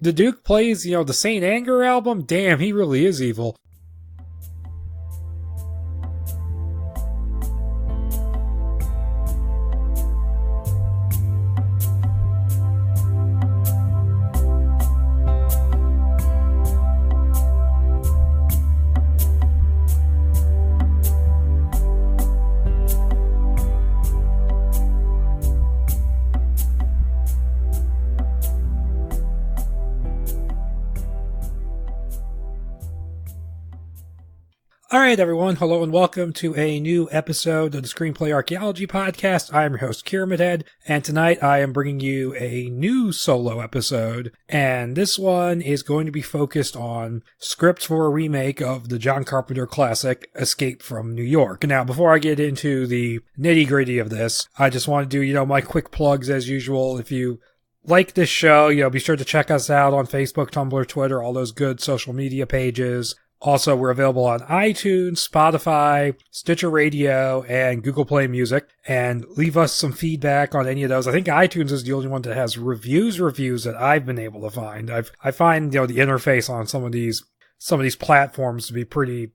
the Duke plays, the Saint Anger album. Damn, he really is evil. Alright everyone, hello and welcome to a new episode of the Screenplay Archaeology podcast. I am your host KiramidHead, and tonight I am bringing you a new solo episode, and this one is going to be focused on scripts for a remake of the John Carpenter classic, Escape from New York. Now, before I get into the nitty-gritty of this, I just want to do, my quick plugs as usual. If you like this show, be sure to check us out on Facebook, Tumblr, Twitter, all those good social media pages. Also, we're available on iTunes, Spotify, Stitcher Radio, and Google Play Music. And leave us some feedback on any of those. I think iTunes is the only one that has reviews that I've been able to find. I find, the interface on some of these platforms to be pretty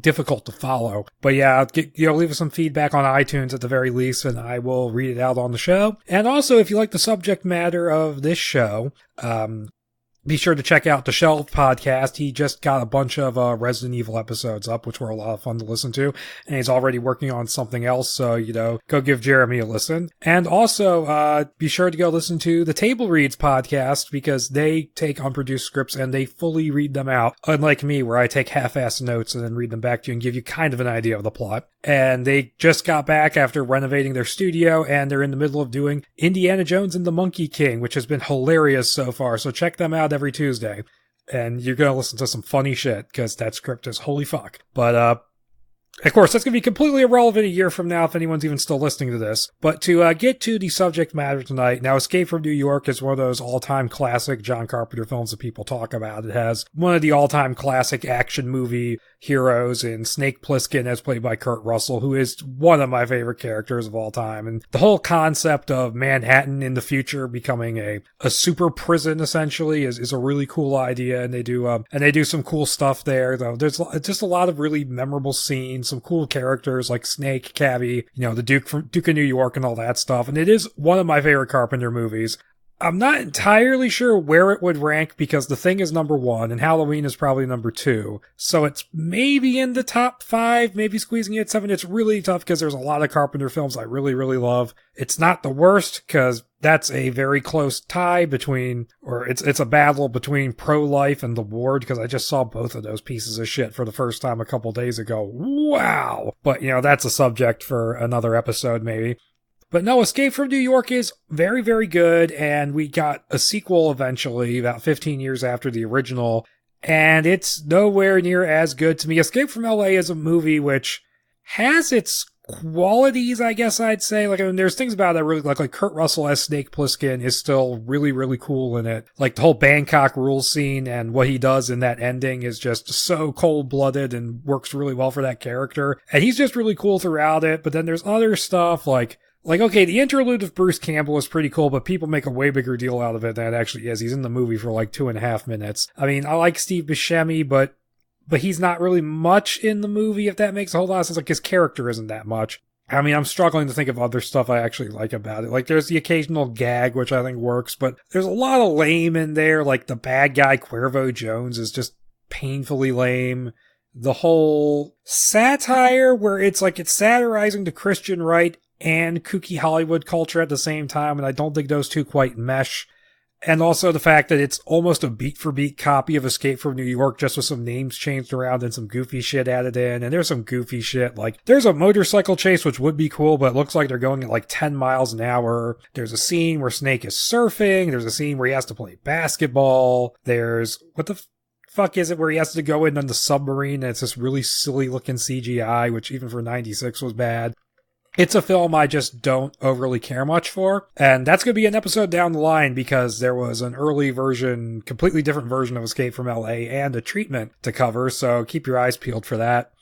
difficult to follow. But yeah, leave us some feedback on iTunes at the very least, and I will read it out on the show. And also, if you like the subject matter of this show, be sure to check out the Shelf podcast. He just got a bunch of Resident Evil episodes up, which were a lot of fun to listen to. And he's already working on something else, so, go give Jeremy a listen. And also, be sure to go listen to the Table Reads podcast, because they take unproduced scripts and they fully read them out. Unlike me, where I take half-assed notes and then read them back to you and give you kind of an idea of the plot. And they just got back after renovating their studio, and they're in the middle of doing Indiana Jones and the Monkey King, which has been hilarious so far. So check them out every Tuesday. And you're going to listen to some funny shit, because that script is holy fuck. But, of course, that's going to be completely irrelevant a year from now if anyone's even still listening to this. But to get to the subject matter tonight, now Escape from New York is one of those all-time classic John Carpenter films that people talk about. It has one of the all-time classic action movie heroes in Snake Plissken, as played by Kurt Russell, who is one of my favorite characters of all time. And the whole concept of Manhattan in the future becoming a super prison, essentially, is a really cool idea. And they do some cool stuff there, though. There's just a lot of really memorable scenes, some cool characters like Snake, Cabby, the Duke of New York and all that stuff. And it is one of my favorite Carpenter movies. I'm not entirely sure where it would rank, because The Thing is number 1 and Halloween is probably number 2. So it's maybe in the top 5, maybe squeezing it at 7. It's really tough because there's a lot of Carpenter films I really, really love. It's not the worst, because that's a very close tie between, or it's a battle between Pro-Life and The Ward, because I just saw both of those pieces of shit for the first time a couple days ago. Wow! But, that's a subject for another episode, maybe. But no, Escape from New York is very, very good, and we got a sequel eventually, about 15 years after the original, and it's nowhere near as good to me. Escape from LA is a movie which has its qualities, I guess I'd say. There's things about it I really like Kurt Russell as Snake Plissken is still really, really cool in it. Like, the whole Bangkok Rules scene and what he does in that ending is just so cold-blooded and works really well for that character. And he's just really cool throughout it, but then there's other stuff like, okay, the interlude of Bruce Campbell is pretty cool, but people make a way bigger deal out of it than it actually is. He's in the movie for 2.5 minutes. I mean, I like Steve Buscemi, but he's not really much in the movie, if that makes a whole lot of sense. His character isn't that much. I mean, I'm struggling to think of other stuff I actually like about it. There's the occasional gag, which I think works, but there's a lot of lame in there. The bad guy, Cuervo Jones, is just painfully lame. The whole satire, where it's satirizing the Christian right and kooky Hollywood culture at the same time, and I don't think those two quite mesh. And also the fact that it's almost a beat-for-beat copy of Escape from New York, just with some names changed around and some goofy shit added in. And there's some goofy shit, there's a motorcycle chase, which would be cool, but it looks like they're going at 10 miles an hour. There's a scene where Snake is surfing. There's a scene where he has to play basketball. There's, what the fuck is it, where he has to go in on the submarine, and it's this really silly-looking CGI, which even for 96 was bad. It's a film I just don't overly care much for, and that's going to be an episode down the line, because there was an early version, completely different version of Escape from LA and a treatment to cover, so keep your eyes peeled for that.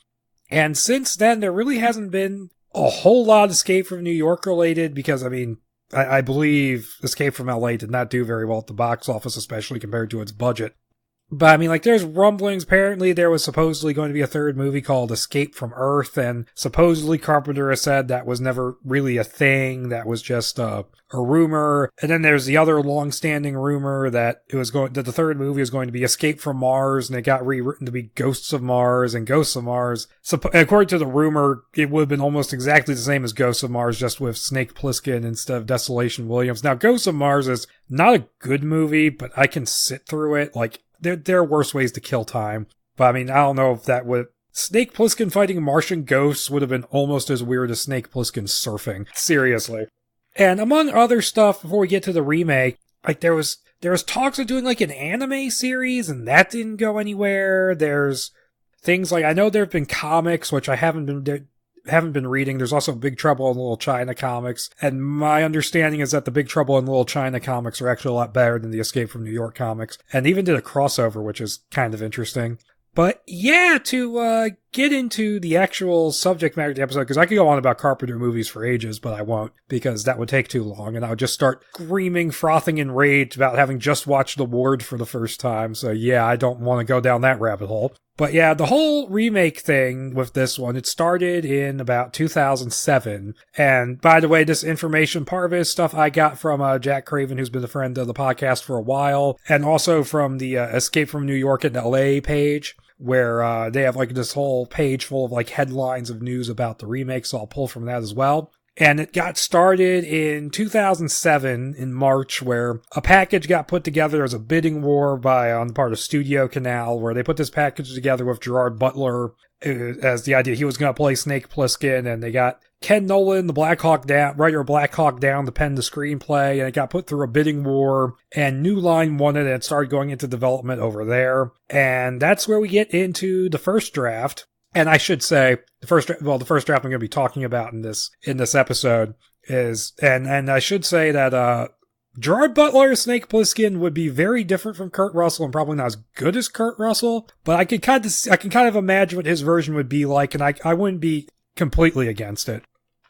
And since then, there really hasn't been a whole lot of Escape from New York related, because, I believe Escape from LA did not do very well at the box office, especially compared to its budget. But I mean, like, there's rumblings. Apparently, there was supposedly going to be a third movie called Escape from Earth, and supposedly Carpenter has said that was never really a thing. That was just a rumor. And then there's the other long-standing rumor that that the third movie is going to be Escape from Mars, and it got rewritten to be Ghosts of Mars and Ghosts of Mars. So, according to the rumor, it would have been almost exactly the same as Ghosts of Mars, just with Snake Plissken instead of Desolation Williams. Now, Ghosts of Mars is not a good movie, but I can sit through it. Like, there are worse ways to kill time. But I mean, I don't know if that would... Snake Plissken fighting Martian ghosts would have been almost as weird as Snake Plissken surfing. Seriously. And among other stuff, before we get to the remake, like there was talks of doing like an anime series, and that didn't go anywhere. There's things like, I know there have been comics, which I haven't been reading. There's also Big Trouble in Little China comics, and my understanding is that the Big Trouble in Little China comics are actually a lot better than the Escape from New York comics, and even did a crossover, which is kind of interesting. But yeah, to get into the actual subject matter of the episode, because I could go on about Carpenter movies for ages, but I won't, because that would take too long, and I would just start screaming, frothing in rage about having just watched The Ward for the first time. So yeah, I don't want to go down that rabbit hole. But yeah, the whole remake thing with this one, it started in about 2007. And by the way, this information, part of it is stuff I got from Jack Craven, who's been a friend of the podcast for a while, and also from the Escape from New York and LA page, where they have like this whole page full of like headlines of news about the remake, so I'll pull from that as well. And it got started in 2007 in March, where a package got put together. There was a bidding war on the part of Studio Canal, where they put this package together with Gerard Butler as the idea he was going to play Snake Plissken, and they got Ken Nolan, the writer of Black Hawk Down, to pen the screenplay, and it got put through a bidding war, and New Line won it, and it started going into development over there. And that's where we get into the first draft. And I should say, the first draft I'm going to be talking about in this episode is, and I should say that Gerard Butler's Snake Plissken would be very different from Kurt Russell, and probably not as good as Kurt Russell, but I can kind of imagine what his version would be like, and I wouldn't be completely against it.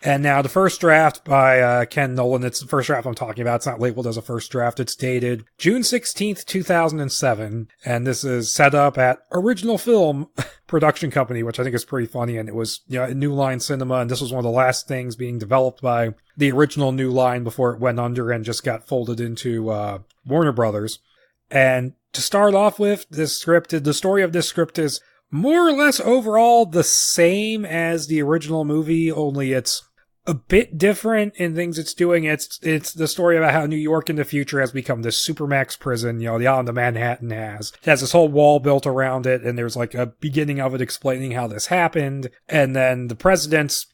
And now the first draft by Ken Nolan, it's the first draft I'm talking about. It's not labeled as a first draft. It's dated June 16th, 2007. And this is set up at Original Film Production Company, which I think is pretty funny. And it was, New Line Cinema. And this was one of the last things being developed by the original New Line before it went under and just got folded into Warner Brothers. And to start off with, the story of this script is more or less overall the same as the original movie, only it's a bit different in things it's doing. It's the story about how New York in the future has become this supermax prison, the island of Manhattan has. It has this whole wall built around it, and there's like a beginning of it explaining how this happened, and then the president's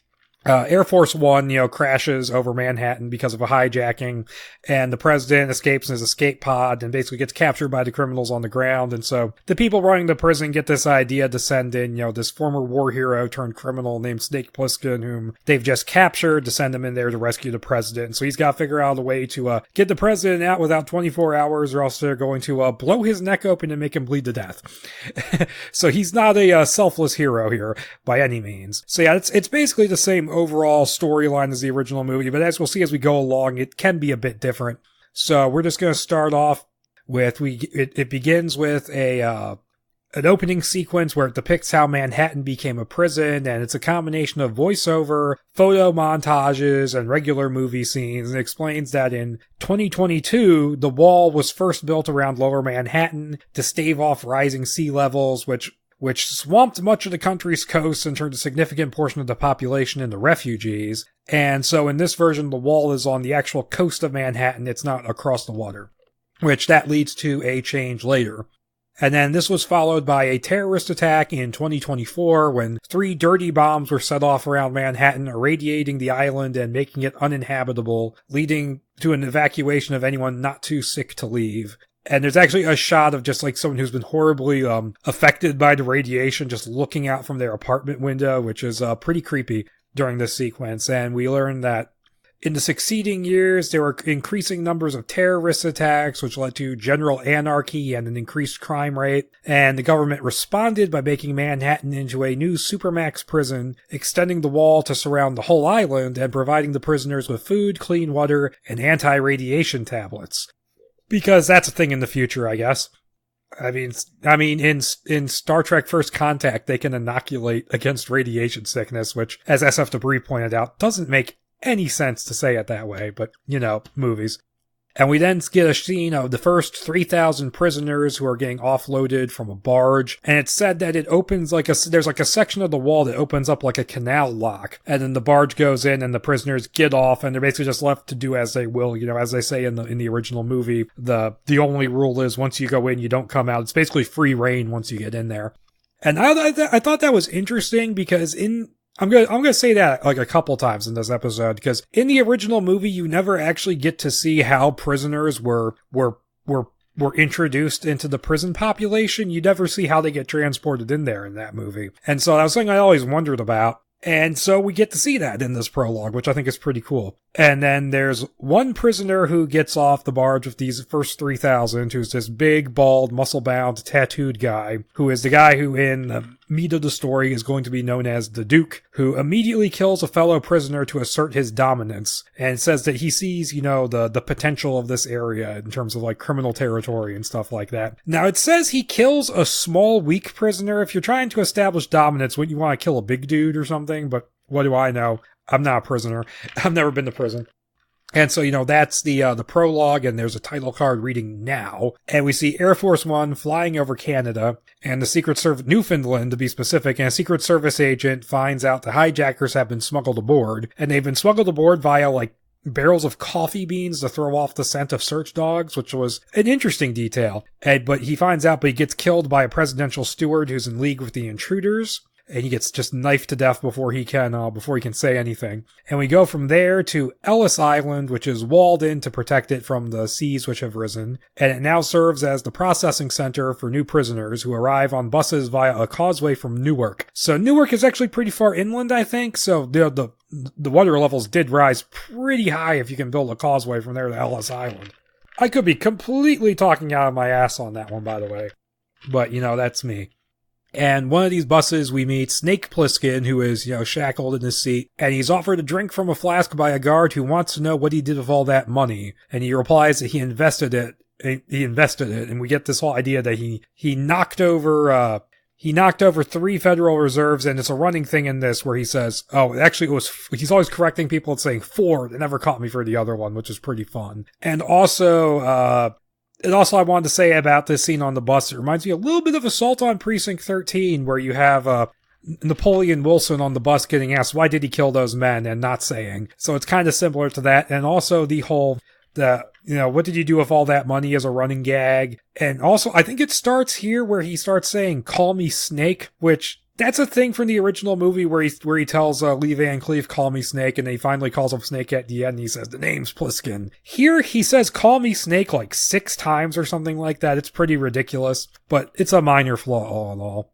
Air Force One, crashes over Manhattan because of a hijacking, and the president escapes in his escape pod and basically gets captured by the criminals on the ground. And so the people running the prison get this idea to send in, this former war hero turned criminal named Snake Plissken, whom they've just captured, to send him in there to rescue the president. So he's got to figure out a way to get the president out without 24 hours, or else they're going to blow his neck open and make him bleed to death. So he's not a selfless hero here by any means. So yeah, it's basically the same overall storyline as the original movie, but as we'll see as we go along, it can be a bit different. So we're just going to start off with, it begins with an opening sequence where it depicts how Manhattan became a prison, and it's a combination of voiceover, photo montages, and regular movie scenes. And it explains that in 2022, the wall was first built around Lower Manhattan to stave off rising sea levels, which swamped much of the country's coast and turned a significant portion of the population into refugees. And so in this version, the wall is on the actual coast of Manhattan. It's not across the water, which that leads to a change later. And then this was followed by a terrorist attack in 2024 when 3 dirty bombs were set off around Manhattan, irradiating the island and making it uninhabitable, leading to an evacuation of anyone not too sick to leave. And there's actually a shot of just like someone who's been horribly affected by the radiation just looking out from their apartment window, which is pretty creepy during this sequence. And we learn that In the succeeding years, there were increasing numbers of terrorist attacks, which led to general anarchy and an increased crime rate. And the government responded by making Manhattan into a new supermax prison, extending the wall to surround the whole island and providing the prisoners with food, clean water, and anti-radiation tablets. Because that's a thing in the future, I guess. I mean, in Star Trek First Contact, they can inoculate against radiation sickness, which, as SF Debris pointed out, doesn't make any sense to say it that way, but, movies. And we then get a scene of the first 3,000 prisoners who are getting offloaded from a barge. And it's said that it opens there's a section of the wall that opens up like a canal lock. And then the barge goes in and the prisoners get off and they're basically just left to do as they will. As they say in the original movie, the only rule is once you go in, you don't come out. It's basically free reign once you get in there. And I thought that was interesting because I'm gonna say that like a couple times in this episode, because in the original movie, you never actually get to see how prisoners were introduced into the prison population. You never see how they get transported in there in that movie. And so that was something I always wondered about. And so we get to see that in this prologue, which I think is pretty cool. And then there's one prisoner who gets off the barge with these first 3,000, who's this big, bald, muscle-bound, tattooed guy, who is the guy who in the meat of the story is going to be known as the Duke, who immediately kills a fellow prisoner to assert his dominance, and says that he sees, the potential of this area in terms of like criminal territory and stuff like that. Now it says he kills a small, weak prisoner. If you're trying to establish dominance, wouldn't you want to kill a big dude or something? But what do I know? I'm not a prisoner. I've never been to prison. And so, that's the prologue, and there's a title card reading now. And we see Air Force One flying over Canada, and the Secret Service, Newfoundland to be specific, and a Secret Service agent finds out the hijackers have been smuggled aboard, and they've been smuggled aboard via, barrels of coffee beans to throw off the scent of search dogs, which was an interesting detail. But he finds out, but he gets killed by a presidential steward who's in league with the intruders. And he gets just knifed to death before he can say anything. And we go from there to Ellis Island, which is walled in to protect it from the seas which have risen. And it now serves as the processing center for new prisoners who arrive on buses via a causeway from Newark. So Newark is actually pretty far inland, I think. So the water levels did rise pretty high if you can build a causeway from there to Ellis Island. I could be completely talking out of my ass on that one, by the way. But, that's me. And one of these buses, we meet Snake Plissken, who is, shackled in his seat, and he's offered a drink from a flask by a guard who wants to know what he did with all that money. And he replies that he invested it, and we get this whole idea that he knocked over 3 Federal Reserves, and it's a running thing in this where he says, he's always correcting people and saying 4, they never caught me for the other one, which is pretty fun. And also, I wanted to say about this scene on the bus, it reminds me a little bit of Assault on Precinct 13, where you have Napoleon Wilson on the bus getting asked, why did he kill those men, and not saying. So it's kind of similar to that. And also the whole, what did you do with all that money as a running gag? And also, I think it starts here where he starts saying, call me Snake, which... that's a thing from the original movie where he tells Lee Van Cleef, call me Snake, and then he finally calls him Snake at the end, and he says, the name's Plissken. Here, he says, call me Snake 6 times or something like that. It's pretty ridiculous, but it's a minor flaw all in all.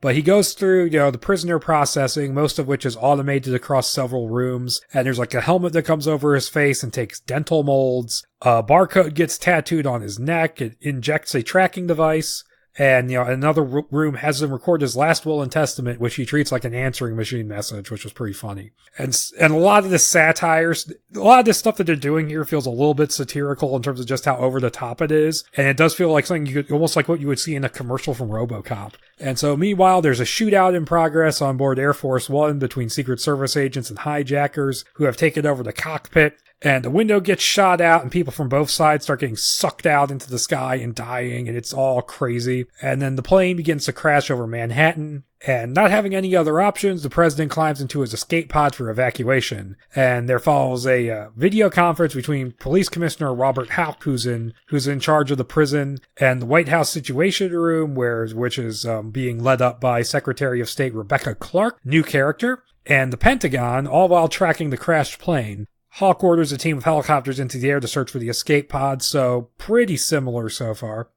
But he goes through, the prisoner processing, most of which is automated across several rooms, and there's a helmet that comes over his face and takes dental molds. A barcode gets tattooed on his neck. It injects a tracking device. And, another room has him record his last will and testament, which he treats like an answering machine message, which was pretty funny. And a lot of this satires, a lot of this stuff that they're doing here feels a little bit satirical in terms of just how over the top it is. And it does feel like something almost like what you would see in a commercial from RoboCop. And so meanwhile, there's a shootout in progress on board Air Force One between Secret Service agents and hijackers who have taken over the cockpit. And the window gets shot out and people from both sides start getting sucked out into the sky and dying, and it's all crazy. And then the plane begins to crash over Manhattan. And not having any other options, the president climbs into his escape pod for evacuation. And there follows a video conference between Police Commissioner Robert Houck, who's in charge of the prison, and the White House Situation Room, which is being led up by Secretary of State Rebecca Clark, new character, and the Pentagon, all while tracking the crashed plane. Hawk orders a team of helicopters into the air to search for the escape pod, so pretty similar so far.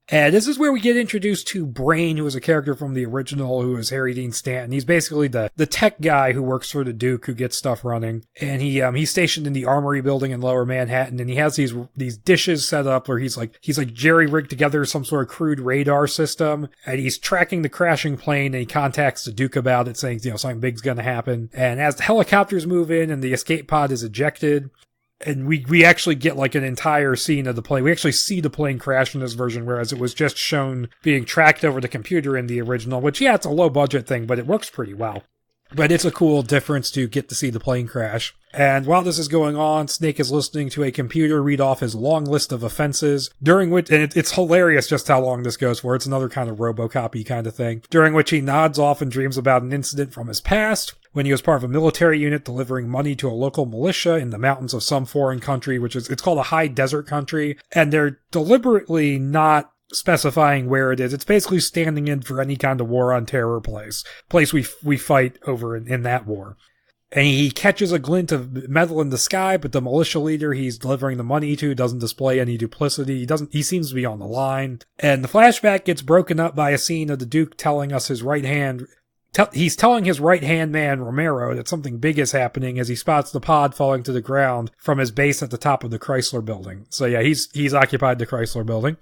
And this is where we get introduced to Brain, who is a character from the original, who is Harry Dean Stanton. He's basically the tech guy who works for the Duke, who gets stuff running. And he's stationed in the Armory building in Lower Manhattan, and he has these dishes set up where he's like jerry-rigged together some sort of crude radar system, and he's tracking the crashing plane, and he contacts the Duke about it, saying, something big's gonna happen. And as the helicopters move in and the escape pod is ejected, and we actually get like an entire scene of the plane. We actually see the plane crash in this version, whereas it was just shown being tracked over the computer in the original, which, yeah, it's a low budget thing, but it works pretty well. But it's a cool difference to get to see the plane crash. And while this is going on, Snake is listening to a computer read off his long list of offenses, during which, and it's hilarious just how long this goes for. It's another kind of RoboCop-y kind of thing, during which he nods off and dreams about an incident from his past, when he was part of a military unit delivering money to a local militia in the mountains of some foreign country, it's called a high desert country, and they're deliberately not specifying where it is. It's basically standing in for any kind of war on terror place we fight over in that war. And he catches a glint of metal in the sky, but the militia leader he's delivering the money to doesn't display any duplicity. He seems to be on the line. And the flashback gets broken up by a scene of the Duke telling us his right hand. He's telling his right-hand man, Romero, that something big is happening as he spots the pod falling to the ground from his base at the top of the Chrysler building. So yeah, he's occupied the Chrysler building.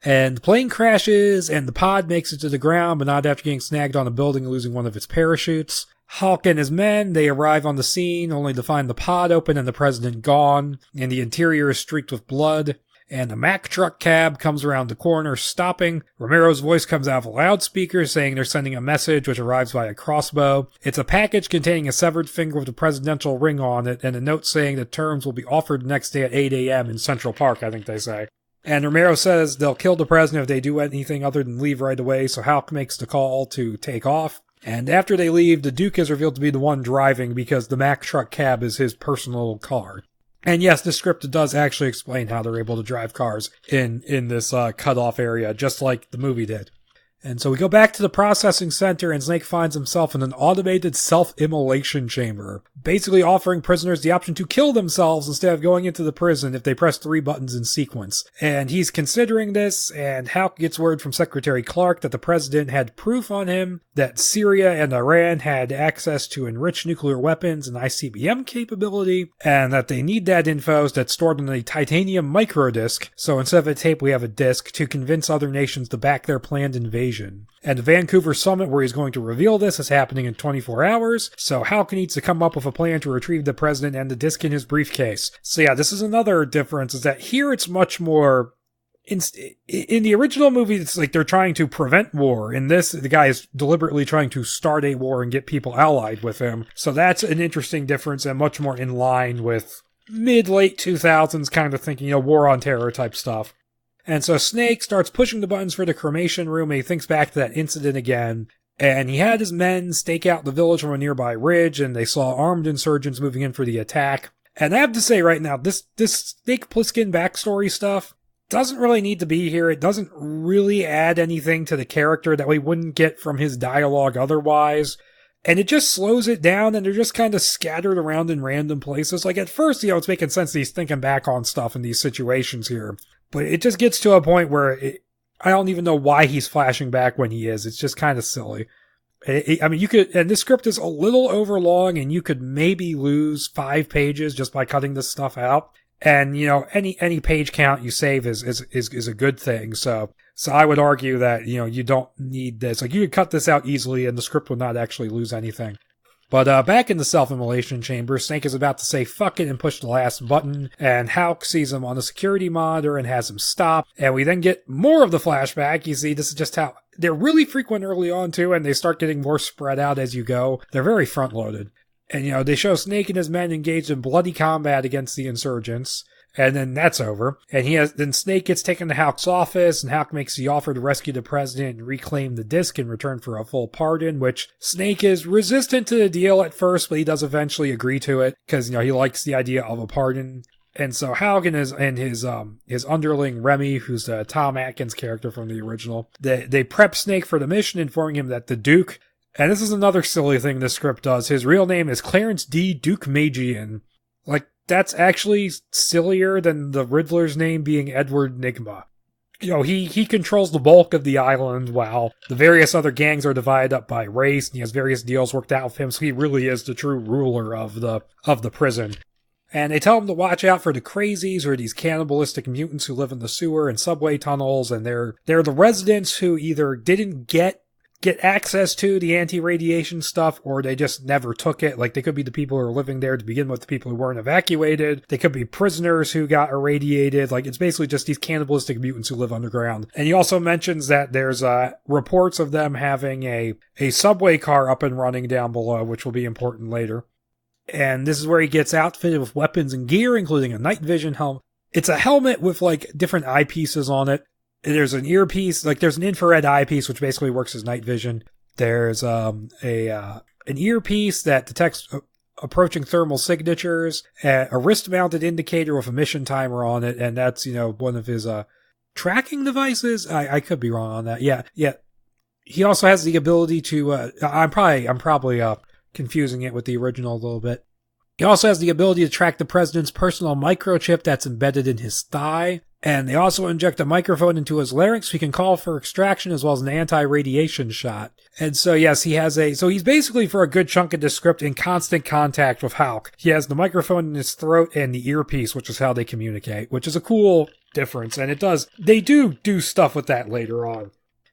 And the plane crashes, and the pod makes it to the ground, but not after getting snagged on a building and losing one of its parachutes. Hawk and his men, they arrive on the scene, only to find the pod open and the president gone, and the interior is streaked with blood. And a Mack truck cab comes around the corner, stopping. Romero's voice comes out of a loudspeaker saying they're sending a message, which arrives by a crossbow. It's a package containing a severed finger with a presidential ring on it, and a note saying that terms will be offered the next day at 8 a.m. in Central Park, I think they say. And Romero says they'll kill the president if they do anything other than leave right away, so Hawk makes the call to take off. And after they leave, the Duke is revealed to be the one driving because the Mack truck cab is his personal car. And yes, the script does actually explain how they're able to drive cars in this cut-off area, just like the movie did. And so we go back to the processing center, and Snake finds himself in an automated self-immolation chamber, basically offering prisoners the option to kill themselves instead of going into the prison if they press 3 buttons in sequence. And he's considering this, and Houck gets word from Secretary Clark that the president had proof on him that Syria and Iran had access to enriched nuclear weapons and ICBM capability, and that they need that info that's stored in a titanium microdisc, so instead of a tape we have a disc, to convince other nations to back their planned invasion. And the Vancouver summit where he's going to reveal this is happening in 24 hours, so Houck needs to come up with a plan to retrieve the president and the disc in his briefcase. So yeah, this is another difference, is that here it's much more... In the original movie, it's like they're trying to prevent war. In this, the guy is deliberately trying to start a war and get people allied with him. So that's an interesting difference and much more in line with mid-late 2000s kind of thinking, war on terror type stuff. And so Snake starts pushing the buttons for the cremation room, and he thinks back to that incident again. And he had his men stake out the village from a nearby ridge, and they saw armed insurgents moving in for the attack. And I have to say right now, this Snake Plissken backstory stuff doesn't really need to be here. It doesn't really add anything to the character that we wouldn't get from his dialogue otherwise. And it just slows it down, and they're just kind of scattered around in random places. Like, at first, it's making sense that he's thinking back on stuff in these situations here. But it just gets to a point where I don't even know why he's flashing back when he is. It's just kind of silly. You could, and this script is a little overlong, and you could maybe lose 5 pages just by cutting this stuff out. And, any page count you save is a good thing. So I would argue that, you don't need this. Like, you could cut this out easily and the script would not actually lose anything. But back in the self-immolation chamber, Snake is about to say fuck it and push the last button, and Houck sees him on the security monitor and has him stop. And we then get more of the flashback. You see, this is just how they're really frequent early on too, and they start getting more spread out as you go. They're very front-loaded. And, they show Snake and his men engaged in bloody combat against the insurgents. And then that's over. And then Snake gets taken to Houck's office, and Houck makes the offer to rescue the president and reclaim the disc in return for a full pardon, which Snake is resistant to the deal at first, but he does eventually agree to it, because, he likes the idea of a pardon. And so Houck and his underling Remy, who's Tom Atkins' character from the original, they prep Snake for the mission, informing him that the Duke, and this is another silly thing this script does, his real name is Clarence D. Duke Magian. Like, that's actually sillier than the Riddler's name being Edward Nygma. he controls the bulk of the island while the various other gangs are divided up by race, and he has various deals worked out with him, so he really is the true ruler of the prison. And they tell him to watch out for the crazies, or these cannibalistic mutants who live in the sewer and subway tunnels, and they're the residents who either didn't get access to the anti-radiation stuff, or they just never took it. Like, they could be the people who are living there to begin with, the people who weren't evacuated. They could be prisoners who got irradiated. Like, it's basically just these cannibalistic mutants who live underground. And he also mentions that there's reports of them having a subway car up and running down below, which will be important later. And this is where he gets outfitted with weapons and gear, including a night vision helmet. It's a helmet with, like, different eyepieces on it. There's an earpiece, like there's an infrared eyepiece, which basically works as night vision. There's an earpiece that detects approaching thermal signatures, a wrist-mounted indicator with a mission timer on it, and that's, one of his tracking devices. I could be wrong on that. Yeah. He also has the ability to. I'm probably confusing it with the original a little bit. He also has the ability to track the president's personal microchip that's embedded in his thigh. And they also inject a microphone into his larynx so he can call for extraction as well as an anti-radiation shot. And so, yes, so he's basically for a good chunk of the script in constant contact with Hulk. He has the microphone in his throat and the earpiece, which is how they communicate, which is a cool difference. And they do stuff with that later on.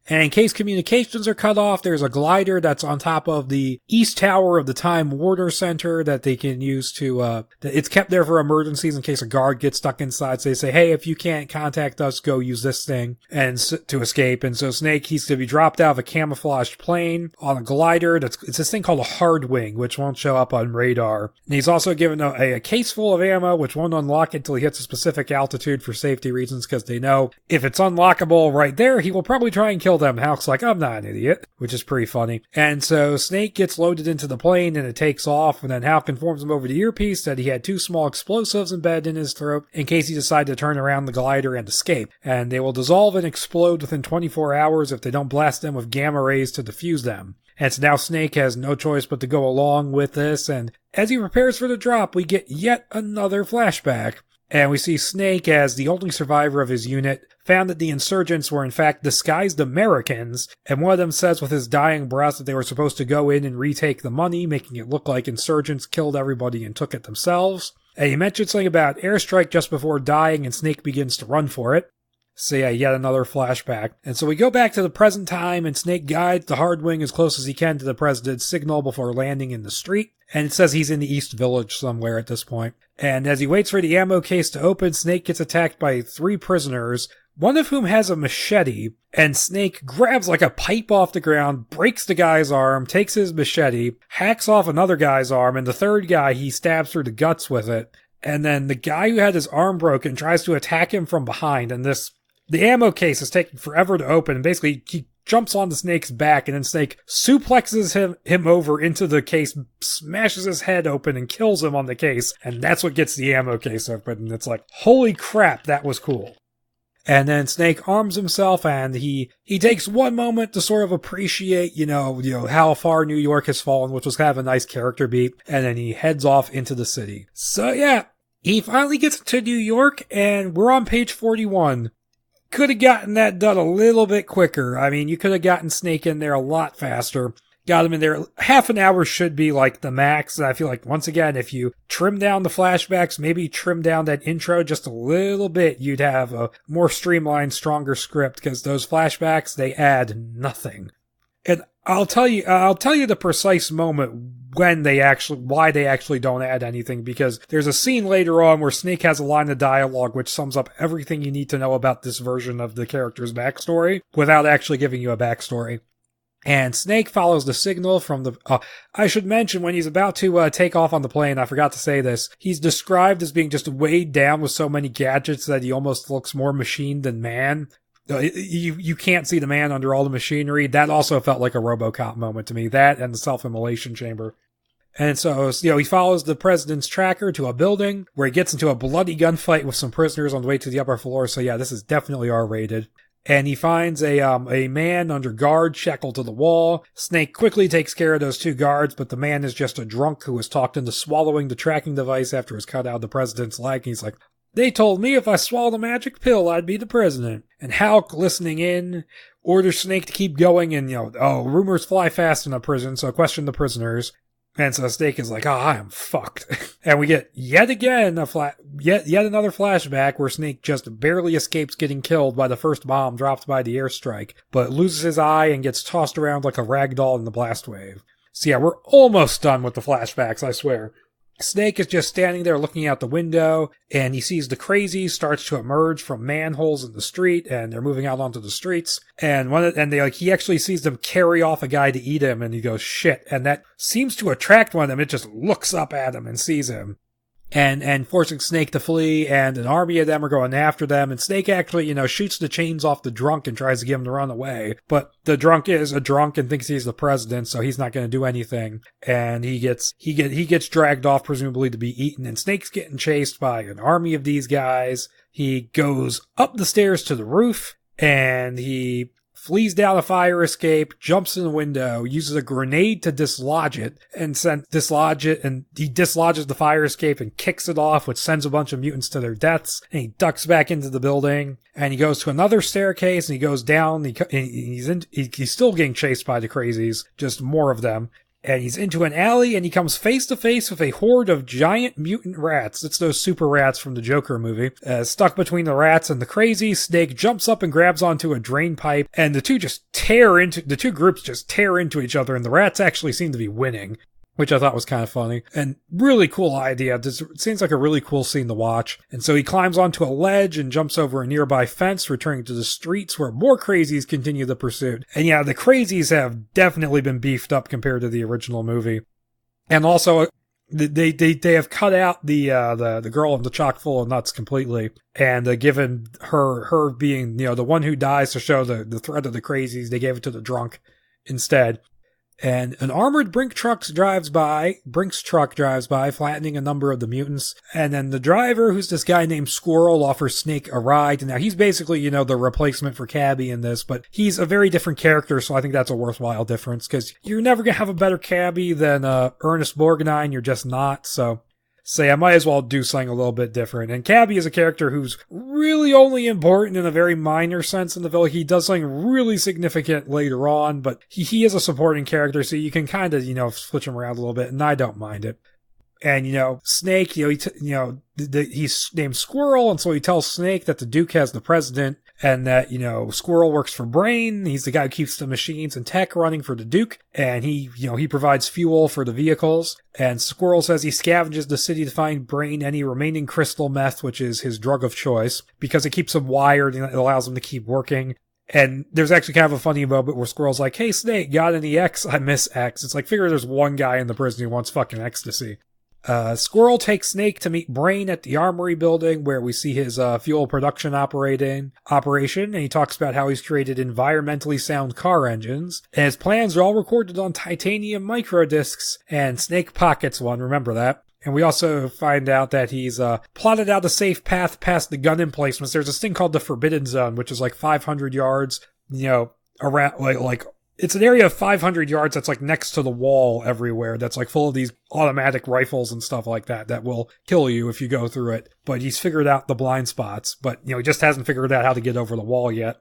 And in case communications are cut off, there's a glider that's on top of the east tower of the Time Warner Center that they can use to, it's kept there for emergencies in case a guard gets stuck inside. So they say, hey, if you can't contact us, go use this thing and to escape. And so Snake, he's to be dropped out of a camouflaged plane on a glider. It's this thing called a hard wing, which won't show up on radar. And he's also given a case full of ammo, which won't unlock until he hits a specific altitude for safety reasons, because they know if it's unlockable right there, he will probably try and kill them. Hulk's like, I'm not an idiot, which is pretty funny. And so Snake gets loaded into the plane and it takes off, and then Hulk informs him over the earpiece that he had 2 small explosives embedded in his throat in case he decided to turn around the glider and escape. And they will dissolve and explode within 24 hours if they don't blast them with gamma rays to defuse them. And so now Snake has no choice but to go along with this, and as he prepares for the drop, we get yet another flashback. And we see Snake, as the only survivor of his unit, found that the insurgents were in fact disguised Americans, and one of them says with his dying breath that they were supposed to go in and retake the money, making it look like insurgents killed everybody and took it themselves. And he mentioned something about airstrike just before dying, and Snake begins to run for it. So yeah, yet another flashback. And so we go back to the present time, and Snake guides the hard wing as close as he can to the president's signal before landing in the street. And it says he's in the East Village somewhere at this point. And as he waits for the ammo case to open, Snake gets attacked by 3 prisoners, one of whom has a machete, and Snake grabs like a pipe off the ground, breaks the guy's arm, takes his machete, hacks off another guy's arm, and the third guy he stabs through the guts with it. And then the guy who had his arm broken tries to attack him from behind, and the ammo case is taking forever to open, and basically he jumps onto Snake's back, and then Snake suplexes him over into the case, smashes his head open, and kills him on the case, and that's what gets the ammo case open, and it's like, holy crap, that was cool. And then Snake arms himself, and he takes one moment to sort of appreciate, how far New York has fallen, which was kind of a nice character beat, and then he heads off into the city. So yeah, he finally gets to New York, and we're on page 41. Could have gotten that done a little bit quicker. I mean, you could have gotten Snake in there a lot faster. Got him in there. Half an hour should be like the max. And I feel like, once again, if you trim down the flashbacks, maybe trim down that intro just a little bit, you'd have a more streamlined, stronger script, because those flashbacks, they add nothing. And I'll tell you the precise moment why they actually don't add anything, because there's a scene later on where Snake has a line of dialogue which sums up everything you need to know about this version of the character's backstory without actually giving you a backstory. And Snake follows the signal from the... I should mention, when he's about to take off on the plane, I forgot to say this, he's described as being just weighed down with so many gadgets that he almost looks more machine than man. You can't see the man under all the machinery. That also felt like a RoboCop moment to me. That and the self-immolation chamber. And so, he follows the president's tracker to a building where he gets into a bloody gunfight with some prisoners on the way to the upper floor. So yeah, this is definitely R-rated. And he finds a man under guard shackled to the wall. Snake quickly takes care of those 2 guards, but the man is just a drunk who was talked into swallowing the tracking device after it was cut out of the president's leg. And he's like, They told me if I swallowed a magic pill, I'd be the president. And Hulk, listening in, orders Snake to keep going and, rumors fly fast in a prison, so question the prisoners. And so Snake is like, I am fucked. And we get yet again yet another flashback where Snake just barely escapes getting killed by the first bomb dropped by the airstrike, but loses his eye and gets tossed around like a rag doll in the blast wave. So yeah, we're almost done with the flashbacks, I swear. Snake is just standing there looking out the window, and he sees the crazies starts to emerge from manholes in the street, and they're moving out onto the streets. And he actually sees them carry off a guy to eat him, and he goes, shit. And that seems to attract one of them. It just looks up at him and sees him. And forcing Snake to flee, and an army of them are going after them, and Snake actually, shoots the chains off the drunk and tries to get him to run away, but the drunk is a drunk and thinks he's the president, so he's not going to do anything, and he gets dragged off, presumably to be eaten, and Snake's getting chased by an army of these guys. He goes up the stairs to the roof, and he flees down a fire escape, jumps in the window, uses a grenade to dislodge it, and he dislodges the fire escape and kicks it off, which sends a bunch of mutants to their deaths, and he ducks back into the building, and he goes to another staircase, and he goes down, he's still getting chased by the crazies, just more of them. And he's into an alley, and he comes face to face with a horde of giant mutant rats. It's those super rats from the Joker movie. Stuck between the rats and the crazy, Snake jumps up and grabs onto a drain pipe, and the two groups just tear into each other, and the rats actually seem to be winning, which I thought was kind of funny. And really cool idea. This seems like a really cool scene to watch. And so he climbs onto a ledge and jumps over a nearby fence, returning to the streets where more crazies continue the pursuit. And yeah, the crazies have definitely been beefed up compared to the original movie. And also, they have cut out the girl in the chock full of nuts completely, and given her being, the one who dies to show the threat of the crazies, they gave it to the drunk instead. And an armored Brinks truck drives by, flattening a number of the mutants. And then the driver, who's this guy named Squirrel, offers Snake a ride. And now he's basically, the replacement for Cabby in this, but he's a very different character, so I think that's a worthwhile difference, because you're never going to have a better Cabby than Ernest Borgnine. You're just not, so I might as well do something a little bit different. And Cabby is a character who's really only important in a very minor sense in the film. He does something really significant later on, but he is a supporting character, so you can kind of, switch him around a little bit, and I don't mind it. And, Snake, he's named Squirrel, and so he tells Snake that the Duke has the president, and that, Squirrel works for Brain. He's the guy who keeps the machines and tech running for the Duke, and he provides fuel for the vehicles. And Squirrel says he scavenges the city to find Brain any remaining crystal meth, which is his drug of choice, because it keeps him wired and it allows him to keep working. And there's actually kind of a funny moment where Squirrel's like, hey, Snake, got any X? I miss X. It's like, figure there's one guy in the prison who wants fucking ecstasy. Squirrel takes Snake to meet Brain at the Armory building, where we see his fuel production operation, and he talks about how he's created environmentally sound car engines, and his plans are all recorded on titanium microdiscs, and Snake pockets one, remember that. And we also find out that he's plotted out a safe path past the gun emplacements. There's this thing called the Forbidden Zone, which is like 500 yards, around, like it's an area of 500 yards that's like next to the wall everywhere, that's like full of these automatic rifles and stuff like that will kill you if you go through it. But he's figured out the blind spots, but he just hasn't figured out how to get over the wall yet.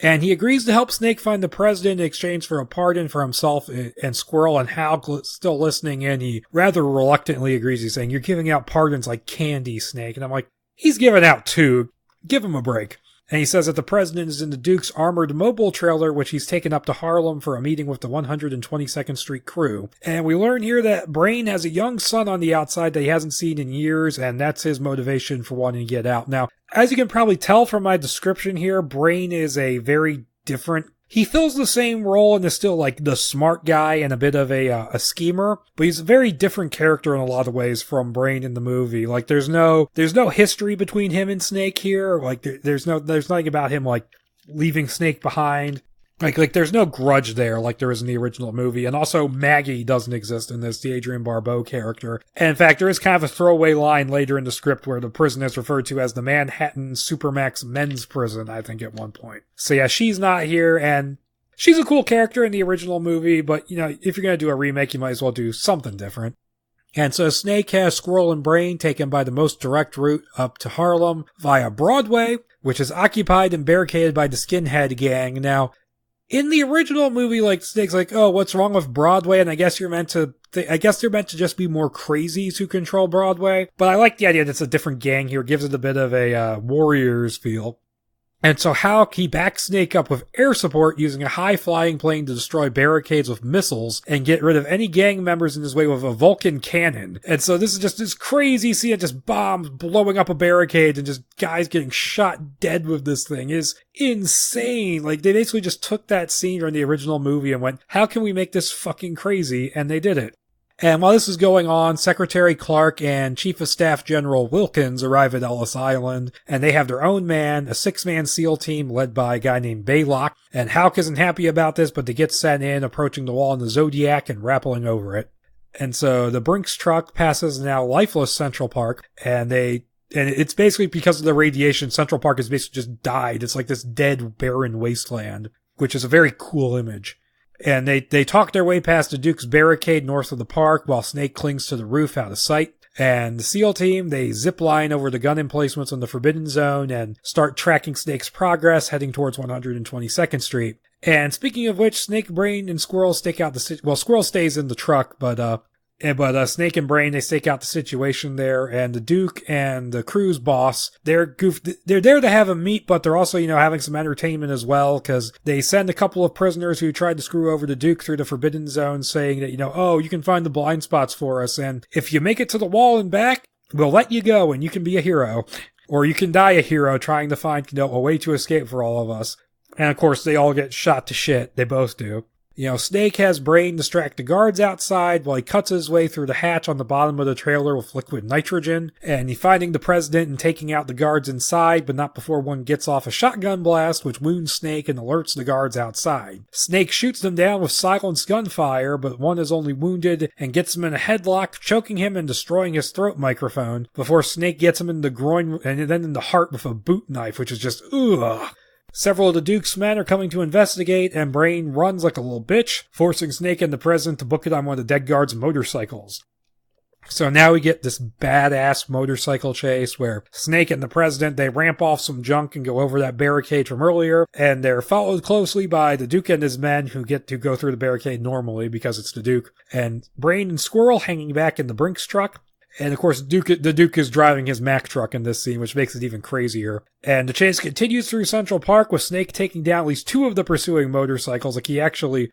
And he agrees to help Snake find the president in exchange for a pardon for himself and Squirrel. And Hal, still listening in, he rather reluctantly agrees. He's saying, you're giving out pardons like candy, Snake. And I'm like, he's giving out two. Give him a break. And he says that the president is in the Duke's armored mobile trailer, which he's taken up to Harlem for a meeting with the 122nd Street crew. And we learn here that Brain has a young son on the outside that he hasn't seen in years, and that's his motivation for wanting to get out. Now, as you can probably tell from my description here, Brain is a very different... He fills the same role and is still like the smart guy and a bit of a schemer, but he's a very different character in a lot of ways from Brain in the movie. Like there's no history between him and Snake here. Like there's nothing about him like leaving Snake behind. Like there's no grudge there like there is in the original movie. And also Maggie doesn't exist in this, the Adrienne Barbeau character. And in fact, there is kind of a throwaway line later in the script where the prison is referred to as the Manhattan Supermax Men's Prison, I think, at one point. So yeah, she's not here, and she's a cool character in the original movie, but if you're going to do a remake, you might as well do something different. And so Snake has Squirrel and Brain taken by the most direct route up to Harlem via Broadway, which is occupied and barricaded by the Skinhead Gang. Now, in the original movie, like, Snake's like, oh, what's wrong with Broadway? And I guess they're meant to just be more crazies who control Broadway. But I like the idea that it's a different gang here. It gives it a bit of a Warriors feel. And so Hawk, he backs Snake up with air support using a high-flying plane to destroy barricades with missiles and get rid of any gang members in his way with a Vulcan cannon. And so this is just this crazy scene of just bombs blowing up a barricade and just guys getting shot dead with this thing. It is insane. Like, they basically just took that scene from the original movie and went, how can we make this fucking crazy? And they did it. And while this is going on, Secretary Clark and Chief of Staff General Wilkins arrive at Ellis Island, and they have their own man, a 6-man SEAL team led by a guy named Baylock. And Hawk isn't happy about this, but they get sent in, approaching the wall in the Zodiac and rappelling over it. And so the Brinks truck passes now lifeless Central Park, and it's basically because of the radiation, Central Park has basically just died. It's like this dead, barren wasteland, which is a very cool image. And they talk their way past the Duke's barricade north of the park while Snake clings to the roof out of sight. And the SEAL team, they zip line over the gun emplacements on the Forbidden Zone and start tracking Snake's progress heading towards 122nd Street. And speaking of which, Snake, Brain, and Squirrel stake out Squirrel stays in the truck, but Snake and Brain, they stake out the situation there, and the Duke and the crew's boss, they're there to have a meet, but they're also, having some entertainment as well, because they send a couple of prisoners who tried to screw over the Duke through the Forbidden Zone, saying that, oh, you can find the blind spots for us, and if you make it to the wall and back, we'll let you go, and you can be a hero. Or you can die a hero trying to find, a way to escape for all of us. And of course, they all get shot to shit. They both do. Snake has Brain distract the guards outside while he cuts his way through the hatch on the bottom of the trailer with liquid nitrogen, and he's finding the president and taking out the guards inside, but not before one gets off a shotgun blast, which wounds Snake and alerts the guards outside. Snake shoots them down with silenced gunfire, but one is only wounded and gets him in a headlock, choking him and destroying his throat microphone, before Snake gets him in the groin and then in the heart with a boot knife, which is just, ugh. Several of the Duke's men are coming to investigate, and Brain runs like a little bitch, forcing Snake and the president to book it on one of the dead guards' motorcycles. So now we get this badass motorcycle chase where Snake and the president, they ramp off some junk and go over that barricade from earlier, and they're followed closely by the Duke and his men who get to go through the barricade normally because it's the Duke, and Brain and Squirrel hanging back in the Brinks truck. And of course, the Duke is driving his Mack truck in this scene, which makes it even crazier. And the chase continues through Central Park with Snake taking down at least 2 of the pursuing motorcycles. Like, he actually,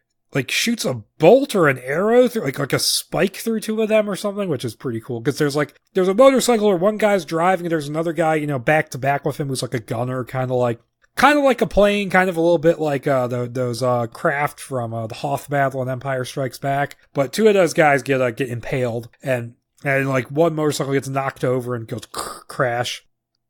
shoots a bolt or an arrow through, like a spike through 2 of them or something, which is pretty cool. Because there's a motorcycle where one guy's driving and there's another guy, back to back with him who's like a gunner, kind of like a plane, kind of a little bit like those craft from the Hoth battle and Empire Strikes Back. But 2 of those guys get impaled, and one motorcycle gets knocked over and goes crash.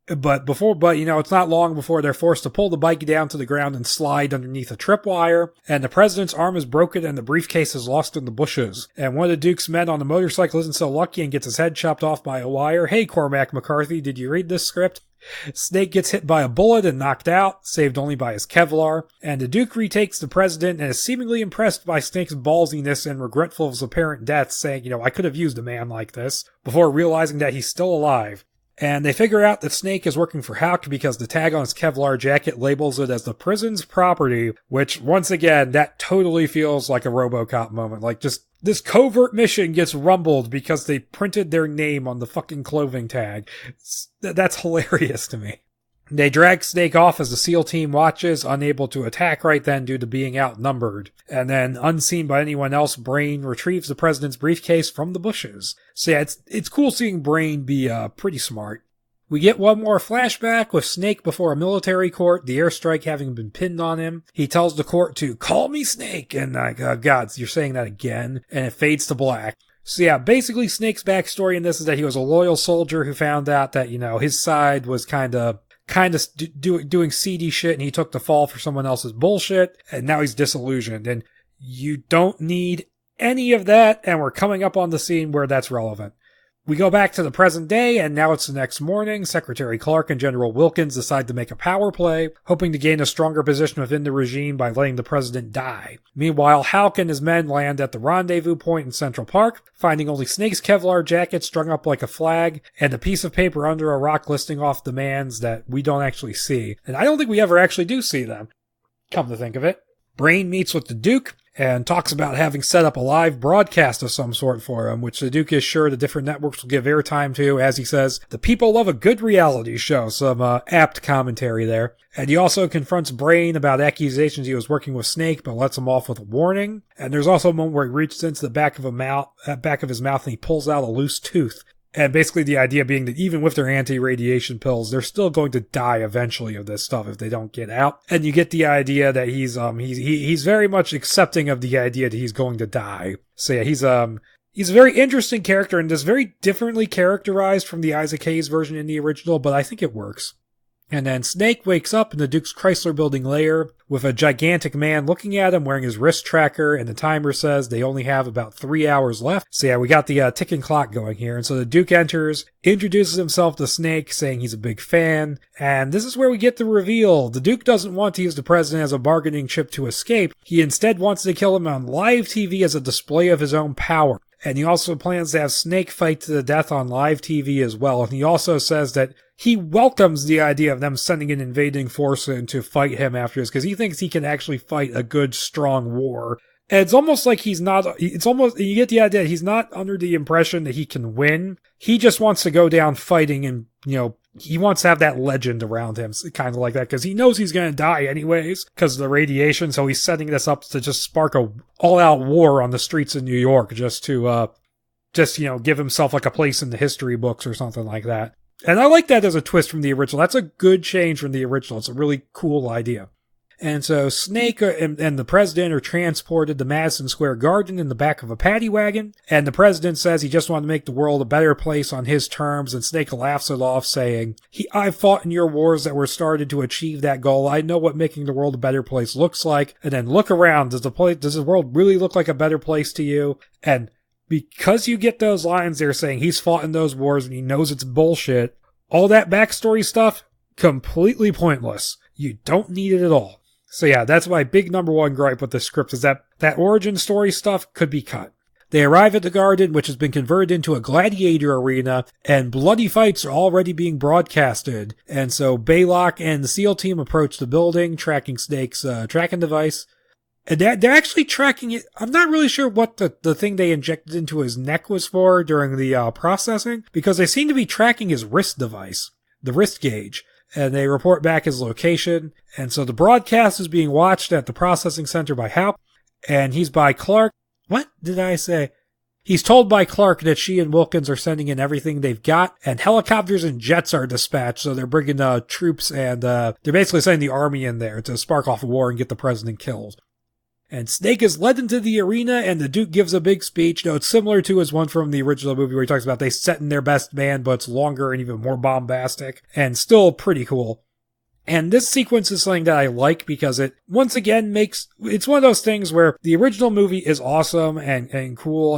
But it's not long before they're forced to pull the bike down to the ground and slide underneath a tripwire, and the president's arm is broken and the briefcase is lost in the bushes. And one of the Duke's men on the motorcycle isn't so lucky and gets his head chopped off by a wire. Hey, Cormac McCarthy, did you read this script? Snake gets hit by a bullet and knocked out, saved only by his Kevlar, and the Duke retakes the president and is seemingly impressed by Snake's ballsiness and regretful of his apparent death, saying, I could have used a man like this, before realizing that he's still alive. And they figure out that Snake is working for Hawk because the tag on his Kevlar jacket labels it as the prison's property, which, once again, that totally feels like a RoboCop moment. Like, just this covert mission gets rumbled because they printed their name on the fucking clothing tag. That's hilarious to me. They drag Snake off as the SEAL team watches, unable to attack right then due to being outnumbered. And then, unseen by anyone else, Brain retrieves the president's briefcase from the bushes. So yeah, it's cool seeing Brain be pretty smart. We get one more flashback with Snake before a military court, the airstrike having been pinned on him. He tells the court to call me Snake, and God, you're saying that again, and it fades to black. So yeah, basically Snake's backstory in this is that he was a loyal soldier who found out that, his side was kind of doing seedy shit, and he took the fall for someone else's bullshit, and now he's disillusioned. And you don't need any of that, and we're coming up on the scene where that's relevant. We go back to the present day, and now it's the next morning. Secretary Clark and General Wilkins decide to make a power play, hoping to gain a stronger position within the regime by letting the president die. Meanwhile, Halk and his men land at the rendezvous point in Central Park, finding only Snake's Kevlar jacket strung up like a flag, and a piece of paper under a rock listing off demands that we don't actually see. And I don't think we ever actually do see them, come to think of it. Brain meets with the Duke and talks about having set up a live broadcast of some sort for him, which the Duke is sure the different networks will give airtime to. As he says, the people love a good reality show. Some apt commentary there. And he also confronts Brain about accusations he was working with Snake, but lets him off with a warning. And there's also a moment where he reaches into the back of his mouth and he pulls out a loose tooth. And basically the idea being that even with their anti-radiation pills, they're still going to die eventually of this stuff if they don't get out. And you get the idea that he's very much accepting of the idea that he's going to die. So yeah, he's a very interesting character and is very differently characterized from the Isaac Hayes version in the original, but I think it works. And then Snake wakes up in the Duke's Chrysler Building lair with a gigantic man looking at him wearing his wrist tracker, and the timer says they only have about 3 hours left. So yeah, we got the ticking clock going here. And so the Duke enters, introduces himself to Snake, saying he's a big fan, and this is where we get the reveal. The Duke doesn't want to use the president as a bargaining chip to escape. He instead wants to kill him on live TV as a display of his own power. And he also plans to have Snake fight to the death on live TV as well. And he also says that he welcomes the idea of them sending an invading force in to fight him after this, because he thinks he can actually fight a good, strong war. And it's almost like you get the idea he's not under the impression that he can win. He just wants to go down fighting and, he wants to have that legend around him, kind of like that, because he knows he's going to die anyways because of the radiation, so he's setting this up to just spark a all-out war on the streets of New York just to, give himself like a place in the history books or something like that. And I like that as a twist from the original. That's a good change from the original. It's a really cool idea. And so Snake and the president are transported to Madison Square Garden in the back of a paddy wagon. And the president says he just wanted to make the world a better place on his terms. And Snake laughs it off, saying, I've fought in your wars that were started to achieve that goal. I know what making the world a better place looks like. And then look around. Does the world really look like a better place to you? And because you get those lines there saying he's fought in those wars and he knows it's bullshit, all that backstory stuff, completely pointless. You don't need it at all. So yeah, that's my big number one gripe with the script, is that origin story stuff could be cut. They arrive at the garden, which has been converted into a gladiator arena, and bloody fights are already being broadcasted. And so Baylock and the SEAL team approach the building, tracking Snake's tracking device. And they're actually tracking it. I'm not really sure what the thing they injected into his neck was for during the processing, because they seem to be tracking his wrist device, the wrist gauge. And they report back his location. And so the broadcast is being watched at the processing center by Haupt, and he's by Clark. What did I say? He's told by Clark that she and Wilkins are sending in everything they've got, and helicopters and jets are dispatched, so they're bringing troops, and they're basically sending the army in there to spark off a war and get the president killed. And Snake is led into the arena, and the Duke gives a big speech. It's similar to his one from the original movie where he talks about they set in their best man, but it's longer and even more bombastic, and still pretty cool. And this sequence is something that I like because it, once again, it's one of those things where the original movie is awesome and cool,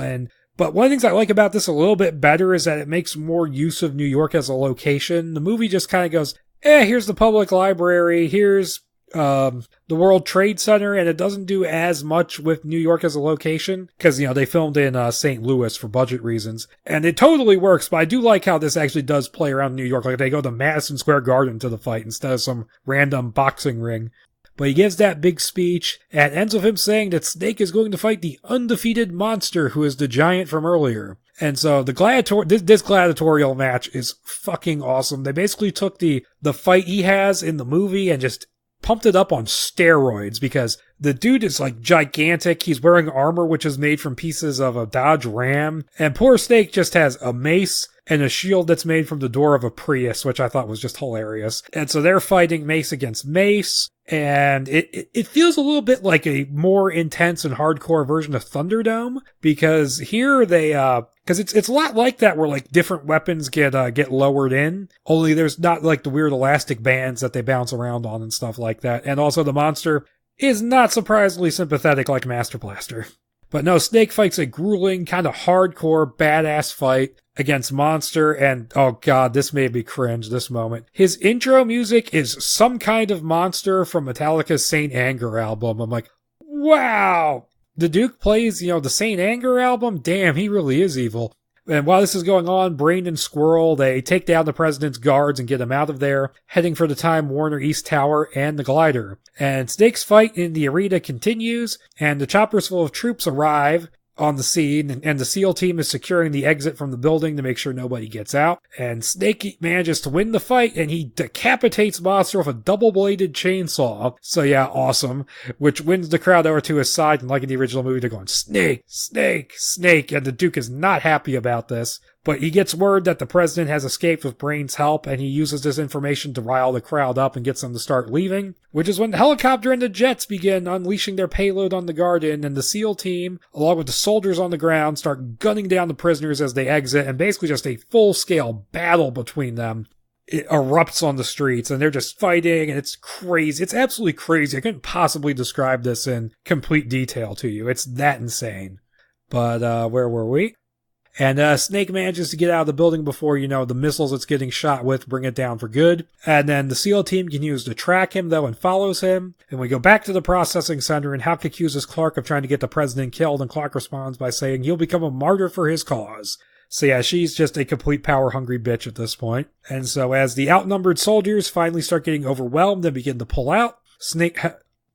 but one of the things I like about this a little bit better is that it makes more use of New York as a location. The movie just kind of goes, here's the public library, here's the World Trade Center, and it doesn't do as much with New York as a location because, they filmed in St. Louis for budget reasons, and it totally works. But I do like how this actually does play around New York. Like they go to Madison Square Garden to the fight instead of some random boxing ring. But he gives that big speech and ends with him saying that Snake is going to fight the undefeated monster who is the giant from earlier. And so this gladiatorial match is fucking awesome. They basically took the fight he has in the movie and just pumped it up on steroids, because the dude is like gigantic. He's wearing armor which is made from pieces of a Dodge Ram, and poor Snake just has a mace and a shield that's made from the door of a Prius, which I thought was just hilarious. And so they're fighting mace against mace, and it feels a little bit like a more intense and hardcore version of Thunderdome, because here they because it's a lot like that, where like different weapons get lowered in, only there's not like the weird elastic bands that they bounce around on and stuff like that. And also the monster is not surprisingly sympathetic like Master Blaster. But no, Snake fights a grueling, kind of hardcore, badass fight. against Monster, and oh god, this made me cringe, this moment. His intro music is some kind of monster from Metallica's Saint Anger album. I'm like, wow! The Duke plays, the Saint Anger album? Damn, he really is evil. And while this is going on, Brain and Squirrel, they take down the president's guards and get him out of there, heading for the Time Warner East Tower and the glider. And Snake's fight in the arena continues, and the choppers full of troops arrive on the scene, and the SEAL team is securing the exit from the building to make sure nobody gets out. And Snake manages to win the fight, and he decapitates Monster with a double-bladed chainsaw. So yeah, awesome. Which wins the crowd over to his side, and like in the original movie, they're going, Snake, Snake, Snake, and the Duke is not happy about this. But he gets word that the president has escaped with Brain's help, and he uses this information to rile the crowd up and gets them to start leaving, which is when the helicopter and the jets begin unleashing their payload on the garden, and the SEAL team, along with the soldiers on the ground, start gunning down the prisoners as they exit, and basically just a full-scale battle between them. It erupts on the streets, and they're just fighting, and it's crazy. It's absolutely crazy. I couldn't possibly describe this in complete detail to you. It's that insane. But, where were we? And Snake manages to get out of the building before, the missiles it's getting shot with bring it down for good. And then the SEAL team continues to track him, though, and follows him. And we go back to the processing center, and Hawk accuses Clark of trying to get the president killed, and Clark responds by saying he'll become a martyr for his cause. So yeah, she's just a complete power-hungry bitch at this point. And so as the outnumbered soldiers finally start getting overwhelmed and begin to pull out,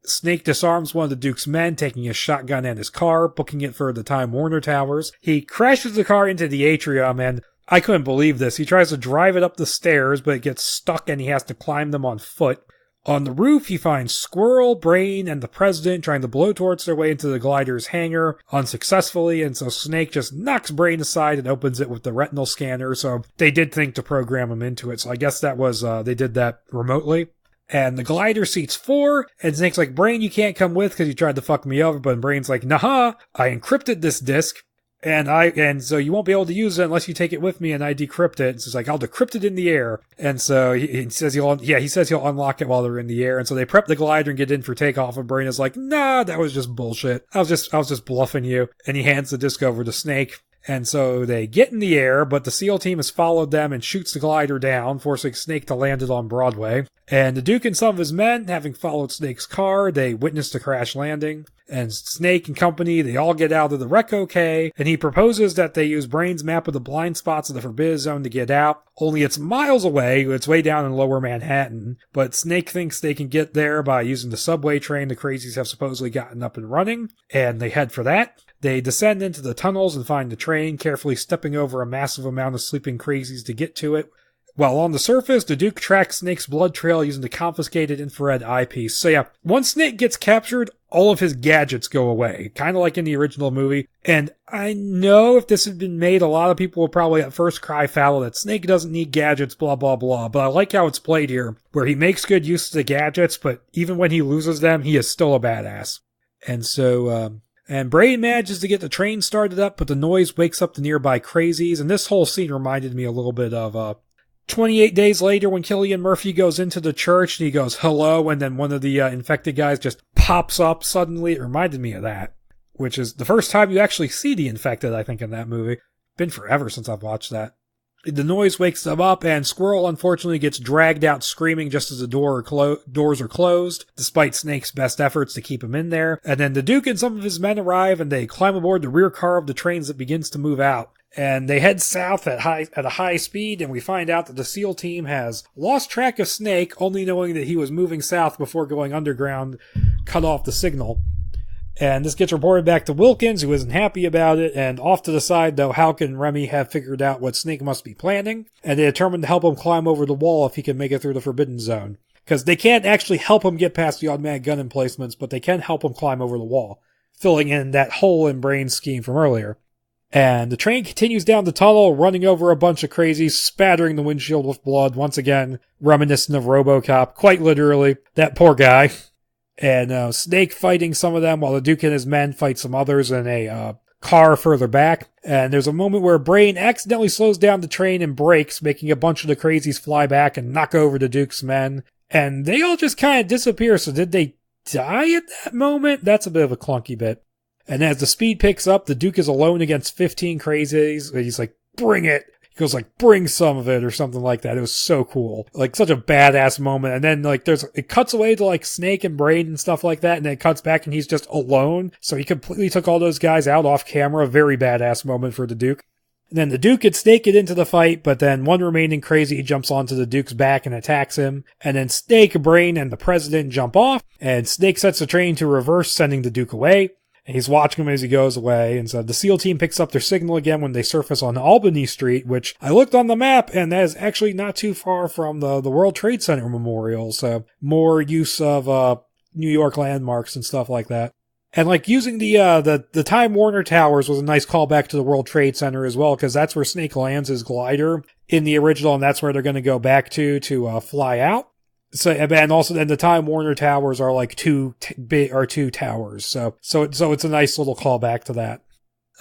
Snake disarms one of the Duke's men, taking his shotgun and his car, booking it for the Time Warner Towers. He crashes the car into the atrium, and I couldn't believe this. He tries to drive it up the stairs, but it gets stuck and he has to climb them on foot. On the roof, he finds Squirrel, Brain, and the president trying to blowtorch their way into the glider's hangar unsuccessfully, and so Snake just knocks Brain aside and opens it with the retinal scanner, so they did think to program him into it, so I guess that was, they did that remotely. And the glider seats 4, and Snake's like, Brain, you can't come with because you tried to fuck me over, but Brain's like, nah, I encrypted this disk, and so you won't be able to use it unless you take it with me and I decrypt it. And so it's like, I'll decrypt it in the air. And so he says he'll unlock it while they're in the air. And so they prep the glider and get in for takeoff, and Brain is like, nah, that was just bullshit. I was just bluffing you. And he hands the disk over to Snake. And so they get in the air, but the SEAL team has followed them and shoots the glider down, forcing Snake to land it on Broadway. And the Duke and some of his men, having followed Snake's car, they witness the crash landing. And Snake and company, they all get out of the wreck okay, and he proposes that they use Brain's map of the blind spots of the Forbidden Zone to get out, only it's miles away, it's way down in lower Manhattan, but Snake thinks they can get there by using the subway train the crazies have supposedly gotten up and running, and they head for that. They descend into the tunnels and find the train, carefully stepping over a massive amount of sleeping crazies to get to it. While on the surface, the Duke tracks Snake's blood trail using the confiscated infrared eyepiece. So yeah, once Snake gets captured, all of his gadgets go away, kind of like in the original movie. And I know if this had been made, a lot of people will probably at first cry foul that Snake doesn't need gadgets, blah, blah, blah. But I like how it's played here, where he makes good use of the gadgets, but even when he loses them, he is still a badass. And so, and Brain manages to get the train started up, but the noise wakes up the nearby crazies. And this whole scene reminded me a little bit of 28 days later when Cillian Murphy goes into the church and he goes, hello, and then one of the infected guys just pops up suddenly. It reminded me of that, which is the first time you actually see the infected, I think, in that movie. Been forever since I've watched that. The noise wakes them up, and Squirrel unfortunately gets dragged out screaming just as the doors are closed, despite Snake's best efforts to keep him in there. And then the Duke and some of his men arrive, and they climb aboard the rear car of the trains that begins to move out. And they head south at a high speed, and we find out that the SEAL team has lost track of Snake, only knowing that he was moving south before going underground, cut off the signal. And this gets reported back to Wilkins, who isn't happy about it, and off to the side, though, Halk and Remy have figured out what Snake must be planning, and they determine to help him climb over the wall if he can make it through the Forbidden Zone. Because they can't actually help him get past the automatic gun emplacements, but they can help him climb over the wall, filling in that hole in Brain's scheme from earlier. And the train continues down the tunnel, running over a bunch of crazies, spattering the windshield with blood, once again, reminiscent of RoboCop, quite literally. That poor guy. And Snake fighting some of them, while the Duke and his men fight some others in a car further back. And there's a moment where Brain accidentally slows down the train and brakes, making a bunch of the crazies fly back and knock over the Duke's men. And they all just kind of disappear, so did they die at that moment? That's a bit of a clunky bit. And as the speed picks up, the Duke is alone against 15 crazies. He's like, bring it. He goes like, bring some of it or something like that. It was so cool. Like such a badass moment. And then like it cuts away to like Snake and Brain and stuff like that. And then it cuts back and he's just alone. So he completely took all those guys out off camera. Very badass moment for the Duke. And then the Duke and Snake get into the fight, but then one remaining crazy jumps onto the Duke's back and attacks him. And then Snake, Brain, and the President jump off, and Snake sets the train to reverse, sending the Duke away. And he's watching him as he goes away. And so the SEAL team picks up their signal again when they surface on Albany Street, which I looked on the map, and that is actually not too far from the World Trade Center Memorial. So more use of New York landmarks and stuff like that. And like using the Time Warner Towers was a nice callback to the World Trade Center as well, because that's where Snake lands his glider in the original, and that's where they're going to go back to fly out. So, and also then the Time Warner Towers are like two towers. So it's a nice little callback to that.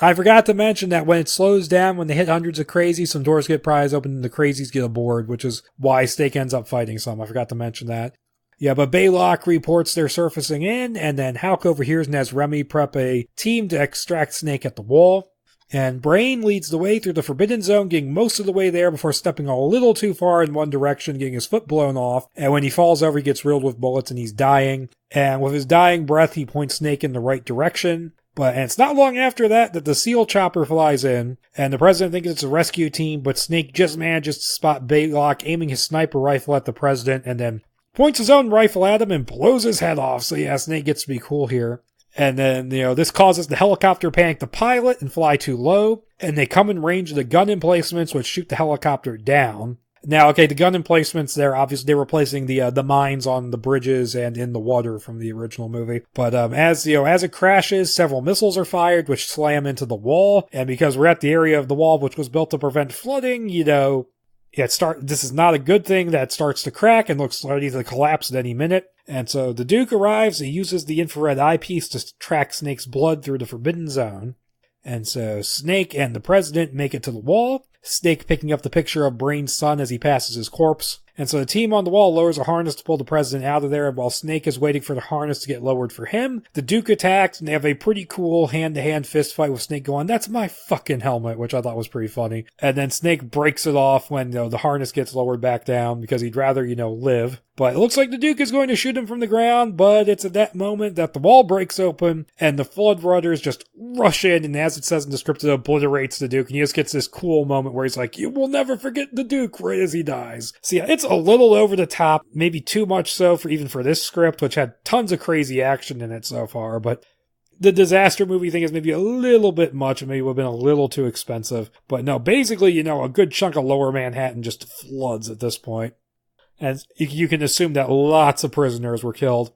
I forgot to mention that when it slows down, when they hit hundreds of crazies, some doors get prized open and the crazies get aboard, which is why Snake ends up fighting some. I forgot to mention that. Yeah, but Baylock reports they're surfacing in, and then Hulk overhears and has Remy prep a team to extract Snake at the wall. And Brain leads the way through the Forbidden Zone, getting most of the way there before stepping a little too far in one direction, getting his foot blown off. And when he falls over, he gets riddled with bullets and he's dying. And with his dying breath, he points Snake in the right direction. And it's not long after that the SEAL chopper flies in, and the President thinks it's a rescue team, but Snake just manages to spot Baylock aiming his sniper rifle at the President, and then points his own rifle at him and blows his head off. So yeah, Snake gets to be cool here. And then, this causes the helicopter panic the pilot and fly too low. And they come in range of the gun emplacements, which shoot the helicopter down. Now, okay, the gun emplacements there, obviously they're replacing the mines on the bridges and in the water from the original movie. But as it crashes, several missiles are fired, which slam into the wall. And because we're at the area of the wall which was built to prevent flooding, this is not a good thing. That starts to crack and looks ready to collapse at any minute. And so the Duke arrives. He uses the infrared eyepiece to track Snake's blood through the Forbidden Zone. And so Snake and the President make it to the wall, Snake picking up the picture of Brain's son as he passes his corpse. And so the team on the wall lowers a harness to pull the President out of there, and while Snake is waiting for the harness to get lowered for him, the Duke attacks, and they have a pretty cool hand-to-hand fist fight with Snake going, "That's my fucking helmet," which I thought was pretty funny. And then Snake breaks it off when the harness gets lowered back down, because he'd rather, live. But it looks like the Duke is going to shoot him from the ground, but it's at that moment that the wall breaks open, and the Flood Rudders just rush in, and as it says in the script, it obliterates the Duke, and he just gets this cool moment where he's like, "You will never forget the Duke," right as he dies. So yeah, it's a little over the top, maybe too much so for this script, which had tons of crazy action in it so far, but the disaster movie thing is maybe a little bit much, and maybe would have been a little too expensive. But no, basically, a good chunk of lower Manhattan just floods at this point. And you can assume that lots of prisoners were killed.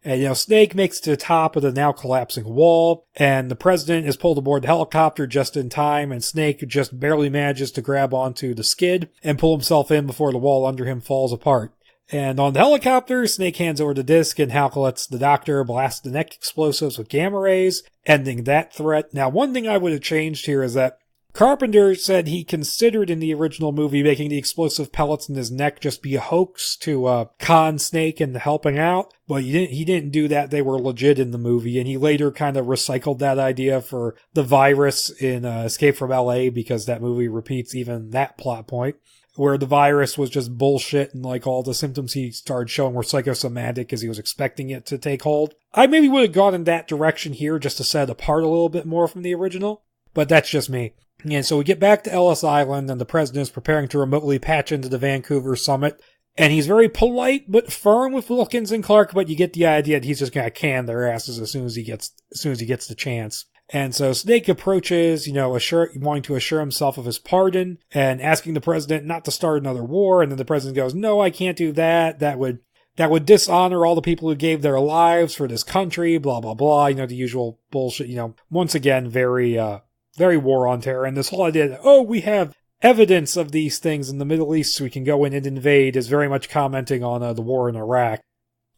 And, Snake makes it to the top of the now collapsing wall, and the President is pulled aboard the helicopter just in time, and Snake just barely manages to grab onto the skid and pull himself in before the wall under him falls apart. And on the helicopter, Snake hands over the disc, and Hulk lets the Doctor blast the neck explosives with gamma rays, ending that threat. Now, one thing I would have changed here is that Carpenter said he considered in the original movie making the explosive pellets in his neck just be a hoax to con Snake into helping out, but he didn't do that. They were legit in the movie, and he later kind of recycled that idea for the virus in Escape from LA, because that movie repeats even that plot point, where the virus was just bullshit and all the symptoms he started showing were psychosomatic as he was expecting it to take hold. I maybe would have gone in that direction here just to set it apart a little bit more from the original, but that's just me. And so we get back to Ellis Island, and the President is preparing to remotely patch into the Vancouver summit. And he's very polite but firm with Wilkins and Clark, but you get the idea that he's just going to can their asses as soon as he gets the chance. And so Snake approaches, wanting to assure himself of his pardon and asking the President not to start another war. And then the President goes, "No, I can't do that. That would dishonor all the people who gave their lives for this country, blah, blah, blah." The usual bullshit, once again, very war on terror. And this whole idea that, we have evidence of these things in the Middle East so we can go in and invade, is very much commenting on the war in Iraq.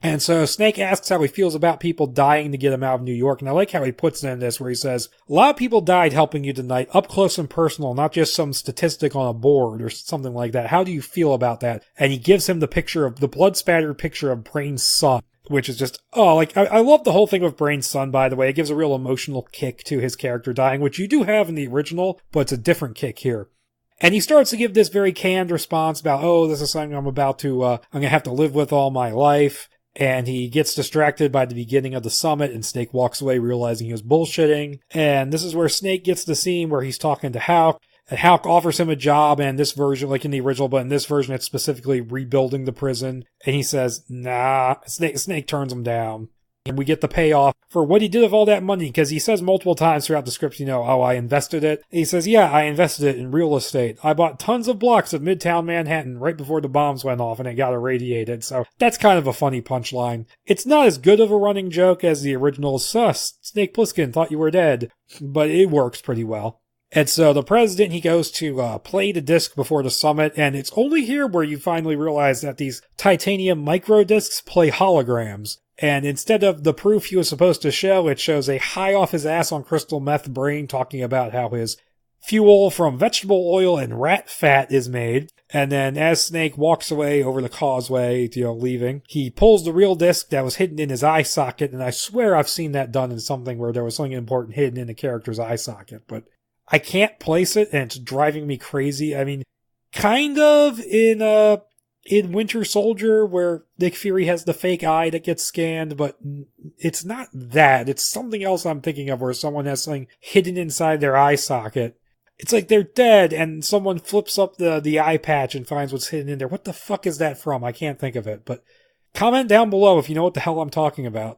And so Snake asks how he feels about people dying to get him out of New York. And I like how he puts it in this, where he says, "A lot of people died helping you tonight, up close and personal, not just some statistic on a board," or something like that. "How do you feel about that?" And he gives him the blood-spattered picture of Brain's son, which is just, I love the whole thing with Brain's son, by the way. It gives a real emotional kick to his character dying, which you do have in the original, but it's a different kick here. And he starts to give this very canned response about, oh, this is something I'm going to have to live with all my life. And he gets distracted by the beginning of the summit, and Snake walks away realizing he was bullshitting. And this is where Snake gets the scene where he's talking to Hawk. And Hawk offers him a job, and this version, like in the original, but in this version, it's specifically rebuilding the prison. And he says, nah. Snake turns him down. And we get the payoff for what he did with all that money, because he says multiple times throughout the script, oh, I invested it. And he says, yeah, I invested it in real estate. I bought tons of blocks of Midtown Manhattan right before the bombs went off and it got irradiated. So that's kind of a funny punchline. It's not as good of a running joke as the original Sus. Snake Plissken thought you were dead, but it works pretty well. And so the president, he goes to play the disc before the summit, and it's only here where you finally realize that these titanium micro discs play holograms. And instead of the proof he was supposed to show, it shows a high off his ass on crystal meth brain talking about how his fuel from vegetable oil and rat fat is made. And then as Snake walks away over the causeway, leaving, he pulls the real disc that was hidden in his eye socket. And I swear I've seen that done in something where there was something important hidden in the character's eye socket, but I can't place it and it's driving me crazy. I mean, kind of in Winter Soldier, where Nick Fury has the fake eye that gets scanned, but it's not that. It's something else I'm thinking of, where someone has something hidden inside their eye socket. It's like they're dead, and someone flips up the eye patch and finds what's hidden in there. What the fuck is that from? I can't think of it, but comment down below if you know what the hell I'm talking about.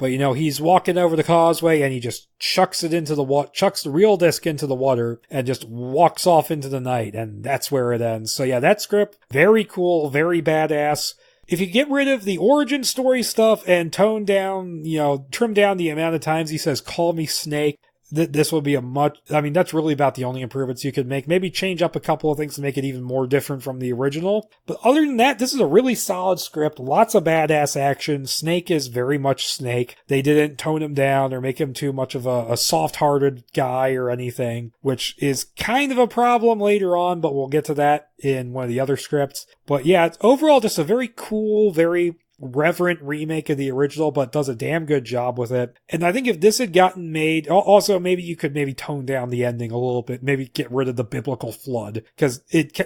But, he's walking over the causeway and he just chucks the real disc into the water and just walks off into the night. And that's where it ends. So yeah, that script, very cool, very badass. If you get rid of the origin story stuff and trim down the amount of times he says, call me Snake, this would be that's really about the only improvements you could make. Maybe change up a couple of things to make it even more different from the original. But other than that, this is a really solid script. Lots of badass action. Snake is very much Snake. They didn't tone him down or make him too much of a soft-hearted guy or anything, which is kind of a problem later on, but we'll get to that in one of the other scripts. But yeah, it's overall just a very cool, very reverent remake of the original, but does a damn good job with it. And I think if this had gotten made, also maybe you could tone down the ending a little bit, maybe get rid of the biblical flood, because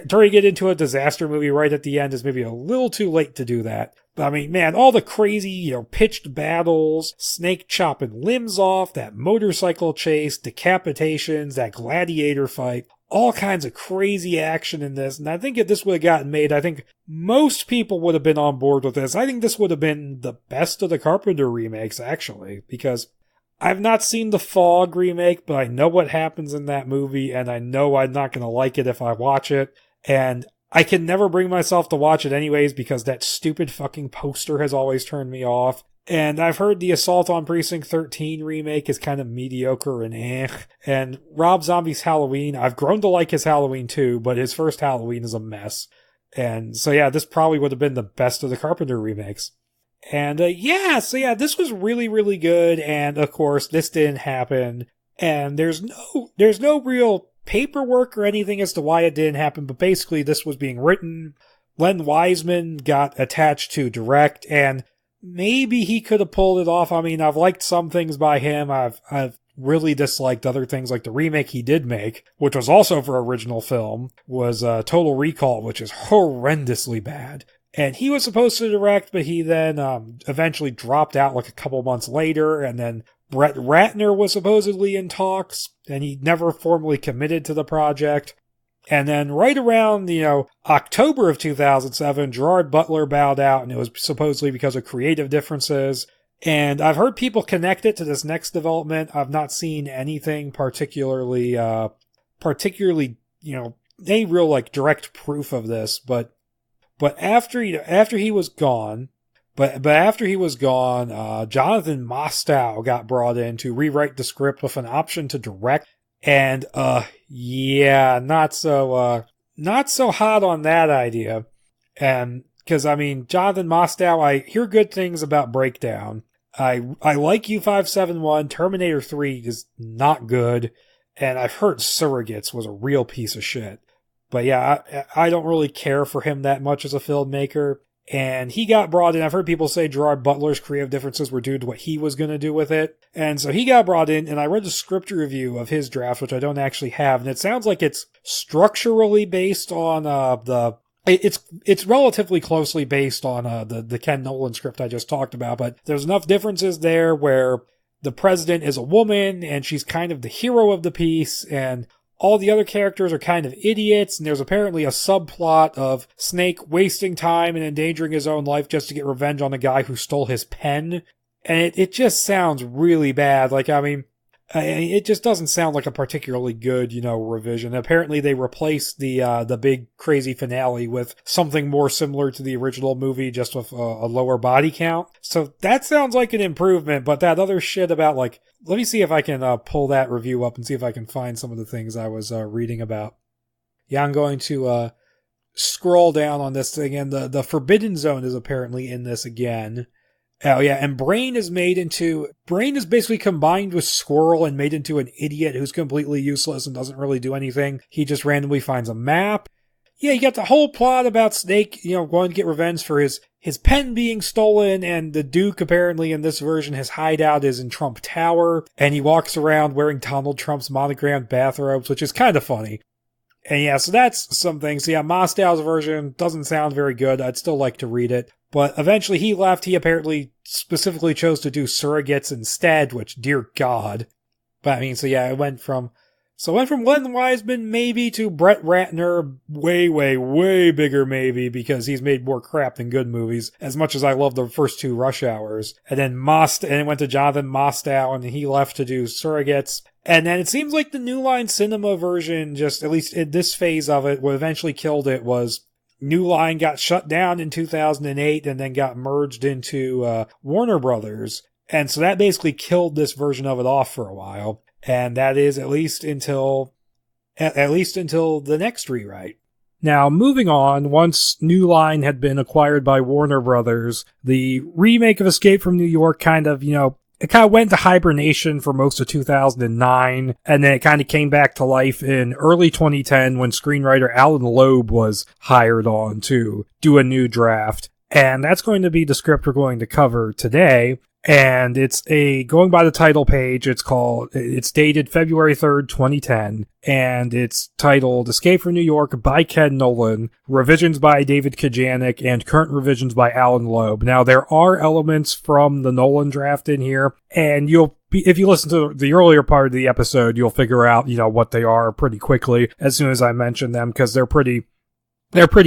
turning it into a disaster movie right at the end is maybe a little too late to do that. But I mean, man, all the crazy, pitched battles, Snake chopping limbs off, that motorcycle chase, decapitations, that gladiator fight, all kinds of crazy action in this. And I think if this would have gotten made, I think most people would have been on board with this. I think this would have been the best of the Carpenter remakes, actually, because I've not seen the Fog remake, but I know what happens in that movie, and I know I'm not going to like it if I watch it. And I can never bring myself to watch it anyways, because that stupid fucking poster has always turned me off. And I've heard the Assault on Precinct 13 remake is kind of mediocre and And Rob Zombie's Halloween, I've grown to like his Halloween too, but his first Halloween is a mess. And so yeah, this probably would have been the best of the Carpenter remakes. And this was really, really good. And of course, this didn't happen. And there's no real paperwork or anything as to why it didn't happen, but basically this was being written. Len Wiseman got attached to direct, and maybe he could have pulled it off. I mean, I've liked some things by him. I've really disliked other things, like the remake he did make, which was also for original film, was Total Recall, which is horrendously bad. And he was supposed to direct, but he then eventually dropped out like a couple months later, and then Brett Ratner was supposedly in talks, and he never formally committed to the project. And then right around, October of 2007, Gerard Butler bowed out, and it was supposedly because of creative differences. And I've heard people connect it to this next development. I've not seen anything particularly, any real direct proof of this. But after he was gone, Jonathan Mostow got brought in to rewrite the script with an option to direct. And, not so hot on that idea. And, cause Jonathan Mostow, I hear good things about Breakdown. I like U571. Terminator 3 is not good. And I've heard Surrogates was a real piece of shit. But yeah, I don't really care for him that much as a filmmaker. And he got brought in. I've heard people say Gerard Butler's creative differences were due to what he was going to do with it. And so he got brought in, and I read the script review of his draft, which I don't actually have. And it sounds like it's structurally based on It's relatively closely based on the Ken Nolan script I just talked about, but there's enough differences there where the president is a woman, and she's kind of the hero of the piece, and all the other characters are kind of idiots, and there's apparently a subplot of Snake wasting time and endangering his own life just to get revenge on the guy who stole his pen. And it just sounds really bad. Like, I mean, it just doesn't sound like a particularly good, revision. Apparently they replaced the big crazy finale with something more similar to the original movie, just with a lower body count. So that sounds like an improvement, but that other shit about, like, let me see if I can pull that review up and see if I can find some of the things I was reading about. Yeah, I'm going to scroll down on this thing, and the Forbidden Zone is apparently in this again. Oh yeah, and Brain is basically combined with Squirrel and made into an idiot who's completely useless and doesn't really do anything. He just randomly finds a map. Yeah, you got the whole plot about Snake, going to get revenge for his pen being stolen, and the Duke apparently in this version, his hideout is in Trump Tower, and he walks around wearing Donald Trump's monogrammed bathrobes, which is kind of funny. And yeah, so that's some things. Yeah, Mostow's version doesn't sound very good. I'd still like to read it. But eventually he left. He apparently specifically chose to do Surrogates instead, which, dear God. But I mean, so yeah, it went from Len Wiseman maybe to Brett Ratner, way, way, way bigger maybe, because he's made more crap than good movies, as much as I love the first two Rush Hours. And then it went to Jonathan Mostow, and he left to do Surrogates. And then it seems like the New Line Cinema version, just at least in this phase of it, what eventually killed it was New Line got shut down in 2008 and then got merged into Warner Brothers. And so that basically killed this version of it off for a while. And that is at least until the next rewrite. Now, moving on, once New Line had been acquired by Warner Brothers, the remake of Escape from New York kind of went into hibernation for most of 2009, and then it kind of came back to life in early 2010 when screenwriter Alan Loeb was hired on to do a new draft. And that's going to be the script we're going to cover today. And it's going by the title page, it's dated February 3rd, 2010, and it's titled Escape from New York by Ken Nolan, revisions by David Kajanic, and current revisions by Alan Loeb. Now, there are elements from the Nolan draft in here, and if you listen to the earlier part of the episode, you'll figure out, what they are pretty quickly as soon as I mention them, because they're pretty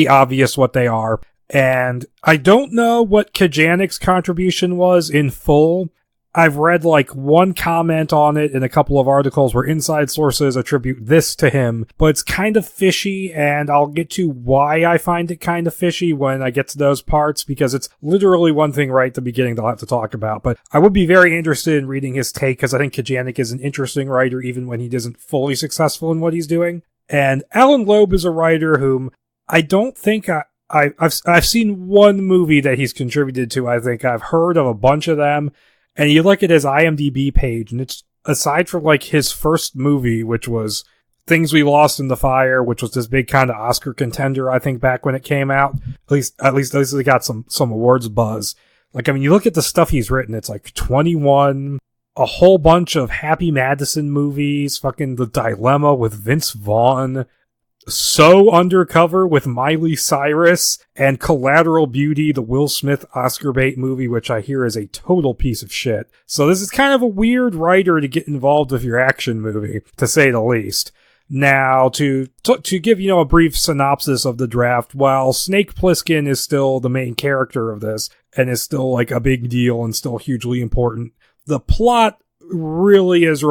obvious what they are. And I don't know what Kajanic's contribution was in full. I've read one comment on it in a couple of articles where inside sources attribute this to him, but it's kind of fishy, and I'll get to why I find it kind of fishy when I get to those parts, because it's literally one thing right at the beginning that I'll have to talk about. But I would be very interested in reading his take, because I think Kajanic is an interesting writer even when he isn't fully successful in what he's doing. And Alan Loeb is a writer whom I don't think I've seen one movie that he's contributed to. I think I've heard of a bunch of them, and you look at his IMDb page, and it's aside from his first movie, which was Things We Lost in the Fire, which was this big kind of Oscar contender, I think, back when it came out. At least it got some awards buzz. You look at the stuff he's written, it's 21, a whole bunch of Happy Madison movies, fucking The Dilemma with Vince Vaughn, So Undercover with Miley Cyrus, and Collateral Beauty, the Will Smith Oscar bait movie, which I hear is a total piece of shit. So this is kind of a weird writer to get involved with your action movie, to say the least. Now, to give, a brief synopsis of the draft, while Snake Plissken is still the main character of this, and is still a big deal and still hugely important, the plot really is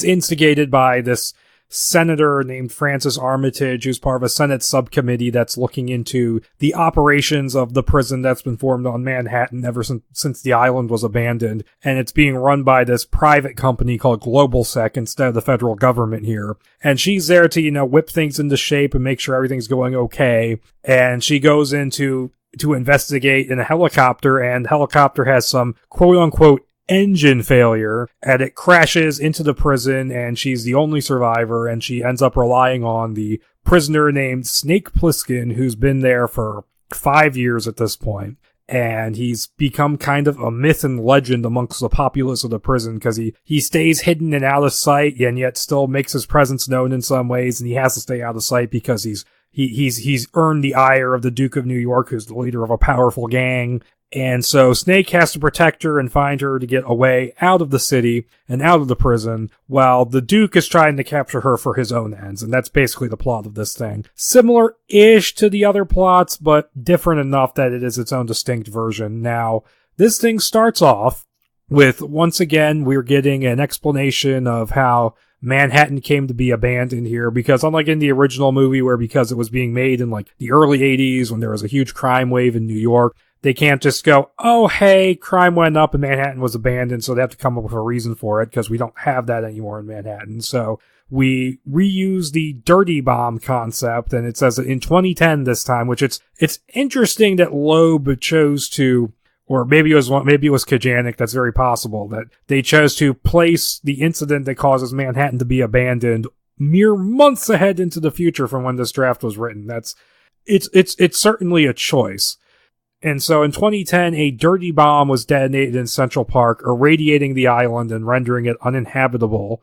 instigated by this senator named Francis Armitage, who's part of a Senate subcommittee that's looking into the operations of the prison that's been formed on Manhattan ever since the island was abandoned. And it's being run by this private company called GlobalSec instead of the federal government here. And she's there to, whip things into shape and make sure everything's going okay. And she goes in to investigate in a helicopter, and the helicopter has some quote-unquote engine failure, and it crashes into the prison, and she's the only survivor, and she ends up relying on the prisoner named Snake Plissken, who's been there for 5 years at this point. And he's become kind of a myth and legend amongst the populace of the prison because he stays hidden and out of sight and yet still makes his presence known in some ways. And he has to stay out of sight because he's earned the ire of the Duke of New York, who's the leader of a powerful gang. And so Snake has to protect her and find her to get away out of the city and out of the prison, while the Duke is trying to capture her for his own ends. And that's basically the plot of this thing. Similar-ish to the other plots, but different enough that it is its own distinct version. Now, this thing starts off with, once again, we're getting an explanation of how Manhattan came to be abandoned here, because unlike in the original movie where because it was being made in like the early 80s when there was a huge crime wave in New York, they can't just go, oh, hey, crime went up and Manhattan was abandoned, so they have to come up with a reason for it, because we don't have that anymore in Manhattan. So we reuse the dirty bomb concept, and it says in 2010 this time, which it's interesting that Loeb chose to, or maybe it was Kajanik, that's very possible, that they chose to place the incident that causes Manhattan to be abandoned mere months ahead into the future from when this draft was written. It's certainly a choice. And so in 2010, a dirty bomb was detonated in Central Park, irradiating the island and rendering it uninhabitable.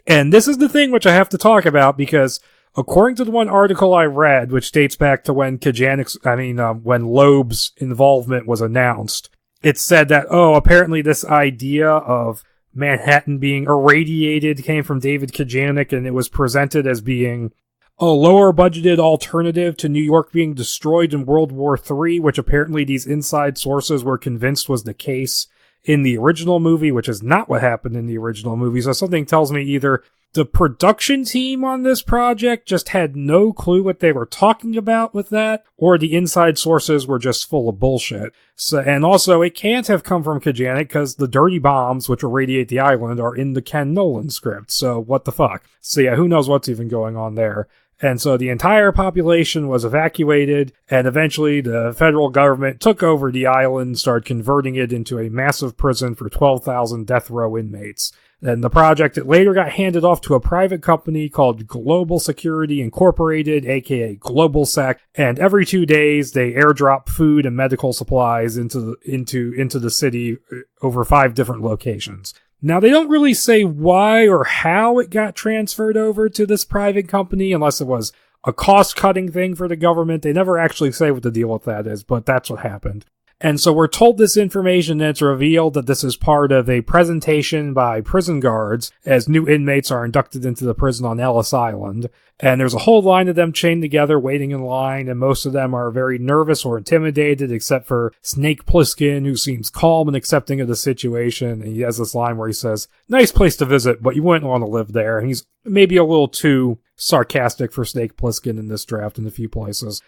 And this is the thing which I have to talk about, because according to the one article I read, which dates back to when when Loeb's involvement was announced, it said that, apparently this idea of Manhattan being irradiated came from David Kajanik, and it was presented as being a lower-budgeted alternative to New York being destroyed in World War III, which apparently these inside sources were convinced was the case in the original movie, which is not what happened in the original movie. So something tells me either the production team on this project just had no clue what they were talking about with that, or the inside sources were just full of bullshit. So, and also, it can't have come from Kajanik, because the dirty bombs, which irradiate the island, are in the Ken Nolan script. So what the fuck? So yeah, who knows what's even going on there. And so the entire population was evacuated, and eventually the federal government took over the island and started converting it into a massive prison for 12,000 death row inmates. And the project, it later got handed off to a private company called Global Security Incorporated, aka GlobalSec, and every 2 days they airdrop food and medical supplies into the city over 5 different locations. Now, they don't really say why or how it got transferred over to this private company, unless it was a cost-cutting thing for the government. They never actually say what the deal with that is, but that's what happened. And so we're told this information, and it's revealed that this is part of a presentation by prison guards as new inmates are inducted into the prison on Ellis Island. And there's a whole line of them chained together, waiting in line, and most of them are very nervous or intimidated, except for Snake Plissken, who seems calm and accepting of the situation. And he has this line where he says, "Nice place to visit, but you wouldn't want to live there." And he's maybe a little too sarcastic for Snake Plissken in this draft in a few places.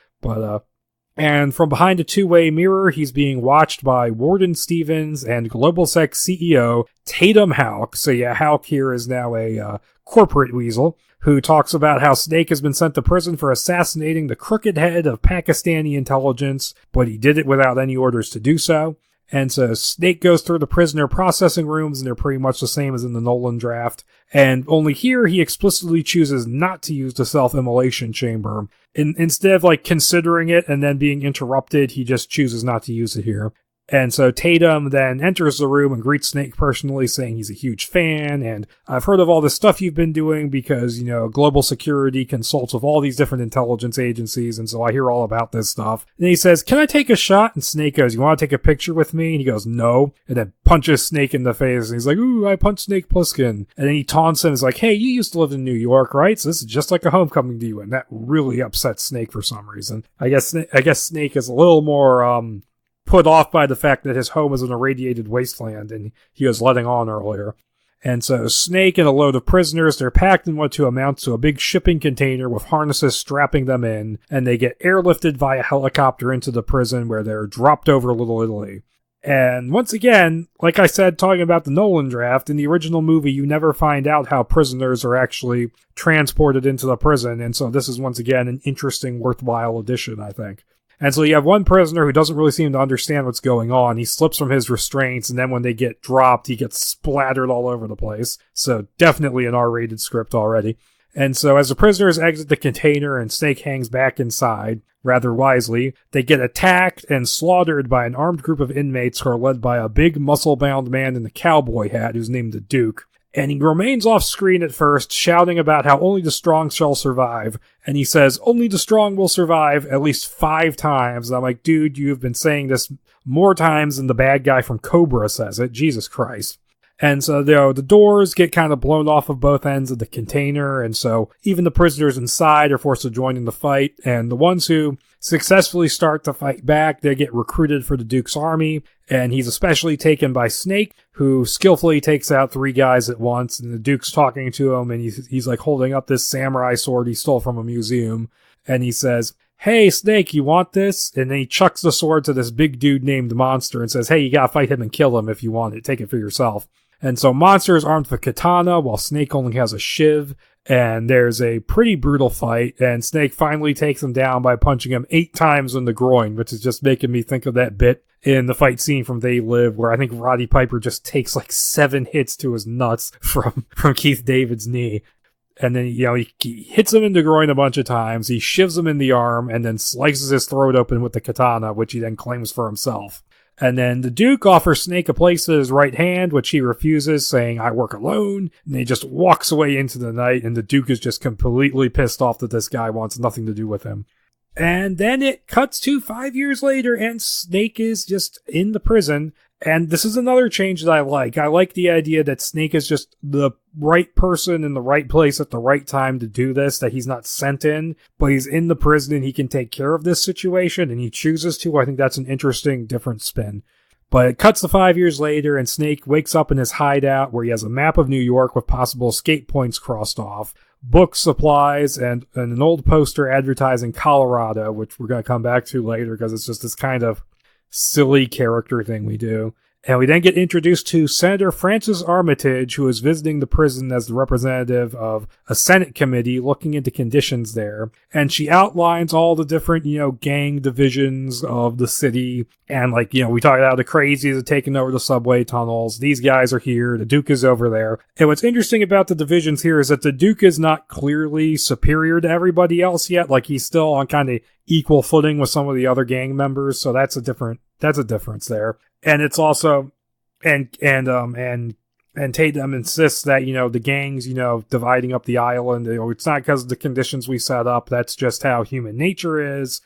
And from behind a two-way mirror, he's being watched by Warden Stevens and GlobalSec CEO Tatum Houck. So yeah, Houck here is now a corporate weasel who talks about how Snake has been sent to prison for assassinating the crooked head of Pakistani intelligence, but he did it without any orders to do so. And so Snake goes through the prisoner processing rooms, and they're pretty much the same as in the Nolan draft. And only here, he explicitly chooses not to use the self-immolation chamber. Instead of considering it and then being interrupted, he just chooses not to use it here. And so Tatum then enters the room and greets Snake personally, saying he's a huge fan, and I've heard of all this stuff you've been doing because, Global Security consults with all these different intelligence agencies, and so I hear all about this stuff. And he says, "Can I take a shot?" And Snake goes, "You want to take a picture with me?" And he goes, "No," and then punches Snake in the face, and he's like, "Ooh, I punched Snake Plissken." And then he taunts him, and is like, "Hey, you used to live in New York, right? So this is just like a homecoming to you," and that really upsets Snake for some reason. I guess Snake is a little more, put off by the fact that his home is an irradiated wasteland, and he was letting on earlier. And so Snake and a load of prisoners, they're packed in what to amount to a big shipping container with harnesses strapping them in, and they get airlifted via helicopter into the prison where they're dropped over Little Italy. And once again, like I said, talking about the Nolan draft, in the original movie, you never find out how prisoners are actually transported into the prison, and so this is once again an interesting, worthwhile addition, I think. And so you have one prisoner who doesn't really seem to understand what's going on. He slips from his restraints, and then when they get dropped, he gets splattered all over the place. So definitely an R-rated script already. And so as the prisoners exit the container and Snake hangs back inside, rather wisely. They get attacked and slaughtered by an armed group of inmates who are led by a big muscle-bound man in a cowboy hat who's named the Duke. And he remains off screen at first, shouting about how only the strong shall survive. And he says, only the strong will survive, at least 5 times. And I'm like, dude, you've been saying this more times than the bad guy from Cobra says it. Jesus Christ. And so, the doors get kind of blown off of both ends of the container, and so even the prisoners inside are forced to join in the fight, and the ones who successfully start to fight back, they get recruited for the Duke's army, and he's especially taken by Snake, who skillfully takes out 3 guys at once, and the Duke's talking to him, and he's like holding up this samurai sword he stole from a museum, and he says, hey, Snake, you want this? And then he chucks the sword to this big dude named Monster and says, hey, you gotta fight him and kill him if you want it. Take it for yourself. And so Monster is armed with a katana, while Snake only has a shiv. And there's a pretty brutal fight, and Snake finally takes him down by punching him 8 times in the groin, which is just making me think of that bit in the fight scene from They Live, where I think Roddy Piper just takes like 7 hits to his nuts from Keith David's knee. And then, he hits him in the groin a bunch of times, he shivs him in the arm, and then slices his throat open with the katana, which he then claims for himself. And then the Duke offers Snake a place at his right hand, which he refuses, saying, I work alone. And he just walks away into the night, and the Duke is just completely pissed off that this guy wants nothing to do with him. And then it cuts to 5 years later, and Snake is just in the prison. And this is another change that I like. I like the idea that Snake is just the right person in the right place at the right time to do this, that he's not sent in, but he's in the prison and he can take care of this situation, and he chooses to. I think that's an interesting, different spin. But it cuts to 5 years later, and Snake wakes up in his hideout where he has a map of New York with possible escape points crossed off, books, supplies, and an old poster advertising Colorado, which we're going to come back to later because it's just this kind of silly character thing we do. And we then get introduced to Senator Frances Armitage, who is visiting the prison as the representative of a Senate committee looking into conditions there. And she outlines all the different, gang divisions of the city. And we talked about the crazies have taken over the subway tunnels. These guys are here. The Duke is over there. And what's interesting about the divisions here is that the Duke is not clearly superior to everybody else yet. He's still on kind of equal footing with some of the other gang members. So that's a difference there. And it's also, and Tatum insists that, the gangs, dividing up the island, it's not because of the conditions we set up. That's just how human nature is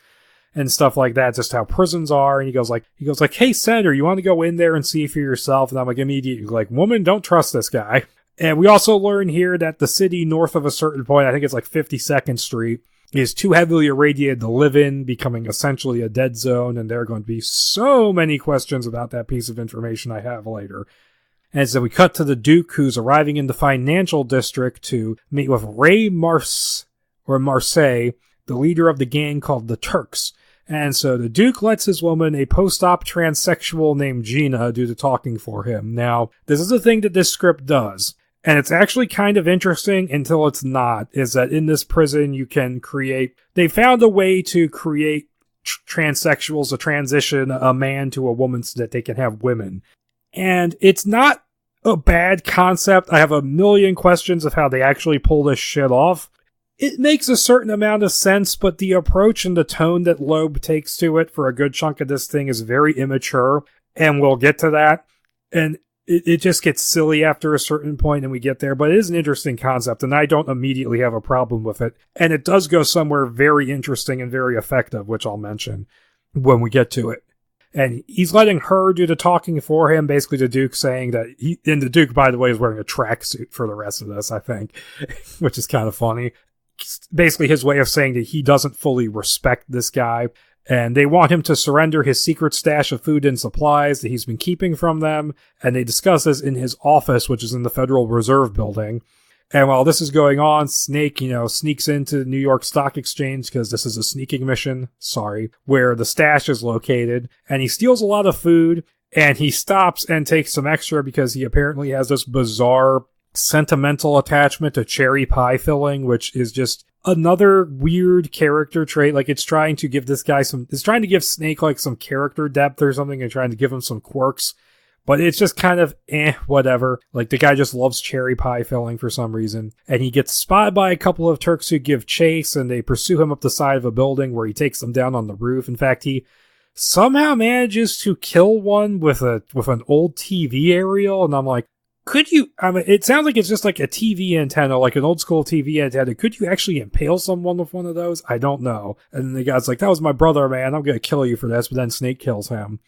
and stuff like that. Just how prisons are. And he goes like, hey, Senator, you want to go in there and see for yourself? And I'm immediately woman, don't trust this guy. And we also learn here that the city north of a certain point, I think it's 52nd Street, is too heavily irradiated to live in, becoming essentially a dead zone, and there are going to be so many questions about that piece of information I have later. And so we cut to the Duke, who's arriving in the financial district to meet with Ray Marseille, the leader of the gang called the Turks. And so the Duke lets his woman, a post-op transsexual named Gina, do the talking for him. Now, this is a thing that this script does. And it's actually kind of interesting until it's not, is that in this prison you can create, they found a way to create transsexuals to transition a man to a woman so that they can have women. And it's not a bad concept. I have a million questions of how they actually pull this shit off. It makes a certain amount of sense, but the approach and the tone that Loeb takes to it for a good chunk of this thing is very immature, and we'll get to that. And it just gets silly after a certain point and we get there, but it is an interesting concept and I don't immediately have a problem with it. And it does go somewhere very interesting and very effective, which I'll mention when we get to it. And he's letting her do the talking for him, basically the Duke saying that and the Duke, by the way, is wearing a tracksuit for the rest of this, I think, which is kind of funny. Basically his way of saying that he doesn't fully respect this guy. And they want him to surrender his secret stash of food and supplies that he's been keeping from them. And they discuss this in his office, which is in the Federal Reserve Building. And while this is going on, Snake, sneaks into the New York Stock Exchange, because this is a sneaking mission, where the stash is located. And he steals a lot of food, and he stops and takes some extra because he apparently has this bizarre sentimental attachment to cherry pie filling, which is just another weird character trait. It's trying to give this guy it's trying to give Snake some character depth or something, and trying to give him some quirks, But it's just kind of whatever. Like, the guy just loves cherry pie filling for some reason. And he gets spotted by a couple of Turks who give chase, and they pursue him up the side of a building where he takes them down on the roof. In fact, he somehow manages to kill one with an old TV aerial, and I'm like, could you, I mean, it sounds like it's just like a TV antenna, like an old school TV antenna. Could you actually impale someone with one of those? I don't know. And then the guy's like, that was my brother, man. I'm going to kill you for this. But then Snake kills him.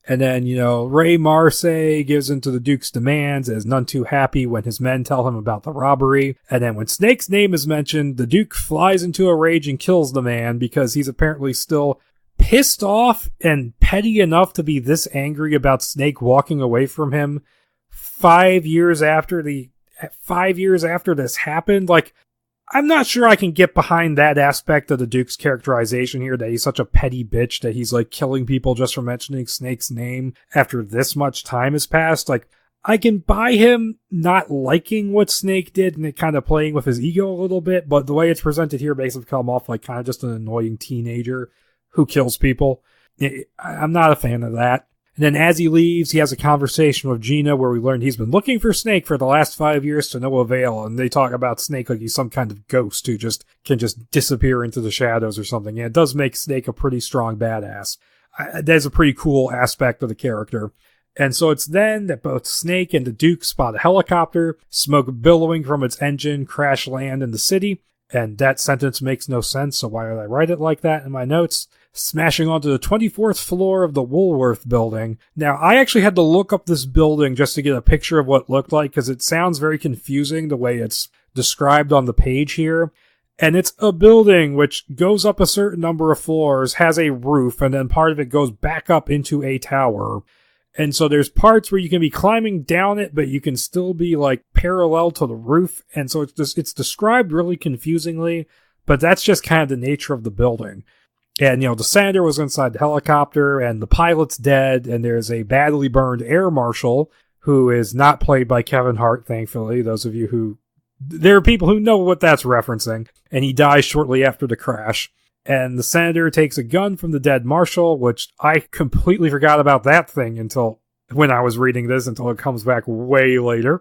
And then, Ray Marseille gives in to the Duke's demands, and is none too happy when his men tell him about the robbery. And then when Snake's name is mentioned, the Duke flies into a rage and kills the man because he's apparently still pissed off and petty enough to be this angry about Snake walking away from him 5 years after this happened. Like, I'm not sure I can get behind that aspect of the Duke's characterization here, that he's such a petty bitch that he's like killing people just for mentioning Snake's name after this much time has passed. Like, I can buy him not liking what Snake did and it kind of playing with his ego a little bit, but the way it's presented here makes him come off like kind of just an annoying teenager who kills people. I'm not a fan of that. And then as he leaves, he has a conversation with Gina where we learned he's been looking for Snake for the last 5 years to no avail. And they talk about Snake like he's some kind of ghost who can just disappear into the shadows or something. And it does make Snake a pretty strong badass. That's a pretty cool aspect of the character. And so it's then that both Snake and the Duke spot a helicopter, smoke billowing from its engine, crash land in the city. And that sentence makes no sense, so why did I write it like that in my notes? Smashing onto the 24th floor of the Woolworth building. Now, I actually had to look up this building just to get a picture of what it looked like, because it sounds very confusing the way it's described on the page here. And it's a building which goes up a certain number of floors, has a roof, and then part of it goes back up into a tower. And so there's parts where you can be climbing down it, but you can still be like parallel to the roof. And so it's described really confusingly, but that's just kind of the nature of the building. And, the senator was inside the helicopter, and the pilot's dead, and there's a badly burned air marshal who is not played by Kevin Hart, thankfully. Those of you there are people who know what that's referencing. And he dies shortly after the crash. And the senator takes a gun from the dead marshal, which I completely forgot about that thing until when I was reading this, until it comes back way later.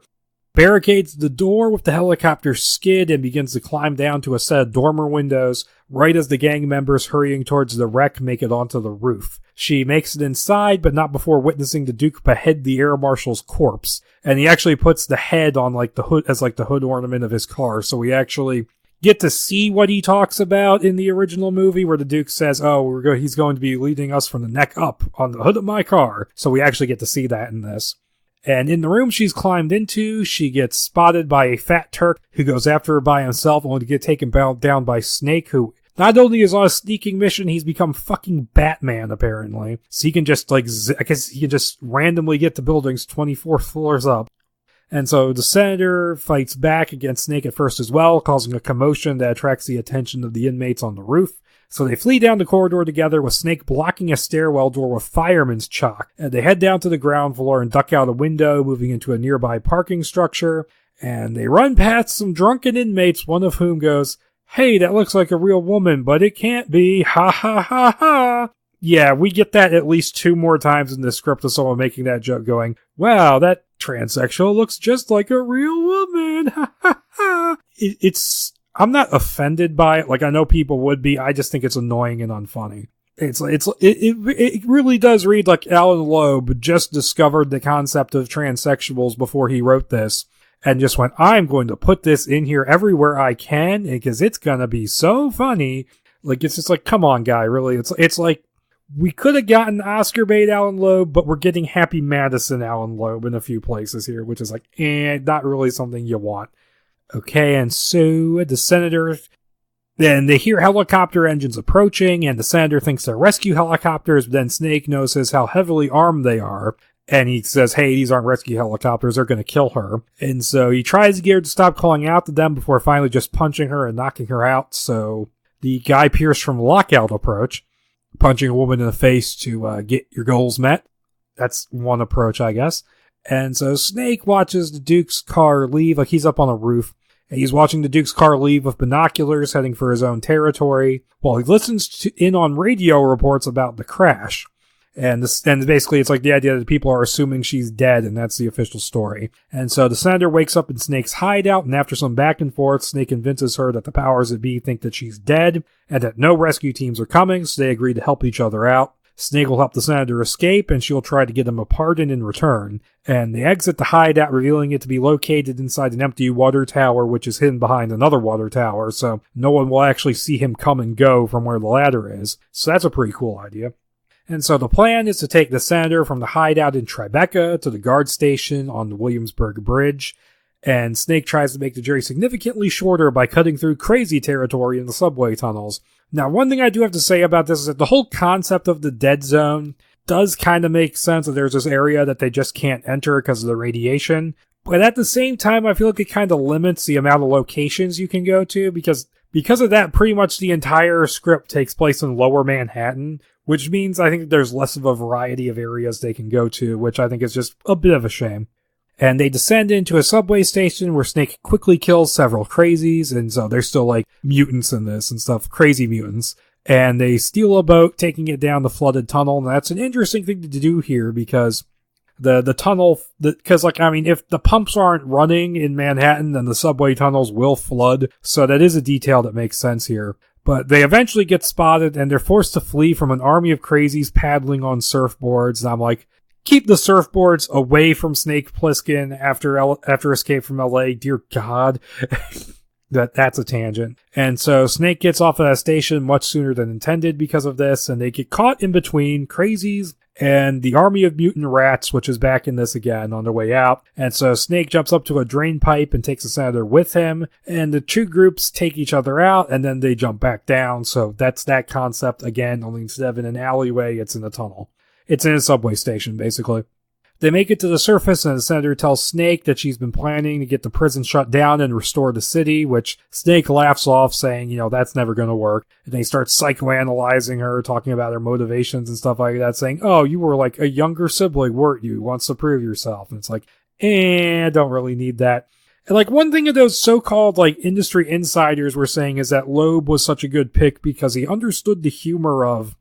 Barricades the door with the helicopter skid and begins to climb down to a set of dormer windows right as the gang members hurrying towards the wreck make it onto the roof. She makes it inside, but not before witnessing the Duke behead the air marshal's corpse. And he actually puts the head on like the hood as like the hood ornament of his car, so we actually get to see what he talks about in the original movie, where the Duke says, he's going to be leading us from the neck up on the hood of my car. So we actually get to see that in this. And in the room she's climbed into, she gets spotted by a fat Turk who goes after her by himself, only to get taken down by Snake, who not only is on a sneaking mission, he's become fucking Batman, apparently. So he can just, I guess he can just randomly get to buildings 24 floors up. And so the senator fights back against Snake at first as well, causing a commotion that attracts the attention of the inmates on the roof. So they flee down the corridor together, with Snake blocking a stairwell door with fireman's chalk. And they head down to the ground floor and duck out a window, moving into a nearby parking structure. And they run past some drunken inmates, one of whom goes, "Hey, that looks like a real woman, but it can't be. Ha ha ha ha." Yeah, we get that at least 2 more times in the script of someone making that joke going, "Wow, that transsexual looks just like a real woman." Ha ha ha. I'm not offended by it. Like, I know people would be. I just think it's annoying and unfunny. It really does read like Alan Loeb just discovered the concept of transsexuals before he wrote this, and just went, I'm going to put this in here everywhere I can because it's gonna be so funny. Like, it's just like, come on, guy, really. It's like, we could have gotten Oscar bait Alan Loeb, but we're getting Happy Madison Alan Loeb in a few places here, which is like, not really something you want. Okay, and so the senator, then they hear helicopter engines approaching, and the senator thinks they're rescue helicopters, but then Snake notices how heavily armed they are, and he says, hey, these aren't rescue helicopters, they're going to kill her. And so he tries to get her to stop calling out to them before finally just punching her and knocking her out. So the Guy Pearce from Lockout approach, punching a woman in the face to get your goals met. That's one approach, I guess. And so Snake watches the Duke's car leave, like he's up on a roof. And he's watching the Duke's car leave with binoculars, heading for his own territory, while he listens in on radio reports about the crash. And basically it's like the idea that people are assuming she's dead, and that's the official story. And so the senator wakes up in Snake's hideout, and after some back and forth, Snake convinces her that the powers that be think that she's dead, and that no rescue teams are coming, so they agree to help each other out. Snake will help the senator escape, and she'll try to get him a pardon in return. And they exit the hideout, revealing it to be located inside an empty water tower, which is hidden behind another water tower, so no one will actually see him come and go from where the ladder is. So that's a pretty cool idea. And so the plan is to take the senator from the hideout in Tribeca to the guard station on the Williamsburg Bridge. And Snake tries to make the journey significantly shorter by cutting through crazy territory in the subway tunnels. Now, one thing I do have to say about this is that the whole concept of the dead zone does kind of make sense, that there's this area that they just can't enter because of the radiation. But at the same time, I feel like it kind of limits the amount of locations you can go to, because of that, pretty much the entire script takes place in Lower Manhattan, which means I think there's less of a variety of areas they can go to, which I think is just a bit of a shame. And they descend into a subway station where Snake quickly kills several crazies, and so there's still like mutants in this and stuff, crazy mutants. And they steal a boat, taking it down the flooded tunnel, and that's an interesting thing to do here, because the tunnel, because if the pumps aren't running in Manhattan, then the subway tunnels will flood, so that is a detail that makes sense here. But they eventually get spotted, and they're forced to flee from an army of crazies paddling on surfboards, and I'm like, keep the surfboards away from Snake Plissken after Escape from LA. Dear God. That's a tangent. And so Snake gets off at a station much sooner than intended because of this, and they get caught in between crazies and the army of mutant rats, which is back in this again on their way out. And so Snake jumps up to a drain pipe and takes the senator with him, and the two groups take each other out, and then they jump back down. So that's that concept again, only instead of in an alleyway, it's in a tunnel. It's in a subway station, basically. They make it to the surface, and the senator tells Snake that she's been planning to get the prison shut down and restore the city, which Snake laughs off, saying, that's never going to work. And they start psychoanalyzing her, talking about her motivations and stuff like that, saying, oh, you were like a younger sibling, weren't you? Wants to prove yourself. And it's like, don't really need that. And like one thing of those so-called like industry insiders were saying is that Loeb was such a good pick because he understood the humor of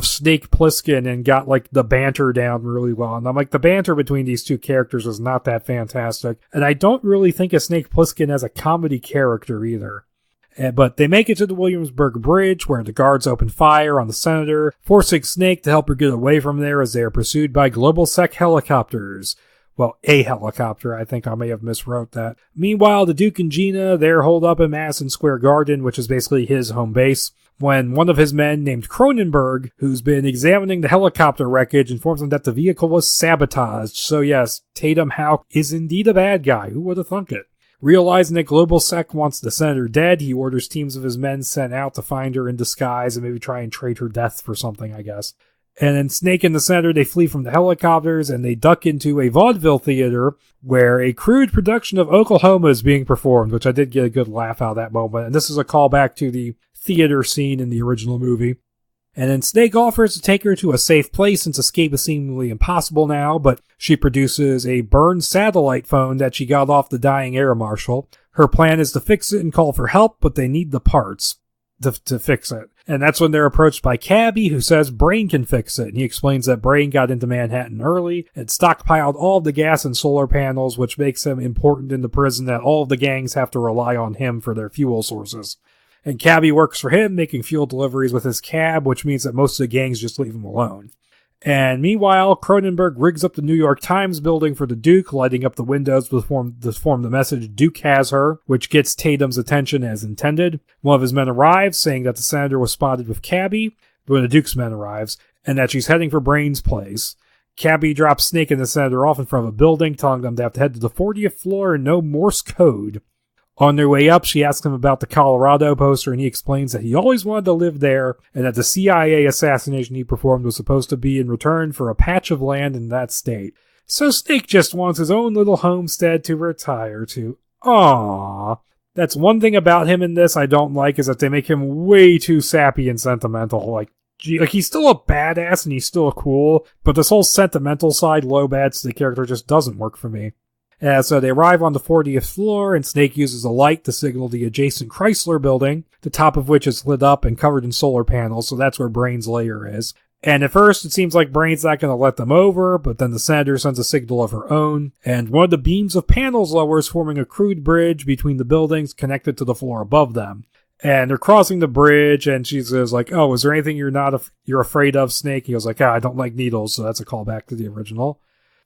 Snake Plissken and got like the banter down really well. And I'm like, the banter between these two characters is not that fantastic. And I don't really think of Snake Plissken as a comedy character either. But they make it to the Williamsburg Bridge, where the guards open fire on the senator, forcing Snake to help her get away from there as they are pursued by Global Sec helicopters. Well, a helicopter. I think I may have miswrote that. Meanwhile, the Duke and Gina, they're holed up in Madison Square Garden, which is basically his home base, when one of his men named Cronenberg, who's been examining the helicopter wreckage, informs him that the vehicle was sabotaged. So yes, Tatum Houck is indeed a bad guy. Who would have thunk it? Realizing that Global Sec wants the senator dead, he orders teams of his men sent out to find her in disguise and maybe try and trade her death for something, I guess. And then Snake and the senator, they flee from the helicopters and they duck into a vaudeville theater where a crude production of Oklahoma is being performed, which I did get a good laugh out of that moment. And this is a callback to the theater scene in the original movie. And then Snake offers to take her to a safe place since escape is seemingly impossible now, but she produces a burned satellite phone that she got off the dying air marshal. Her plan is to fix it and call for help, but they need the parts to fix it. And that's when they're approached by Cabby, who says Brain can fix it. And he explains that Brain got into Manhattan early and stockpiled all of the gas and solar panels, which makes him important in the prison that all of the gangs have to rely on him for their fuel sources. And Cabby works for him, making fuel deliveries with his cab, which means that most of the gangs just leave him alone. And meanwhile, Cronenberg rigs up the New York Times building for the Duke, lighting up the windows to form the message Duke has her, which gets Tatum's attention as intended. One of his men arrives, saying that the senator was spotted with Cabby, when the Duke's men arrives, and that she's heading for Brain's place. Cabby drops Snake and the senator off in front of a building, telling them they have to head to the 40th floor and know Morse code. On their way up, she asks him about the Colorado poster, and he explains that he always wanted to live there, and that the CIA assassination he performed was supposed to be in return for a patch of land in that state. So Snake just wants his own little homestead to retire to. Aww. That's one thing about him in this I don't like, is that they make him way too sappy and sentimental. Like he's still a badass and he's still cool, but this whole sentimental side Loeb adds to the character just doesn't work for me. So they arrive on the 40th floor, and Snake uses a light to signal the adjacent Chrysler building, the top of which is lit up and covered in solar panels, so that's where Brain's lair is. And at first, it seems like Brain's not going to let them over, but then the senator sends a signal of her own, and one of the beams of panels lowers, forming a crude bridge between the buildings connected to the floor above them. And they're crossing the bridge, and she says, like, oh, is there anything you're afraid of, Snake? He goes like, I don't like needles, so that's a callback to the original.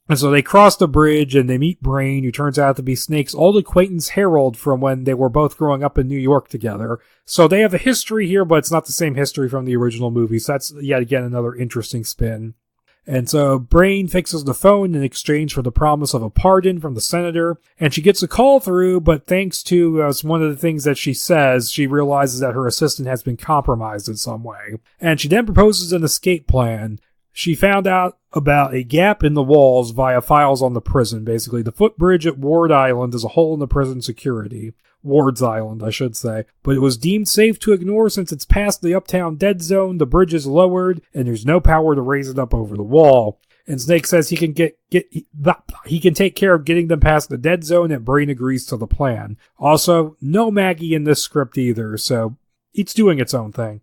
And so they cross the bridge, and they meet Brain, who turns out to be Snake's old acquaintance Harold from when they were both growing up in New York together. So they have a history here, but it's not the same history from the original movie, so that's yet again another interesting spin. And so Brain fixes the phone in exchange for the promise of a pardon from the senator, and she gets a call through, but thanks to one of the things that she says, she realizes that her assistant has been compromised in some way. And she then proposes an escape plan. She found out about a gap in the walls via files on the prison. Basically, the footbridge at Ward Island is a hole in the prison security. Ward's Island, I should say. But it was deemed safe to ignore since it's past the uptown dead zone, the bridge is lowered, and there's no power to raise it up over the wall. And Snake says he can he can take care of getting them past the dead zone, and Brain agrees to the plan. Also, no Maggie in this script either, so it's doing its own thing.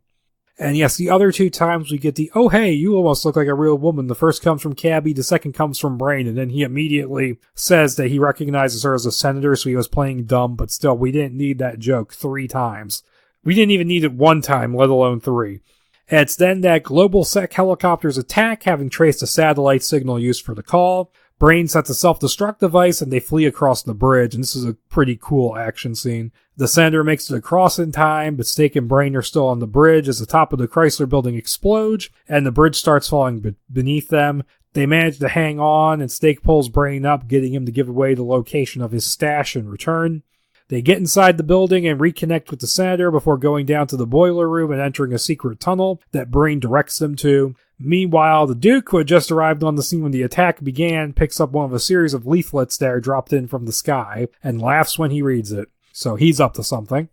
And yes, the other two times we get the, oh hey, you almost look like a real woman. The first comes from Cabby, the second comes from Brain, and then he immediately says that he recognizes her as a senator, so he was playing dumb, but still, we didn't need that joke 3 times. We didn't even need it 1 time, let alone 3. And it's then that Global Sec helicopters attack, having traced a satellite signal used for the call. Brain sets a self-destruct device, and they flee across the bridge, and this is a pretty cool action scene. The senator makes it across in time, but Snake and Brain are still on the bridge as the top of the Chrysler building explodes, and the bridge starts falling beneath them. They manage to hang on, and Snake pulls Brain up, getting him to give away the location of his stash in return. They get inside the building and reconnect with the senator before going down to the boiler room and entering a secret tunnel that Brain directs them to. Meanwhile, the Duke, who had just arrived on the scene when the attack began, picks up one of a series of leaflets that are dropped in from the sky and laughs when he reads it. So he's up to something.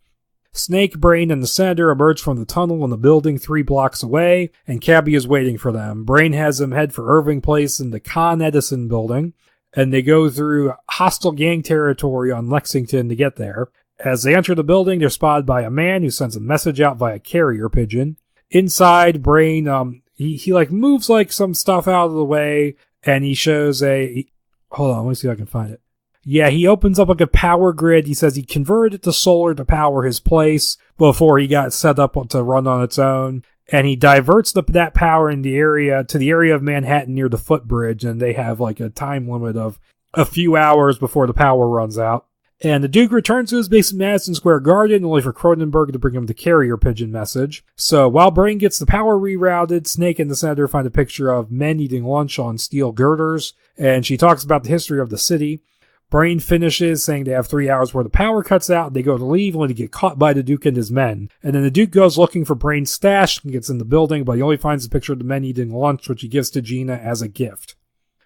Snake, Brain, and the senator emerge from the tunnel in the building 3 blocks away, and Cabby is waiting for them. Brain has them head for Irving Place in the Con Edison building, and they go through hostile gang territory on Lexington to get there. As they enter the building, they're spotted by a man who sends a message out via carrier pigeon. Inside, Brain, he moves some stuff out of the way, and he shows hold on, let me see if I can find it. Yeah, he opens up a power grid. He says he converted it to solar to power his place before he got set up to run on its own. And he diverts that power in the area to the area of Manhattan near the footbridge, and they have a time limit of a few hours before the power runs out. And the Duke returns to his base in Madison Square Garden, only for Cronenberg to bring him the carrier pigeon message. So while Brain gets the power rerouted, Snake and the senator find a picture of men eating lunch on steel girders, and she talks about the history of the city. Brain finishes, saying they have 3 hours where the power cuts out. They go to leave only to get caught by the Duke and his men. And then the Duke goes looking for Brain's stash and gets in the building, but he only finds a picture of the men eating lunch, which he gives to Gina as a gift.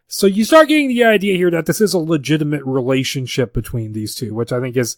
So you start getting the idea here that this is a legitimate relationship between these two, which I think is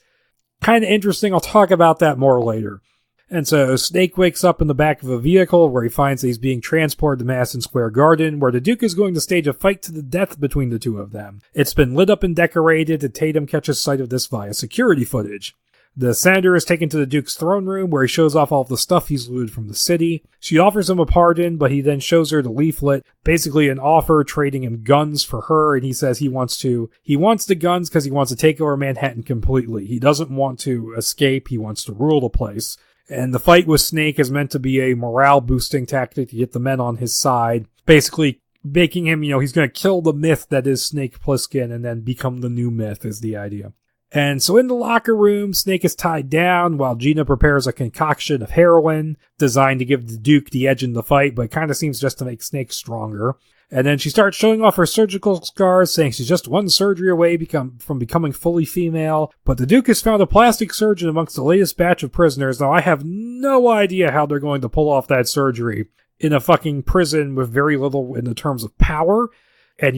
kind of interesting. I'll talk about that more later. And so Snake wakes up in the back of a vehicle where he finds that he's being transported to Madison Square Garden, where the Duke is going to stage a fight to the death between the two of them. It's been lit up and decorated, and Tatum catches sight of this via security footage. The senator is taken to the Duke's throne room, where he shows off all of the stuff he's looted from the city. She offers him a pardon, but he then shows her the leaflet, basically an offer trading him guns for her, and he says he wants the guns because he wants to take over Manhattan completely. He doesn't want to escape, he wants to rule the place. And the fight with Snake is meant to be a morale-boosting tactic to get the men on his side, basically making him, he's going to kill the myth that is Snake Plissken and then become the new myth is the idea. And so in the locker room, Snake is tied down while Gina prepares a concoction of heroin designed to give the Duke the edge in the fight, but it kind of seems just to make Snake stronger. And then she starts showing off her surgical scars, saying she's just one surgery away from becoming fully female. But the Duke has found a plastic surgeon amongst the latest batch of prisoners. Now, I have no idea how they're going to pull off that surgery in a fucking prison with very little in the terms of power and,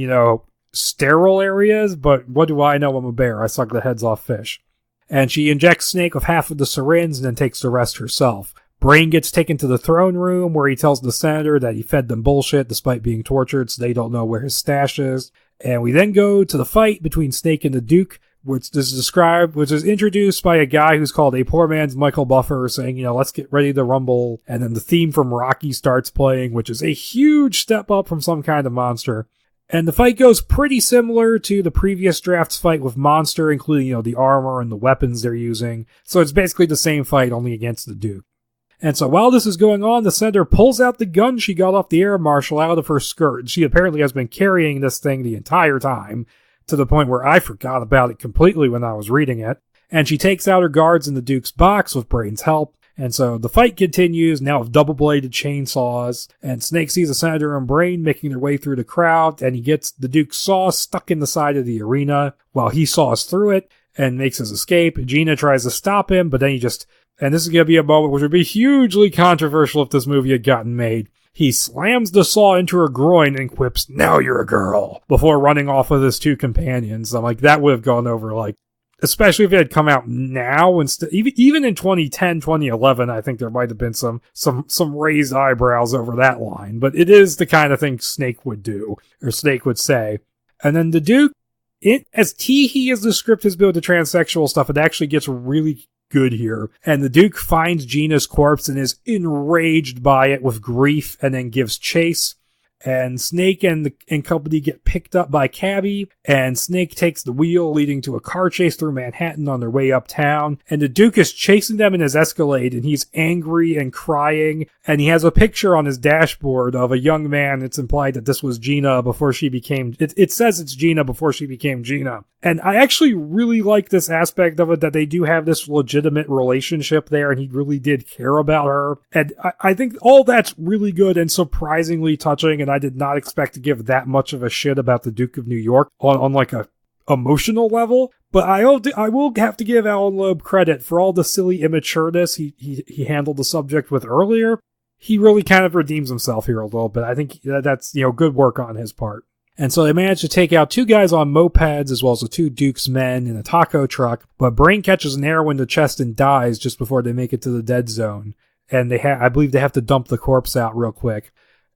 sterile areas. But what do I know? I'm a bear. I suck the heads off fish. And she injects Snake with half of the syringe and then takes the rest herself. Brain gets taken to the throne room where he tells the senator that he fed them bullshit despite being tortured, so they don't know where his stash is. And we then go to the fight between Snake and the Duke, which is introduced by a guy who's called a poor man's Michael Buffer, saying, let's get ready to rumble. And then the theme from Rocky starts playing, which is a huge step up from some kind of monster. And the fight goes pretty similar to the previous draft's fight with Monster, including, the armor and the weapons they're using. So it's basically the same fight, only against the Duke. And so while this is going on, the senator pulls out the gun she got off the air marshal out of her skirt. She apparently has been carrying this thing the entire time, to the point where I forgot about it completely when I was reading it. And she takes out her guards in the Duke's box with Brain's help. And so the fight continues, now with double-bladed chainsaws, and Snake sees the senator and Brain making their way through the crowd, and he gets the Duke's saw stuck in the side of the arena while he saws through it and makes his escape. Gina tries to stop him, but then and this is going to be a moment which would be hugely controversial if this movie had gotten made. He slams the saw into her groin and quips, "Now you're a girl," before running off with his two companions. I'm like, that would have gone over, especially if it had come out now, instead, even in 2010, 2011, I think there might have been some raised eyebrows over that line. But it is the kind of thing Snake would do, or Snake would say. And then the Duke, as teehee as the script has been with the transsexual stuff, it actually gets really good here. And the Duke finds Gina's corpse and is enraged by it with grief, and then gives chase. And Snake and company get picked up by Cabby, and Snake takes the wheel, leading to a car chase through Manhattan on their way uptown. And the Duke is chasing them in his Escalade, and he's angry and crying. And he has a picture on his dashboard of a young man. It's implied that this was Gina before she became... It says it's Gina before she became Gina. And I actually really like this aspect of it, that they do have this legitimate relationship there, and he really did care about her. And I think all that's really good and surprisingly touching, and I did not expect to give that much of a shit about the Duke of New York on a emotional level. But I will have to give Alan Loeb credit for all the silly immatureness he handled the subject with earlier. He really kind of redeems himself here a little bit. I think that's, good work on his part. And so they managed to take out two guys on mopeds, as well as the two Duke's men in a taco truck. But Brain catches an arrow in the chest and dies just before they make it to the dead zone. And I believe they have to dump the corpse out real quick.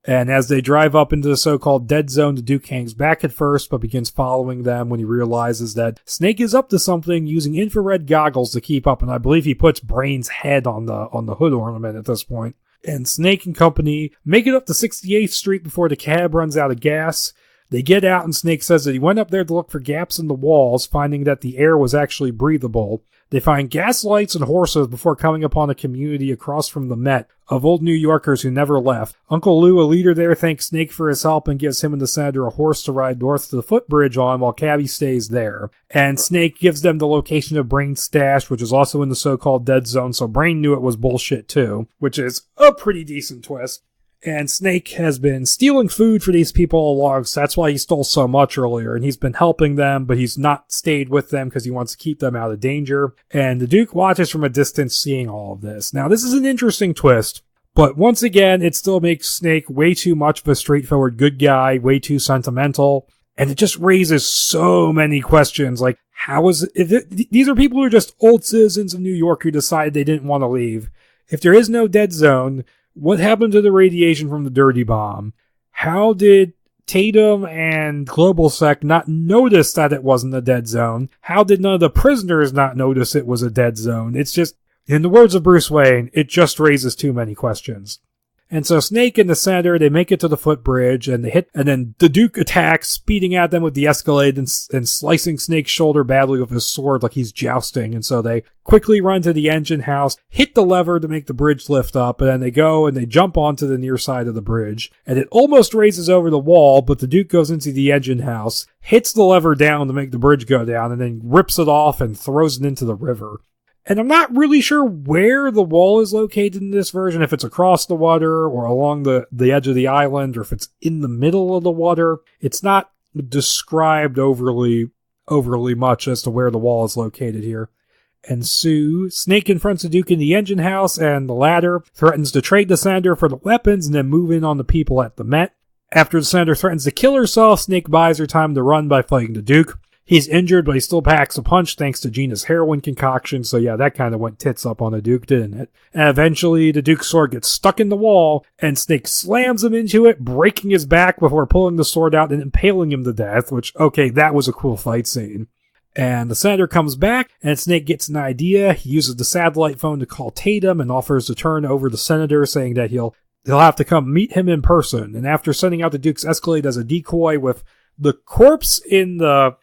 And as they drive up into the so-called dead zone, the Duke hangs back at first, but begins following them when he realizes that Snake is up to something, using infrared goggles to keep up. And I believe he puts Brain's head on the hood ornament at this point. And Snake and company make it up to 68th Street before the cab runs out of gas. They get out, and Snake says that he went up there to look for gaps in the walls, finding that the air was actually breathable. They find gas lights and horses before coming upon a community across from the Met of old New Yorkers who never left. Uncle Lou, a leader there, thanks Snake for his help and gives him and the senator a horse to ride north to the footbridge on while Cabby stays there. And Snake gives them the location of Brain's stash, which is also in the so-called dead zone, so Brain knew it was bullshit too, which is a pretty decent twist. And Snake has been stealing food for these people all along, so that's why he stole so much earlier. And he's been helping them, but he's not stayed with them because he wants to keep them out of danger. And the Duke watches from a distance, seeing all of this. Now, this is an interesting twist, but once again, it still makes Snake way too much of a straightforward good guy, way too sentimental. And it just raises so many questions, like, these are people who are just old citizens of New York who decided they didn't want to leave. If there is no dead zone, what happened to the radiation from the dirty bomb? How did Tatum and GlobalSec not notice that it wasn't a dead zone? How did none of the prisoners not notice it was a dead zone? It's just, in the words of Bruce Wayne, it just raises too many questions. And so Snake and the senator, they make it to the footbridge, and then the Duke attacks, speeding at them with the Escalade and slicing Snake's shoulder badly with his sword like he's jousting. And so they quickly run to the engine house, hit the lever to make the bridge lift up, and then they go and they jump onto the near side of the bridge. And it almost raises over the wall, but the Duke goes into the engine house, hits the lever down to make the bridge go down, and then rips it off and throws it into the river. And I'm not really sure where the wall is located in this version, if it's across the water or along the edge of the island, or if it's in the middle of the water. It's not described overly much as to where the wall is located here. And Snake confronts the Duke in the engine house, and the latter threatens to trade the senator for the weapons and then move in on the people at the Met. After the senator threatens to kill herself, Snake buys her time to run by fighting the Duke. He's injured, but he still packs a punch thanks to Gina's heroin concoction, so yeah, that kind of went tits up on the Duke, didn't it? And eventually, the Duke's sword gets stuck in the wall, and Snake slams him into it, breaking his back before pulling the sword out and impaling him to death, which, okay, that was a cool fight scene. And the senator comes back, and Snake gets an idea. He uses the satellite phone to call Tatum and offers to turn over the senator, saying that he'll have to come meet him in person. And after sending out the Duke's Escalade as a decoy with the corpse in the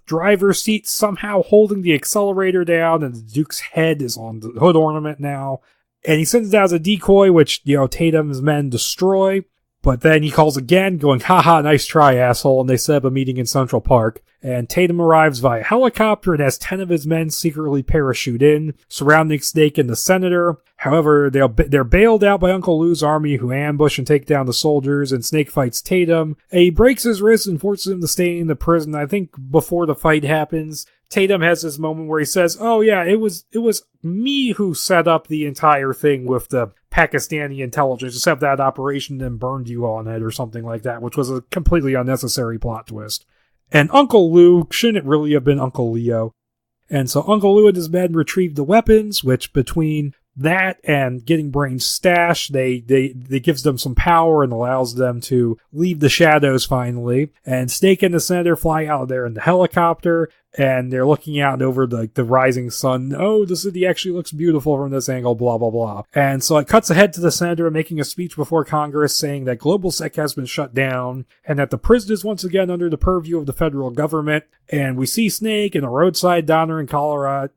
driver's seat somehow holding the accelerator down, and the Duke's head is on the hood ornament now. And he sends it out as a decoy, which, Tatum's men destroy. But then he calls again, going, haha, nice try, asshole, and they set up a meeting in Central Park. And Tatum arrives via helicopter and has 10 of his men secretly parachute in, surrounding Snake and the senator. However, they're bailed out by Uncle Lou's army, who ambush and take down the soldiers, and Snake fights Tatum. And he breaks his wrist and forces him to stay in the prison. I think before the fight happens, Tatum has this moment where he says, oh yeah, it was me who set up the entire thing with the Pakistani intelligence, except that operation then burned you on it or something like that, which was a completely unnecessary plot twist. And Uncle Lou shouldn't really have been Uncle Leo. And so Uncle Lou and his men retrieve the weapons, which between that and getting Brain's stash, they gives them some power and allows them to leave the shadows finally. And Snake and the senator fly out there in the helicopter, and they're looking out over the rising sun. Oh, the city actually looks beautiful from this angle, blah, blah, blah. And so it cuts ahead to the senator making a speech before Congress saying that global sec has been shut down and that the prison is once again under the purview of the federal government. And we see Snake in a roadside diner in Colorado,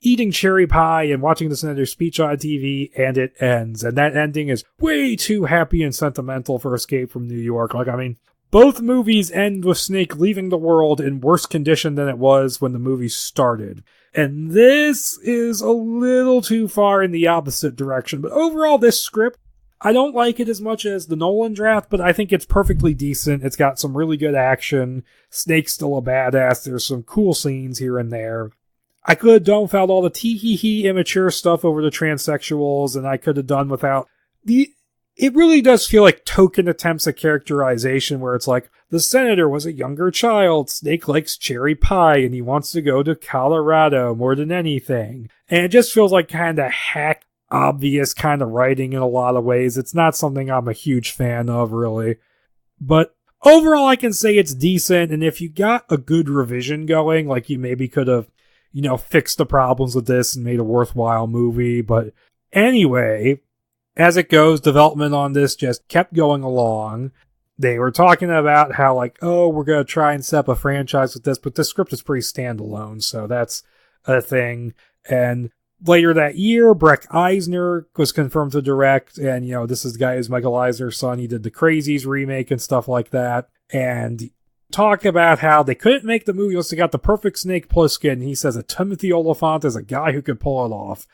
eating cherry pie and watching the senator's speech on TV, and it ends. And that ending is way too happy and sentimental for Escape from New York. Both movies end with Snake leaving the world in worse condition than it was when the movie started. And this is a little too far in the opposite direction. But overall, this script, I don't like it as much as the Nolan draft, but I think it's perfectly decent. It's got some really good action. Snake's still a badass. There's some cool scenes here and there. I could have done without all the tee-hee-hee immature stuff over the transsexuals, and I could have done without It really does feel like token attempts at characterization where it's like, the senator was a younger child, Snake likes cherry pie, and he wants to go to Colorado more than anything. And it just feels like kind of hack, obvious kind of writing in a lot of ways. It's not something I'm a huge fan of, really. But overall, I can say it's decent, and if you got a good revision going, like you maybe could have, fixed the problems with this and made a worthwhile movie. But anyway, as it goes, development on this just kept going along. They were talking about how, we're going to try and set up a franchise with this, but this script is pretty standalone, so that's a thing. And later that year, Breck Eisner was confirmed to direct, and, this is the guy who's Michael Eisner's son. He did the Crazies remake and stuff like that. And talk about how they couldn't make the movie unless they got the perfect Snake Plissken. He says that Timothy Olyphant is a guy who could pull it off.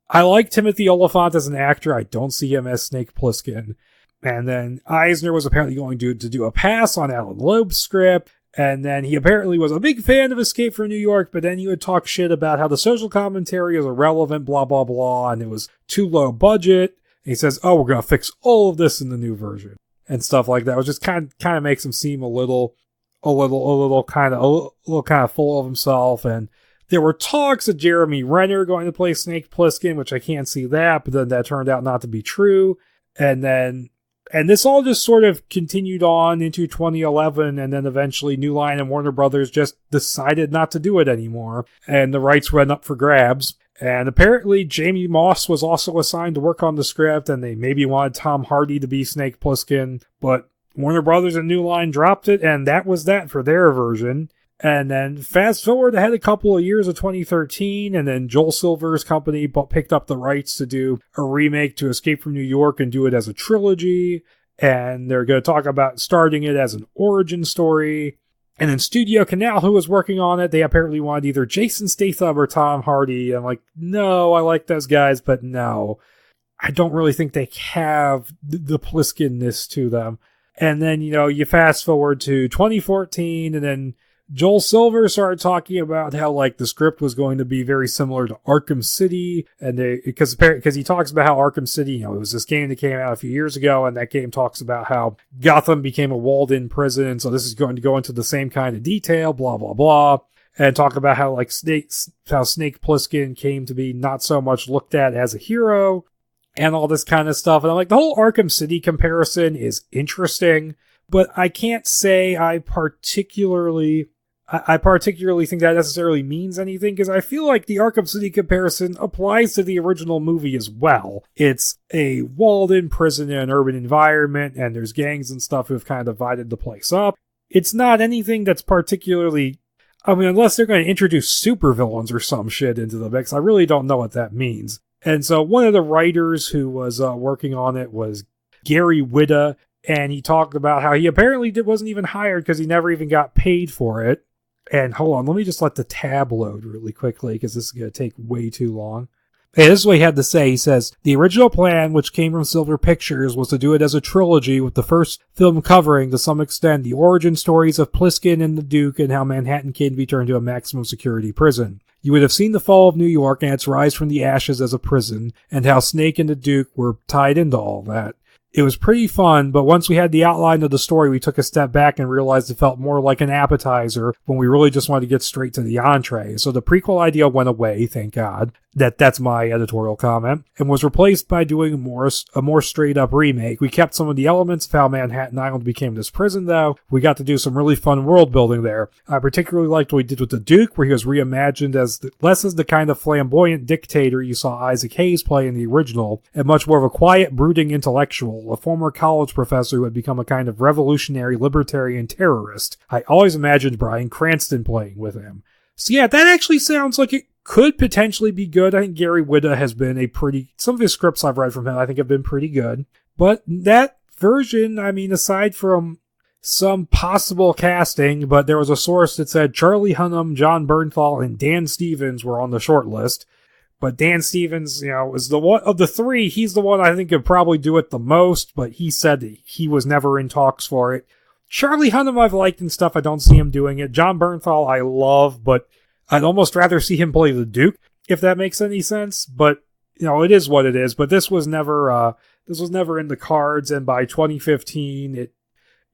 I like Timothy Olyphant as an actor. I don't see him as Snake Plissken. And then Eisner was apparently going to do a pass on Alan Loeb's script. And then he apparently was a big fan of Escape from New York, but then he would talk shit about how the social commentary is irrelevant, blah, blah, blah, and it was too low budget. And he says, oh, we're going to fix all of this in the new version. And stuff like that, which just kind of makes him seem a little kind of full of himself. And there were talks of Jeremy Renner going to play Snake Plissken, which I can't see that, but then that turned out not to be true. And this all just sort of continued on into 2011, and then eventually New Line and Warner Brothers just decided not to do it anymore, and the rights went up for grabs. And apparently Jamie Moss was also assigned to work on the script, and they maybe wanted Tom Hardy to be Snake Plissken, but Warner Brothers and New Line dropped it, and that was that for their version. And then fast forward ahead a couple of years of 2013, and then Joel Silver's company picked up the rights to do a remake to Escape from New York and do it as a trilogy. And they're going to talk about starting it as an origin story. And then Studio Canal, who was working on it, they apparently wanted either Jason Statham or Tom Hardy. I'm like, no, I like those guys, but no. I don't really think they have the Pliskin-ness to them. And then, you fast forward to 2014, and then Joel Silver started talking about how the script was going to be very similar to Arkham City, and because he talks about how Arkham City, it was this game that came out a few years ago, and that game talks about how Gotham became a walled-in prison, so this is going to go into the same kind of detail, blah blah blah, and talk about how Snake Plissken came to be not so much looked at as a hero, and all this kind of stuff. And I'm like, the whole Arkham City comparison is interesting. but I can't say I particularly think that necessarily means anything, because I feel like the Arkham City comparison applies to the original movie as well. It's a walled-in prison in an urban environment, and there's gangs and stuff who've kind of divided the place up. It's not anything that's particularly... I mean, unless they're going to introduce supervillains or some shit into the mix, I really don't know what that means. And so one of the writers who was working on it was Gary Whitta, and he talked about how he apparently wasn't even hired because he never even got paid for it. And hold on, let me just let the tab load really quickly because this is going to take way too long. Hey, this is what he had to say. He says, the original plan, which came from Silver Pictures, was to do it as a trilogy, with the first film covering, to some extent, the origin stories of Pliskin and the Duke and how Manhattan came to be turned into a maximum security prison. You would have seen the fall of New York and its rise from the ashes as a prison, and how Snake and the Duke were tied into all that. It was pretty fun, but once we had the outline of the story, we took a step back and realized it felt more like an appetizer when we really just wanted to get straight to the entree. So the prequel idea went away, thank God. That's my editorial comment, and was replaced by doing a more straight-up remake. We kept some of the elements of how Manhattan Island became this prison, though. We got to do some really fun world-building there. I particularly liked what we did with the Duke, where he was reimagined as less as the kind of flamboyant dictator you saw Isaac Hayes play in the original, and much more of a quiet, brooding intellectual, a former college professor who had become a kind of revolutionary libertarian terrorist. I always imagined Bryan Cranston playing with him. So yeah, that actually sounds like it could potentially be good. I think Gary Whitta has been some of his scripts I've read from him, I think have been pretty good. But that version, I mean, aside from some possible casting, but there was a source that said Charlie Hunnam, John Bernthal, and Dan Stevens were on the short list. But Dan Stevens, is the one of the three. He's the one I think could probably do it the most, but he said that he was never in talks for it. Charlie Hunnam I've liked and stuff. I don't see him doing it. John Bernthal I love, but I'd almost rather see him play the Duke, if that makes any sense. But, it is what it is. But this was never in the cards, and by 2015,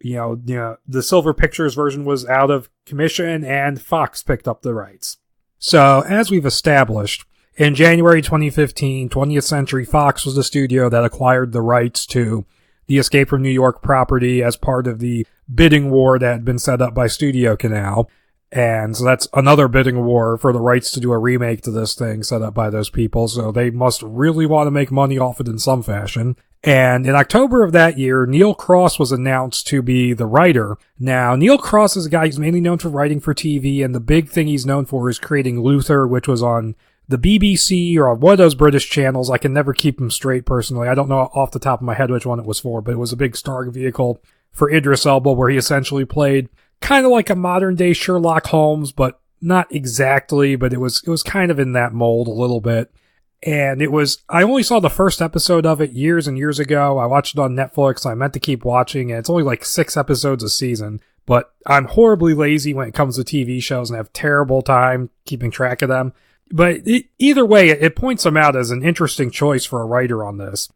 the Silver Pictures version was out of commission, and Fox picked up the rights. So, as we've established, in January 2015, 20th Century Fox was the studio that acquired the rights to the Escape from New York property as part of the bidding war that had been set up by Studio Canal. And so that's another bidding war for the rights to do a remake to this thing set up by those people. So they must really want to make money off it in some fashion. And in October of that year, Neil Cross was announced to be the writer. Now, Neil Cross is a guy who's mainly known for writing for TV, and the big thing he's known for is creating Luther, which was on the BBC or on one of those British channels. I can never keep them straight personally. I don't know off the top of my head which one it was for, but it was a big starring vehicle for Idris Elba, where he essentially played kind of like a modern day Sherlock Holmes, but not exactly, but it was kind of in that mold a little bit. And I only saw the first episode of it years and years ago. I watched it on Netflix. I meant to keep watching, and it's only like 6 episodes a season. But I'm horribly lazy when it comes to TV shows and have terrible time keeping track of them. But either way, it points him out as an interesting choice for a writer on this.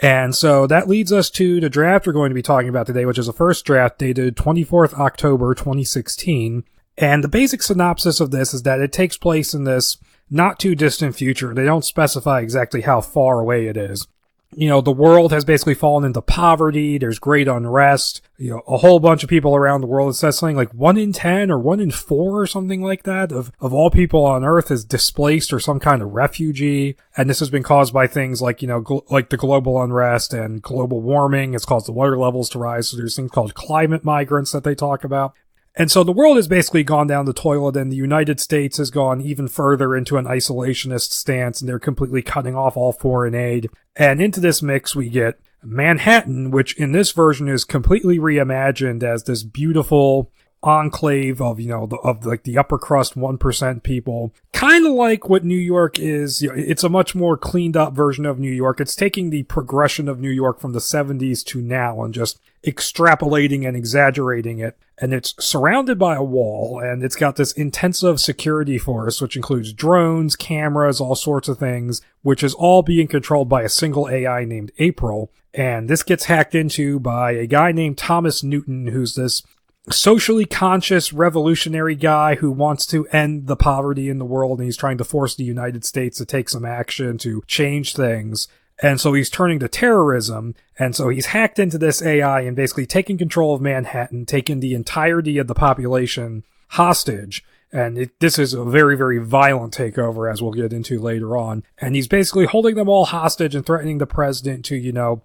And so that leads us to the draft we're going to be talking about today, which is a first draft dated 24th October 2016. And the basic synopsis of this is that it takes place in this not too distant future. They don't specify exactly how far away it is. The world has basically fallen into poverty. There's great unrest. A whole bunch of people around the world. It says something like 1 in 10 or 1 in 4 or something like that of all people on Earth is displaced or some kind of refugee. And this has been caused by things like, like the global unrest and global warming. It's caused the water levels to rise. So there's things called climate migrants that they talk about. And so the world has basically gone down the toilet, and the United States has gone even further into an isolationist stance, and they're completely cutting off all foreign aid. And into this mix we get Manhattan, which in this version is completely reimagined as this beautiful enclave of, the upper crust 1% people. Kind of like what New York is. It's a much more cleaned up version of New York. It's taking the progression of New York from the 70s to now and just extrapolating and exaggerating it. And it's surrounded by a wall, and it's got this intensive security force, which includes drones, cameras, all sorts of things, which is all being controlled by a single AI named April. And this gets hacked into by a guy named Thomas Newton, who's this socially conscious revolutionary guy who wants to end the poverty in the world, and he's trying to force the United States to take some action to change things. And so he's turning to terrorism. And so he's hacked into this AI and basically taking control of Manhattan, taking the entirety of the population hostage. And this is a very, very violent takeover, as we'll get into later on. And he's basically holding them all hostage and threatening the president to,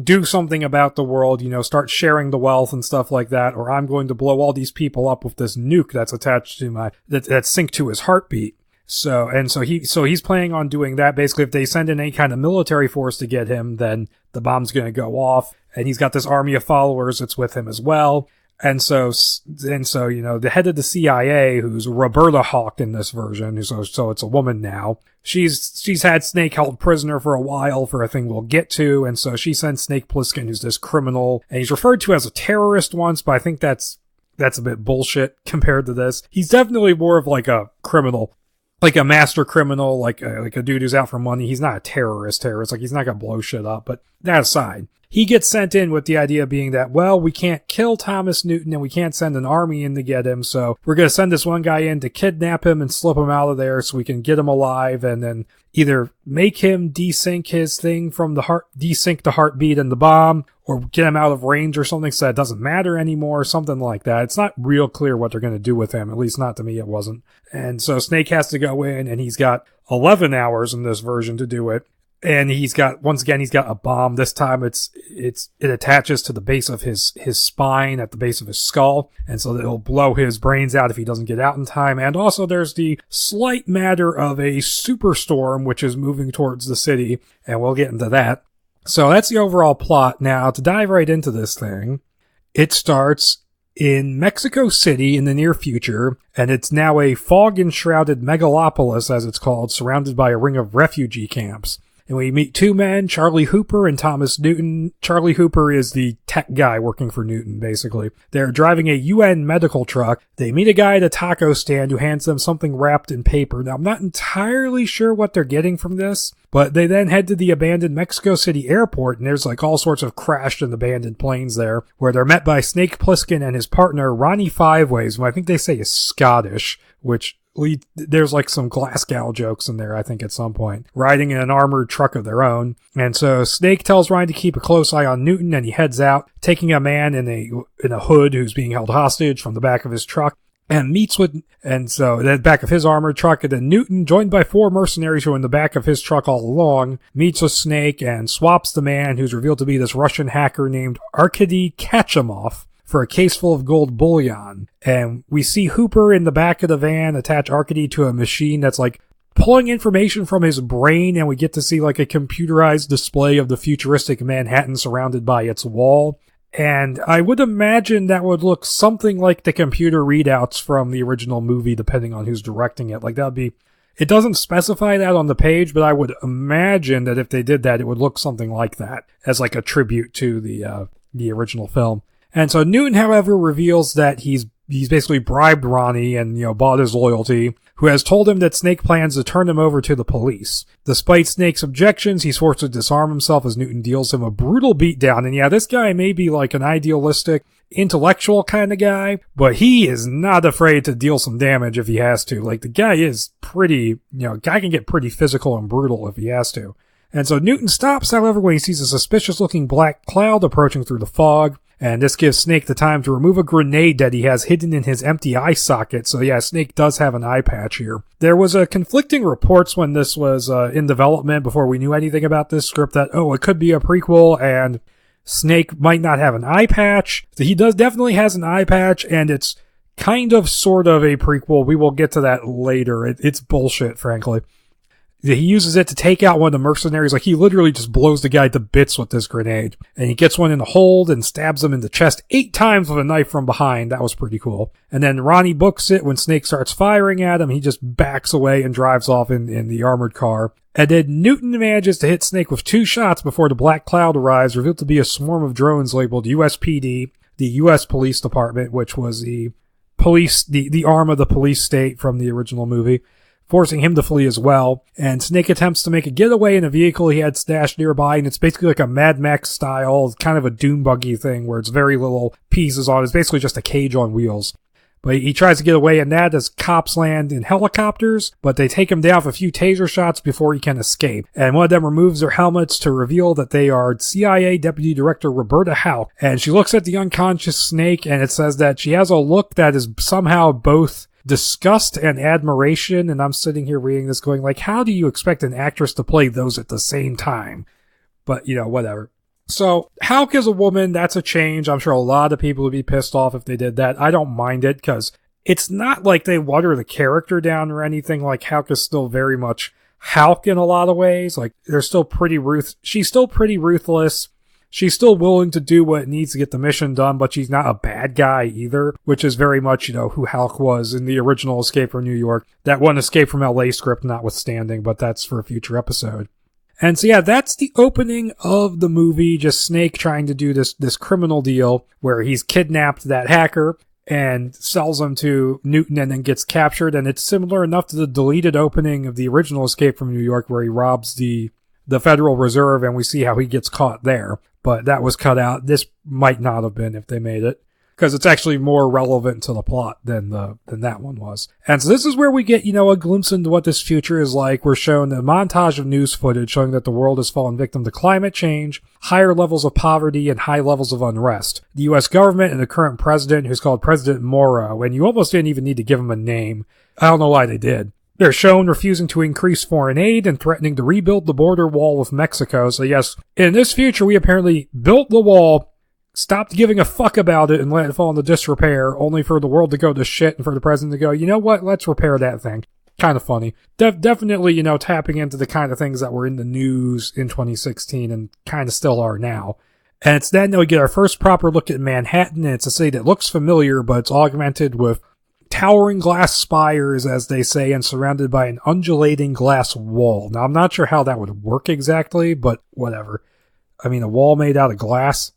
do something about the world, start sharing the wealth and stuff like that, or I'm going to blow all these people up with this nuke that's attached to that's synced to his heartbeat. So he's planning on doing that. Basically, if they send in any kind of military force to get him, then the bomb's going to go off. And he's got this army of followers that's with him as well. And so, the head of the CIA, who's Roberta Hawk in this version, so it's a woman now. She's had Snake held prisoner for a while for a thing we'll get to. And so she sends Snake Plissken, who's this criminal, and he's referred to as a terrorist once, but I think that's a bit bullshit compared to this. He's definitely more of like a criminal. Like a master criminal, like a dude who's out for money. He's not a terrorist. Like, he's not gonna blow shit up. But that aside, he gets sent in with the idea being that, well, we can't kill Thomas Newton and we can't send an army in to get him. So we're gonna send this one guy in to kidnap him and slip him out of there so we can get him alive and then either make him desync his thing from the heart, desync the heartbeat and the bomb, or get him out of range or something so that it doesn't matter anymore, something like that. It's not real clear what they're going to do with him, at least not to me it wasn't. And so Snake has to go in, and he's got 11 hours in this version to do it. And he's got a bomb. This time it attaches to the base of his spine at the base of his skull. And so it'll blow his brains out if he doesn't get out in time. And also there's the slight matter of a superstorm, which is moving towards the city. And we'll get into that. So that's the overall plot. Now, to dive right into this thing, it starts in Mexico City in the near future, and it's now a fog-enshrouded megalopolis, as it's called, surrounded by a ring of refugee camps. And we meet two men, Charlie Hooper and Thomas Newton. Charlie Hooper is the tech guy working for Newton, basically. They're driving a UN medical truck. They meet a guy at a taco stand who hands them something wrapped in paper. Now, I'm not entirely sure what they're getting from this, but they then head to the abandoned Mexico City airport, and there's like all sorts of crashed and abandoned planes there, where they're met by Snake Plissken and his partner, Ronnie Fiveways, who I think they say is Scottish, which there's like some Glasgow jokes in there, I think, at some point, riding in an armored truck of their own. And so Snake tells Ryan to keep a close eye on Newton, and he heads out, taking a man in a hood who's being held hostage from the back of his truck, and so the back of his armored truck, and then Newton, joined by 4 mercenaries who are in the back of his truck all along, meets with Snake and swaps the man who's revealed to be this Russian hacker named Arkady Kachimov for a case full of gold bullion. And we see Hooper in the back of the van attach Arkady to a machine that's like pulling information from his brain, and we get to see like a computerized display of the futuristic Manhattan surrounded by its wall. And I would imagine that would look something like the computer readouts from the original movie, depending on who's directing it. Like, that would be... It doesn't specify that on the page, but I would imagine that if they did that, it would look something like that, as like a tribute to the original film. And so Newton, however, reveals that he's basically bribed Ronnie and, bought his loyalty, who has told him that Snake plans to turn him over to the police. Despite Snake's objections, he's forced to disarm himself as Newton deals him a brutal beatdown. And yeah, this guy may be like an idealistic, intellectual kind of guy, but he is not afraid to deal some damage if he has to. Like, the guy is pretty, guy can get pretty physical and brutal if he has to. And so Newton stops, however, when he sees a suspicious-looking black cloud approaching through the fog. And this gives Snake the time to remove a grenade that he has hidden in his empty eye socket. So yeah, Snake does have an eye patch here. There was conflicting reports when this was in development before we knew anything about this script that, it could be a prequel and Snake might not have an eye patch. So he definitely has an eye patch, and it's kind of sort of a prequel. We will get to that later. It's bullshit, frankly. He uses it to take out one of the mercenaries. Like, he literally just blows the guy to bits with this grenade. And he gets one in the hold and stabs him in the chest 8 times with a knife from behind. That was pretty cool. And then Ronnie books it. When Snake starts firing at him, he just backs away and drives off in the armored car. And then Newton manages to hit Snake with 2 shots before the black cloud arrives, revealed to be a swarm of drones labeled USPD, the U.S. Police Department, which was the arm of the police state from the original movie, forcing him to flee as well. And Snake attempts to make a getaway in a vehicle he had stashed nearby, and it's basically like a Mad Max style, kind of a dune buggy thing where it's very little pieces on. It's basically just a cage on wheels. But he tries to get away, and that as cops land in helicopters, but they take him down with a few taser shots before he can escape. And one of them removes their helmets to reveal that they are CIA Deputy Director Roberta Howe. And she looks at the unconscious Snake, and it says that she has a look that is somehow both disgust and admiration. And I'm sitting here reading this going like, how do you expect an actress to play those at the same time? But, whatever. So, Hauk is a woman, that's a change. I'm sure a lot of people would be pissed off if they did that. I don't mind it, because it's not like they water the character down or anything. Like, Hauk is still very much Hauk in a lot of ways. Like, she's still pretty ruthless. She's still willing to do what needs to get the mission done, but she's not a bad guy either, which is very much, who Hauk was in the original Escape from New York. That one Escape from LA script notwithstanding, but that's for a future episode. And so yeah, that's the opening of the movie, just Snake trying to do this criminal deal where he's kidnapped that hacker and sells him to Newton and then gets captured. And it's similar enough to the deleted opening of the original Escape from New York where he robs the Federal Reserve and we see how he gets caught there. But that was cut out. This might not have been if they made it, because it's actually more relevant to the plot than that one was. And so this is where we get, a glimpse into what this future is like. We're shown a montage of news footage showing that the world has fallen victim to climate change, higher levels of poverty, and high levels of unrest. The U.S. government and the current president, who's called President Morrow, and you almost didn't even need to give him a name. I don't know why they did. They're shown refusing to increase foreign aid and threatening to rebuild the border wall with Mexico. So yes, in this future, we apparently built the wall, stopped giving a fuck about it, and let it fall into disrepair, only for the world to go to shit and for the president to go, you know what, let's repair that thing. Kind of funny. Definitely, tapping into the kind of things that were in the news in 2016 and kind of still are now. And it's then that we get our first proper look at Manhattan, and it's a city that looks familiar, but it's augmented with towering glass spires, as they say, and surrounded by an undulating glass wall. Now, I'm not sure how that would work exactly, but whatever. I mean, a wall made out of glass?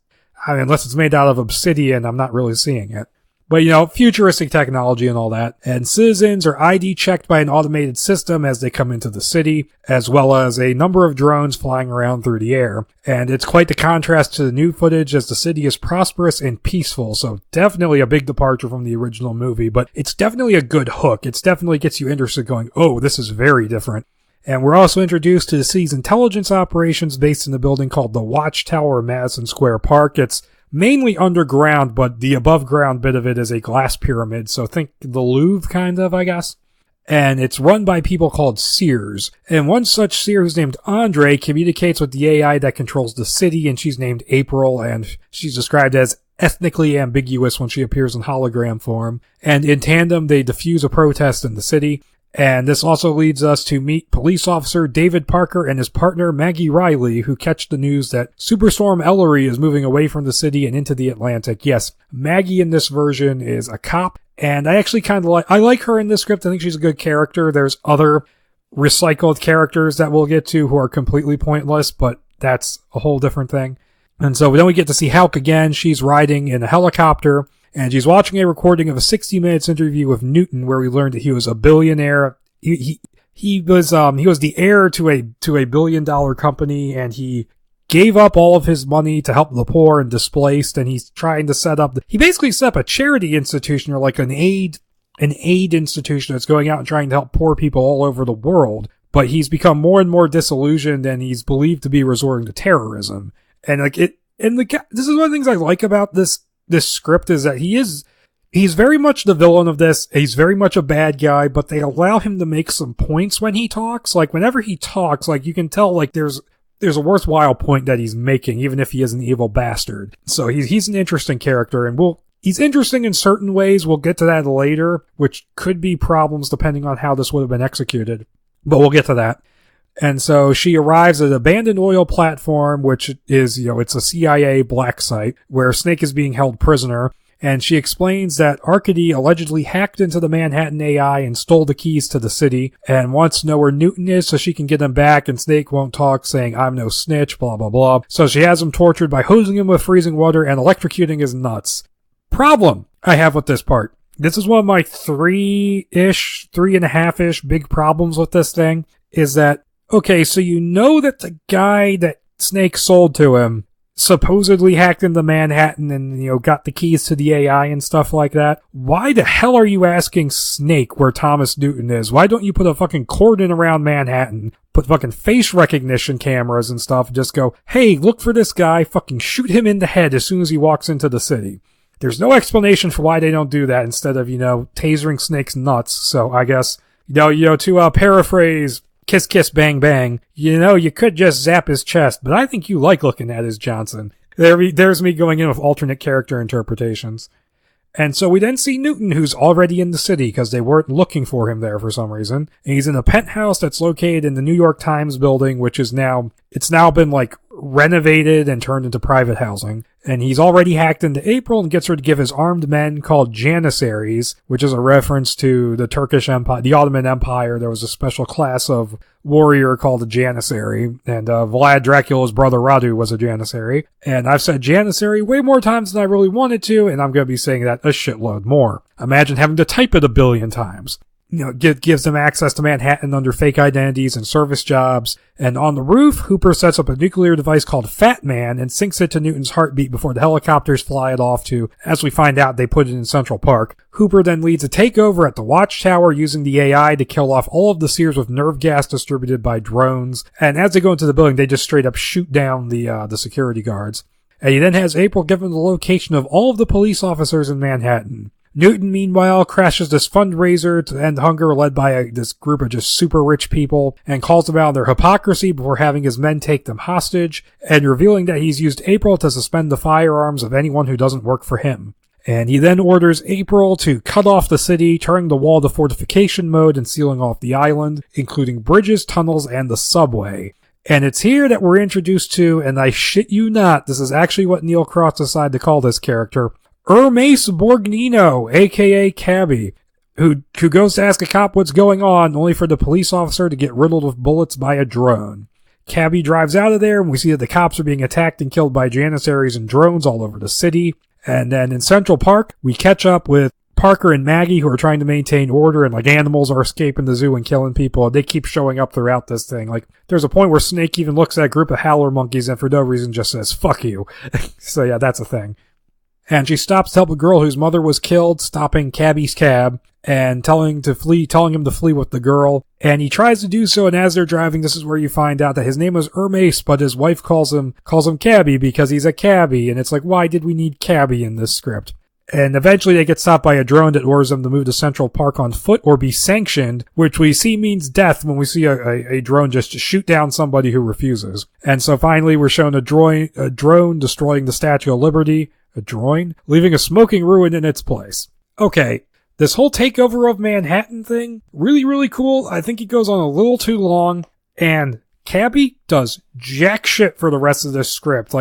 I mean, unless it's made out of obsidian, I'm not really seeing it. But, futuristic technology and all that. And citizens are ID checked by an automated system as they come into the city, as well as a number of drones flying around through the air. And it's quite the contrast to the new footage as the city is prosperous and peaceful. So definitely a big departure from the original movie, but it's definitely a good hook. It definitely gets you interested going, oh, this is very different. And we're also introduced to the city's intelligence operations based in a building called the Watchtower in Madison Square Park. It's mainly underground, but the above ground bit of it is a glass pyramid. So think the Louvre, kind of, I guess. And it's run by people called seers. And one such seer, who's named Andre, communicates with the AI that controls the city, and she's named April, and she's described as ethnically ambiguous when she appears in hologram form. And in tandem, they defuse a protest in the city. And this also leads us to meet police officer David Parker and his partner Maggie Riley, who catch the news that Superstorm Ellery is moving away from the city and into the Atlantic. Yes, Maggie in this version is a cop, and I actually kind of I like her in this script. I think she's a good character. There's other recycled characters that we'll get to who are completely pointless, but that's a whole different thing. And so then we get to see Hauk again. She's riding in a helicopter, and she's watching a recording of a 60 Minutes interview with Newton, where we learned that he was a billionaire. He was the heir to a $1 billion company, and he gave up all of his money to help the poor and displaced. And he's trying to he basically set up a charity institution, or like an aid institution that's going out and trying to help poor people all over the world. But he's become more and more disillusioned, and he's believed to be resorting to terrorism. And this is one of the things I like about this script, is that he's very much the villain of this. He's very much a bad guy, but they allow him to make some points when he talks. Like, whenever he talks, like, you can tell, like, there's a worthwhile point that he's making, even if he is an evil bastard. So he's an interesting character, and he's interesting in certain ways. We'll get to that later, which could be problems depending on how this would have been executed. But we'll get to that. And so she arrives at an abandoned oil platform, which is, it's a CIA black site where Snake is being held prisoner. And she explains that Archaeology allegedly hacked into the Manhattan AI and stole the keys to the city and wants to know where Newton is so she can get him back. And Snake won't talk, saying, I'm no snitch, blah, blah, blah. So she has him tortured by hosing him with freezing water and electrocuting his nuts. Problem I have with this part. This is one of my 3.5-ish big problems with this thing, is that, okay, so that the guy that Snake sold to him supposedly hacked into Manhattan and, got the keys to the AI and stuff like that. Why the hell are you asking Snake where Thomas Newton is? Why don't you put a fucking cordon around Manhattan? Put fucking face recognition cameras and stuff. Just go, hey, look for this guy. Fucking shoot him in the head as soon as he walks into the city. There's no explanation for why they don't do that instead of, tasering Snake's nuts. So I guess, to paraphrase Kiss Kiss Bang Bang, you could just zap his chest, but I think you like looking at his Johnson. There's me going in with alternate character interpretations. And so we then see Newton, who's already in the city because they weren't looking for him there for some reason. And he's in a penthouse that's located in the New York Times building, which is it's now been like renovated and turned into private housing. And he's already hacked into April and gets her to give his armed men called Janissaries, which is a reference to the Turkish Empire, the Ottoman Empire. There was a special class of warrior called a Janissary, and Vlad Dracula's brother Radu was a Janissary. And I've said Janissary way more times than I really wanted to, and I'm going to be saying that a shitload more. Imagine having to type it 1 billion times. Gives them access to Manhattan under fake identities and service jobs. And on the roof, Hooper sets up a nuclear device called Fat Man and syncs it to Newton's heartbeat before the helicopters fly it off to, as we find out, they put it in Central Park. Hooper then leads a takeover at the Watchtower using the AI to kill off all of the Sears with nerve gas distributed by drones. And as they go into the building, they just straight up shoot down the security guards. And he then has April give him the location of all of the police officers in Manhattan. Newton, meanwhile, crashes this fundraiser to end hunger led by this group of just super rich people and calls them out on their hypocrisy before having his men take them hostage and revealing that he's used April to suspend the firearms of anyone who doesn't work for him. And he then orders April to cut off the city, turning the wall to fortification mode and sealing off the island, including bridges, tunnels, and the subway. And it's here that we're introduced to, and I shit you not, this is actually what Neil Cross decided to call this character, Hermes Borgnino, aka Cabby, who goes to ask a cop what's going on, only for the police officer to get riddled with bullets by a drone. Cabby drives out of there, and we see that the cops are being attacked and killed by Janissaries and drones all over the city. And then in Central Park, we catch up with Parker and Maggie, who are trying to maintain order, and animals are escaping the zoo and killing people. They keep showing up throughout this thing. There's a point where Snake even looks at a group of howler monkeys and for no reason just says, fuck you. So yeah, that's a thing. And she stops to help a girl whose mother was killed, stopping Cabby's cab and telling him to flee with the girl. And he tries to do so, and as they're driving, this is where you find out that his name was Hermes, but his wife calls him Cabby because he's a cabbie. And it's like, why did we need cabbie in this script? And eventually they get stopped by a drone that orders them to move to Central Park on foot or be sanctioned, which we see means death when we see a drone just shoot down somebody who refuses. And so finally we're shown a drone destroying the Statue of Liberty. Leaving a smoking ruin in its place. Okay, this whole takeover of Manhattan thing, really, really cool. I think it goes on a little too long, and Cabby does jack shit for the rest of this script.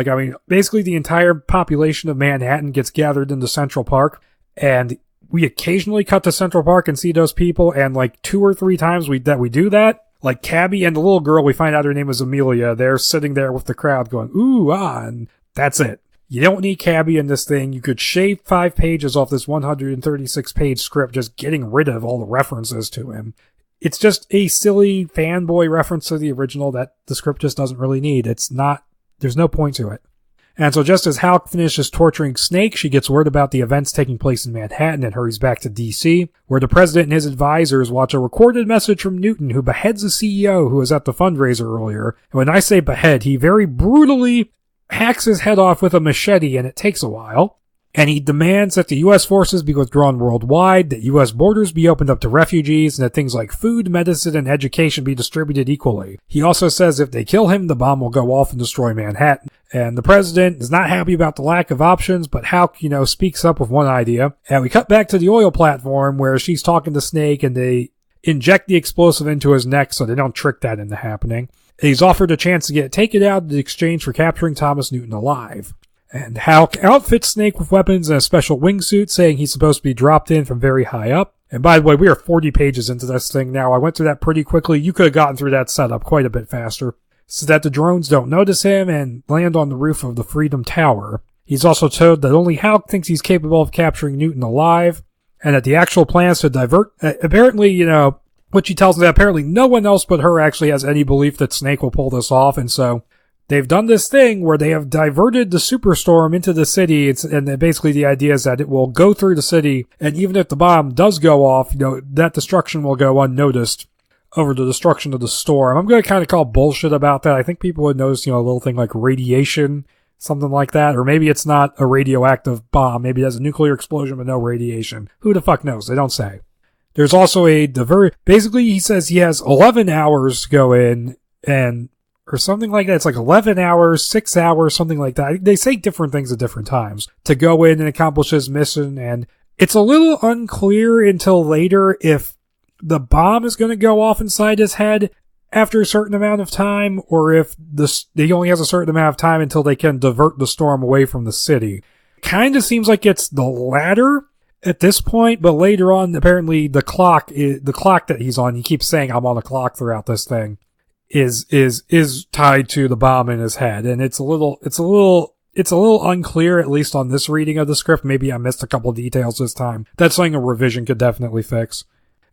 Basically the entire population of Manhattan gets gathered into Central Park, and we occasionally cut to Central Park and see those people, and 2 or 3 times we do that, Cabby and the little girl, we find out her name is Amelia, they're sitting there with the crowd going, ooh, ah, and that's it. You don't need Cabby in this thing. You could shave 5 pages off this 136-page script just getting rid of all the references to him. It's just a silly fanboy reference to the original that the script just doesn't really need. There's no point to it. And so just as Hal finishes torturing Snake, she gets word about the events taking place in Manhattan and hurries back to D.C., where the president and his advisors watch a recorded message from Newton, who beheads the CEO who was at the fundraiser earlier. And when I say behead, he very brutally hacks his head off with a machete, and it takes a while. And he demands that the U.S. forces be withdrawn worldwide, that U.S. borders be opened up to refugees, and that things like food, medicine, and education be distributed equally. He also says if they kill him, the bomb will go off and destroy Manhattan. And the president is not happy about the lack of options, but Hal, speaks up with one idea. And we cut back to the oil platform where she's talking to Snake, and they inject the explosive into his neck so they don't trick that into happening. He's offered a chance to take it out in exchange for capturing Thomas Newton alive. And Hal outfits Snake with weapons and a special wingsuit, saying he's supposed to be dropped in from very high up. And by the way, we are 40 pages into this thing now. I went through that pretty quickly. You could have gotten through that setup quite a bit faster. So that the drones don't notice him and land on the roof of the Freedom Tower. He's also told that only Hal thinks he's capable of capturing Newton alive, and that the actual plans to divert... apparently, what she tells me that apparently no one else but her actually has any belief that Snake will pull this off, and so they've done this thing where they have diverted the superstorm into the city. And basically the idea is that it will go through the city, and even if the bomb does go off, that destruction will go unnoticed over the destruction of the storm. I'm going to kind of call bullshit about that. I think people would notice, a little thing like radiation, something like that. Or maybe it's not a radioactive bomb. Maybe it has a nuclear explosion but no radiation. Who the fuck knows? They don't say. There's also basically he says he has 11 hours to go in or something like that. It's like 11 hours, 6 hours, something like that. They say different things at different times to go in and accomplish his mission. And it's a little unclear until later if the bomb is going to go off inside his head after a certain amount of time, or if he only has a certain amount of time until they can divert the storm away from the city. Kind of seems like it's the latter at this point, but later on, apparently the clock that he's on, he keeps saying I'm on a clock throughout this thing, is tied to the bomb in his head. And it's a little unclear, at least on this reading of the script. Maybe I missed a couple details this time. That's something a revision could definitely fix.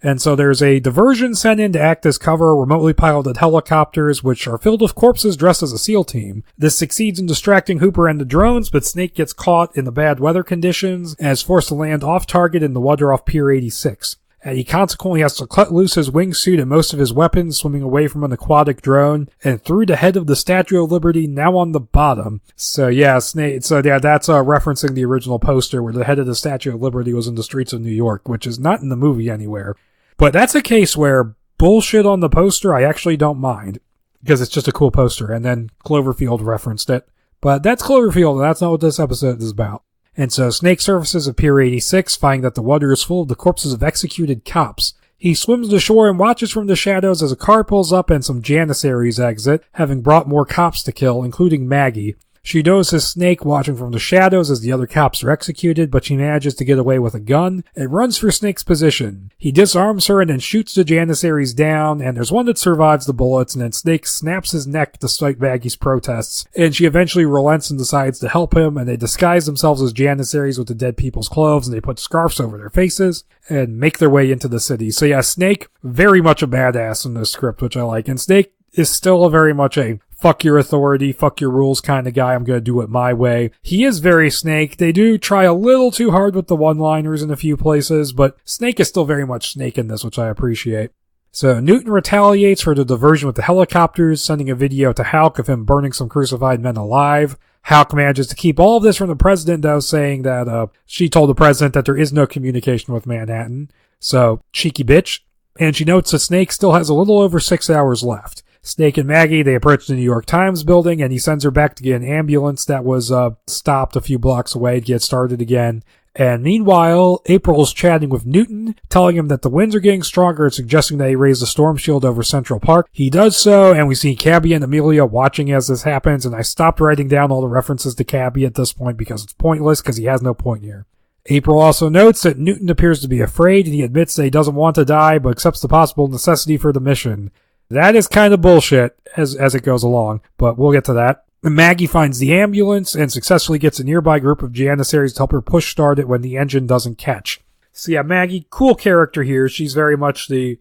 And so there's a diversion sent in to act as cover, remotely piloted helicopters, which are filled with corpses dressed as a SEAL team. This succeeds in distracting Hooper and the drones, but Snake gets caught in the bad weather conditions and is forced to land off target in the water off Pier 86. And he consequently has to cut loose his wingsuit and most of his weapons, swimming away from an aquatic drone and through the head of the Statue of Liberty, now on the bottom. So yeah, Snake. So yeah, that's referencing the original poster where the head of the Statue of Liberty was in the streets of New York, which is not in the movie anywhere. But that's a case where bullshit on the poster I actually don't mind, because it's just a cool poster, and then Cloverfield referenced it. But that's Cloverfield, and that's not what this episode is about. And so Snake surfaces at Pier 86, finding that the water is full of the corpses of executed cops. He swims to shore and watches from the shadows as a car pulls up and some Janissaries exit, having brought more cops to kill, including Maggie. She notices Snake watching from the shadows as the other cops are executed, but she manages to get away with a gun and runs for Snake's position. He disarms her and then shoots the Janissaries down, and there's one that survives the bullets, and then Snake snaps his neck despite Maggie's protests, and she eventually relents and decides to help him, and they disguise themselves as Janissaries with the dead people's clothes, and they put scarves over their faces and make their way into the city. So yeah, Snake, very much a badass in this script, which I like, and Snake is still very much a fuck your authority, fuck your rules kind of guy. I'm going to do it my way. He is very Snake. They do try a little too hard with the one-liners in a few places, but Snake is still very much Snake in this, which I appreciate. So Newton retaliates for the diversion with the helicopters, sending a video to Halk of him burning some crucified men alive. Halk manages to keep all of this from the president, though, saying that she told the president that there is no communication with Manhattan. So, cheeky bitch. And she notes that Snake still has a little over 6 hours left. Snake and Maggie, they approach the New York Times building, and he sends her back to get an ambulance that was stopped a few blocks away to get started again. And meanwhile, April's chatting with Newton, telling him that the winds are getting stronger and suggesting that he raise the storm shield over Central Park. He does so, and we see Cabby and Amelia watching as this happens, and I stopped writing down all the references to Cabby at this point because it's pointless, because he has no point here. April also notes that Newton appears to be afraid, and he admits that he doesn't want to die, but accepts the possible necessity for the mission. That is kind of bullshit as it goes along, but we'll get to that. Maggie finds the ambulance and successfully gets a nearby group of Janissaries to help her push start it when the engine doesn't catch. So yeah, Maggie, cool character here. She's very much the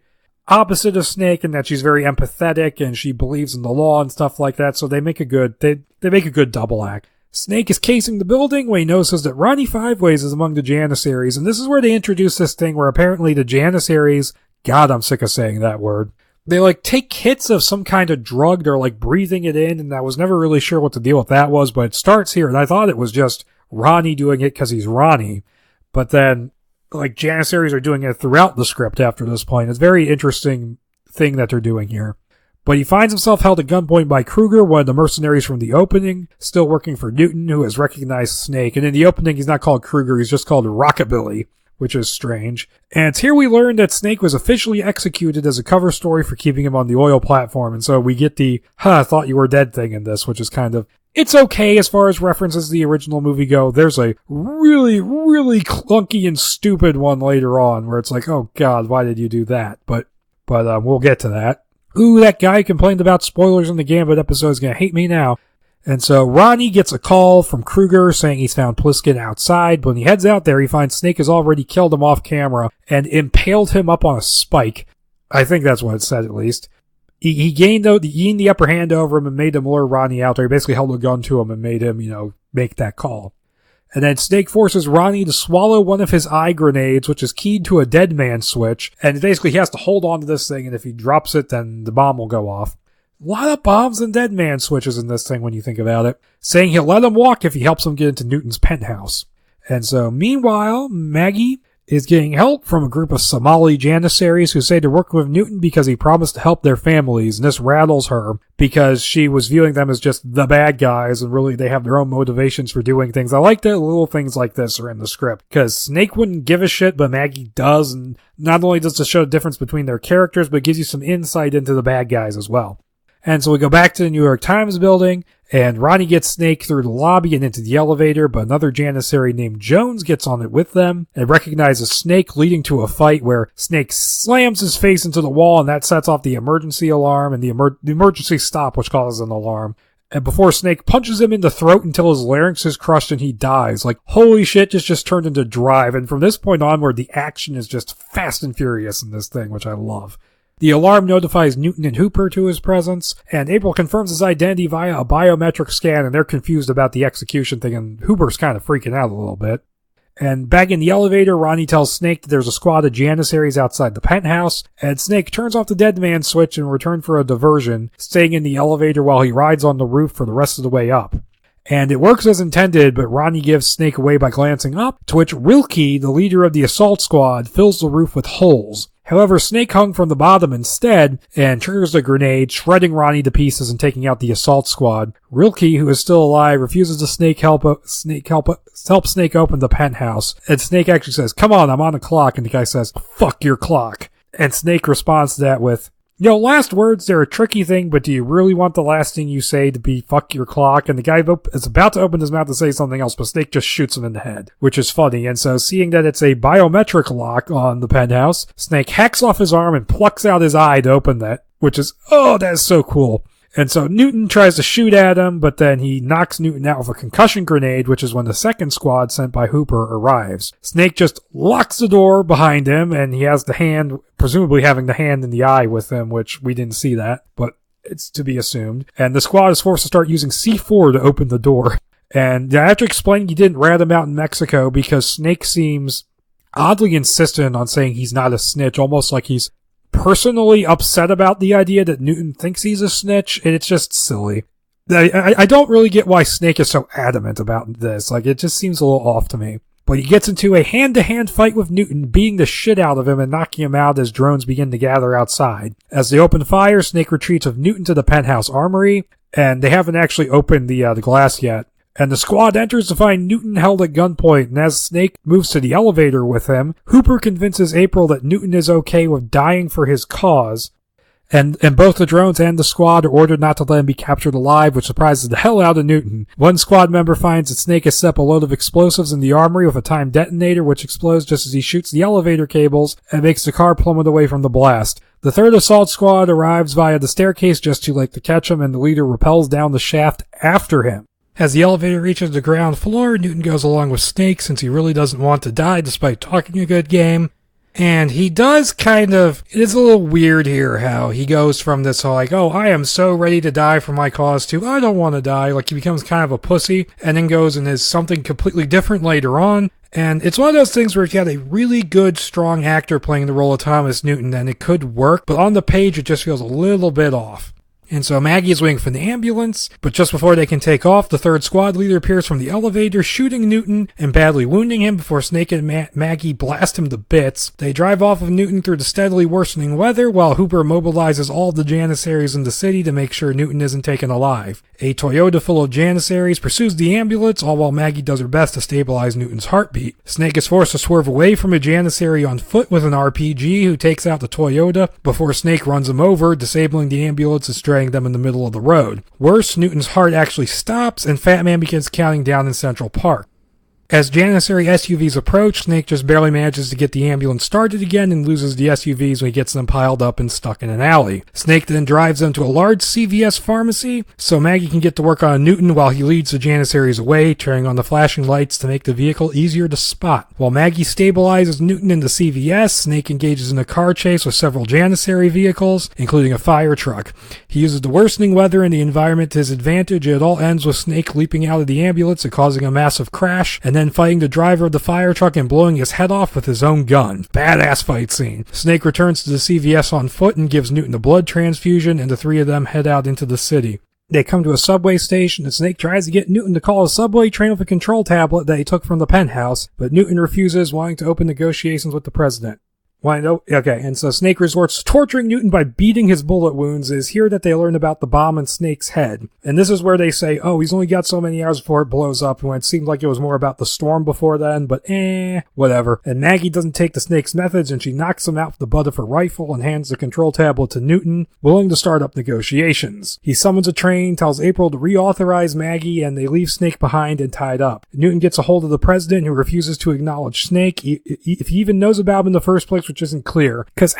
opposite of Snake in that she's very empathetic and she believes in the law and stuff like that, so they make a good double act. Snake is casing the building when he notices that Ronnie Fiveways is among the Janissaries, and this is where they introduce this thing where apparently the Janissaries, God, I'm sick of saying that word, they take hits of some kind of drug, they're breathing it in, and I was never really sure what the deal with that was, but it starts here, and I thought it was just Ronnie doing it because he's Ronnie, but then, Janissaries are doing it throughout the script after this point. It's a very interesting thing that they're doing here. But he finds himself held at gunpoint by Kruger, one of the mercenaries from the opening, still working for Newton, who has recognized Snake, and in the opening he's not called Kruger, he's just called Rockabilly, which is strange. And it's here we learn that Snake was officially executed as a cover story for keeping him on the oil platform, and so we get the, thought you were dead thing in this, which is kind of, it's okay as far as references to the original movie go. There's a really, really clunky and stupid one later on where it's oh god, why did you do that? But we'll get to that. Ooh, that guy who complained about spoilers in the Gambit episode is gonna hate me now. And so Ronnie gets a call from Kruger saying he's found Pliskin outside, but when he heads out there, he finds Snake has already killed him off camera and impaled him up on a spike. I think that's what it said, at least. He gained the upper hand over him and made him lure Ronnie out there. He basically held a gun to him and made him, make that call. And then Snake forces Ronnie to swallow one of his eye grenades, which is keyed to a dead man switch. And basically he has to hold on to this thing, and if he drops it, then the bomb will go off. A lot of bombs and dead man switches in this thing when you think about it. Saying he'll let him walk if he helps him get into Newton's penthouse. And so, meanwhile, Maggie is getting help from a group of Somali Janissaries who say they're working with Newton because he promised to help their families, and this rattles her because she was viewing them as just the bad guys, and really they have their own motivations for doing things. I like that little things like this are in the script, because Snake wouldn't give a shit, but Maggie does, and not only does it show the difference between their characters, but it gives you some insight into the bad guys as well. And so we go back to the New York Times building, and Ronnie gets Snake through the lobby and into the elevator, but another Janissary named Jones gets on it with them and recognizes Snake, leading to a fight where Snake slams his face into the wall, and that sets off the emergency alarm and the emergency stop, which causes an alarm. And before Snake punches him in the throat until his larynx is crushed and he dies. Like, holy shit, just turned into Drive. And from this point onward, the action is just fast and furious in this thing, which I love. The alarm notifies Newton and Hooper to his presence, and April confirms his identity via a biometric scan, and they're confused about the execution thing, and Hooper's kind of freaking out a little bit. And back in the elevator, Ronnie tells Snake that there's a squad of Janissaries outside the penthouse, and Snake turns off the dead man switch in return for a diversion, staying in the elevator while he rides on the roof for the rest of the way up. And it works as intended, but Ronnie gives Snake away by glancing up, to which Rilke, the leader of the assault squad, fills the roof with holes. However, Snake hung from the bottom instead and triggers a grenade, shredding Ronnie to pieces and taking out the assault squad. Rilke, who is still alive, refuses to help Snake open the penthouse. And Snake actually says, "Come on, I'm on the clock." And the guy says, "Fuck your clock." And Snake responds to that with, last words, they're a tricky thing, but do you really want the last thing you say to be "fuck your clock"? And the guy is about to open his mouth to say something else, but Snake just shoots him in the head, which is funny. And so, seeing that it's a biometric lock on the penthouse, Snake hacks off his arm and plucks out his eye to open that, which is, that is so cool. And so Newton tries to shoot at him, but then he knocks Newton out with a concussion grenade, which is when the second squad sent by Hooper arrives. Snake just locks the door behind him, and he has the hand, presumably having the hand in the eye with him, which we didn't see that, but it's to be assumed. And the squad is forced to start using C4 to open the door. And I have to explain he didn't rat him out in Mexico because Snake seems oddly insistent on saying he's not a snitch, almost like he's personally upset about the idea that Newton thinks he's a snitch, and it's just silly. I don't really get why Snake is so adamant about this. Like, it just seems a little off to me. But he gets into a hand-to-hand fight with Newton, beating the shit out of him and knocking him out as drones begin to gather outside. As they open fire, Snake retreats with Newton to the penthouse armory, and they haven't actually opened the glass yet. And the squad enters to find Newton held at gunpoint, and as Snake moves to the elevator with him, Hooper convinces April that Newton is okay with dying for his cause. And both the drones and the squad are ordered not to let him be captured alive, which surprises the hell out of Newton. One squad member finds that Snake has set up a load of explosives in the armory with a timed detonator, which explodes just as he shoots the elevator cables and makes the car plummet away from the blast. The third assault squad arrives via the staircase just too late to catch him, and the leader rappels down the shaft after him. As the elevator reaches the ground floor, Newton goes along with Snake since he really doesn't want to die despite talking a good game. And he does it is a little weird here how he goes from this like, I am so ready to die for my cause to, I don't want to die. Like, he becomes kind of a pussy and then goes and is something completely different later on. And it's one of those things where if you had a really good, strong actor playing the role of Thomas Newton, then it could work. But on the page, it just feels a little bit off. And so Maggie is waiting for the ambulance, but just before they can take off, the third squad leader appears from the elevator, shooting Newton and badly wounding him before Snake and Maggie blast him to bits. They drive off of Newton through the steadily worsening weather, while Hooper mobilizes all the Janissaries in the city to make sure Newton isn't taken alive. A Toyota full of Janissaries pursues the ambulance, all while Maggie does her best to stabilize Newton's heartbeat. Snake is forced to swerve away from a Janissary on foot with an RPG, who takes out the Toyota before Snake runs him over, disabling the ambulance and straying them in the middle of the road. Worse, Newton's heart actually stops, and Fat Man begins counting down in Central Park. As Janissary SUVs approach, Snake just barely manages to get the ambulance started again and loses the SUVs when he gets them piled up and stuck in an alley. Snake then drives them to a large CVS pharmacy so Maggie can get to work on Newton while he leads the Janissaries away, turning on the flashing lights to make the vehicle easier to spot. While Maggie stabilizes Newton into CVS, Snake engages in a car chase with several Janissary vehicles, including a fire truck. He uses the worsening weather and the environment to his advantage, and it all ends with Snake leaping out of the ambulance and causing a massive crash, and then fighting the driver of the fire truck and blowing his head off with his own gun. Badass fight scene. Snake returns to the CVS on foot and gives Newton a blood transfusion, and the three of them head out into the city. They come to a subway station, and Snake tries to get Newton to call a subway train with a control tablet that he took from the penthouse, but Newton refuses, wanting to open negotiations with the president. Okay, and so Snake resorts to torturing Newton by beating his bullet wounds. It is here that they learn about the bomb in Snake's head. And this is where they say, oh, he's only got so many hours before it blows up, when it seemed like it was more about the storm before then, but whatever. And Maggie doesn't take to Snake's methods, and she knocks him out with the butt of her rifle and hands the control tablet to Newton, willing to start up negotiations. He summons a train, tells April to reauthorize Maggie, and they leave Snake behind and tied up. Newton gets a hold of the president, who refuses to acknowledge Snake, if he even knows about him in the first place, which isn't clear. Because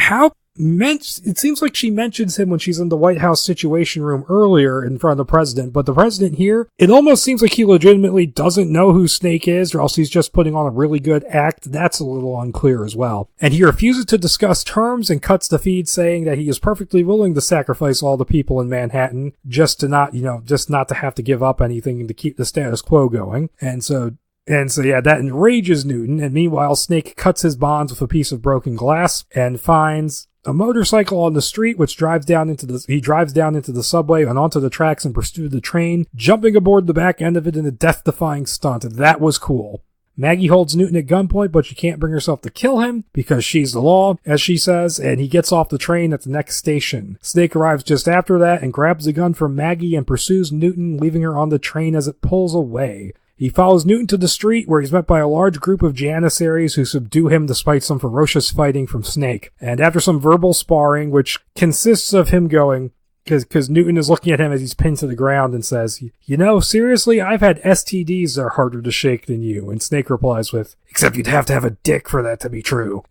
it seems like she mentions him when she's in the White House Situation Room earlier in front of the president, but the president here, it almost seems like he legitimately doesn't know who Snake is, or else he's just putting on a really good act. That's a little unclear as well. And he refuses to discuss terms and cuts the feed, saying that he is perfectly willing to sacrifice all the people in Manhattan just not to have to give up anything and to keep the status quo going. And so that enrages Newton, and meanwhile Snake cuts his bonds with a piece of broken glass and finds a motorcycle on the street, which he drives down into the subway and onto the tracks in pursuit of the train, jumping aboard the back end of it in a death-defying stunt. That was cool. Maggie holds Newton at gunpoint, but she can't bring herself to kill him because she's the law, as she says, and he gets off the train at the next station. Snake arrives just after that and grabs the gun from Maggie and pursues Newton, leaving her on the train as it pulls away. He follows Newton to the street, where he's met by a large group of Janissaries who subdue him despite some ferocious fighting from Snake. And after some verbal sparring, which consists of him going, because Newton is looking at him as he's pinned to the ground and says, you know, seriously, I've had STDs that are harder to shake than you. And Snake replies with, except you'd have to have a dick for that to be true.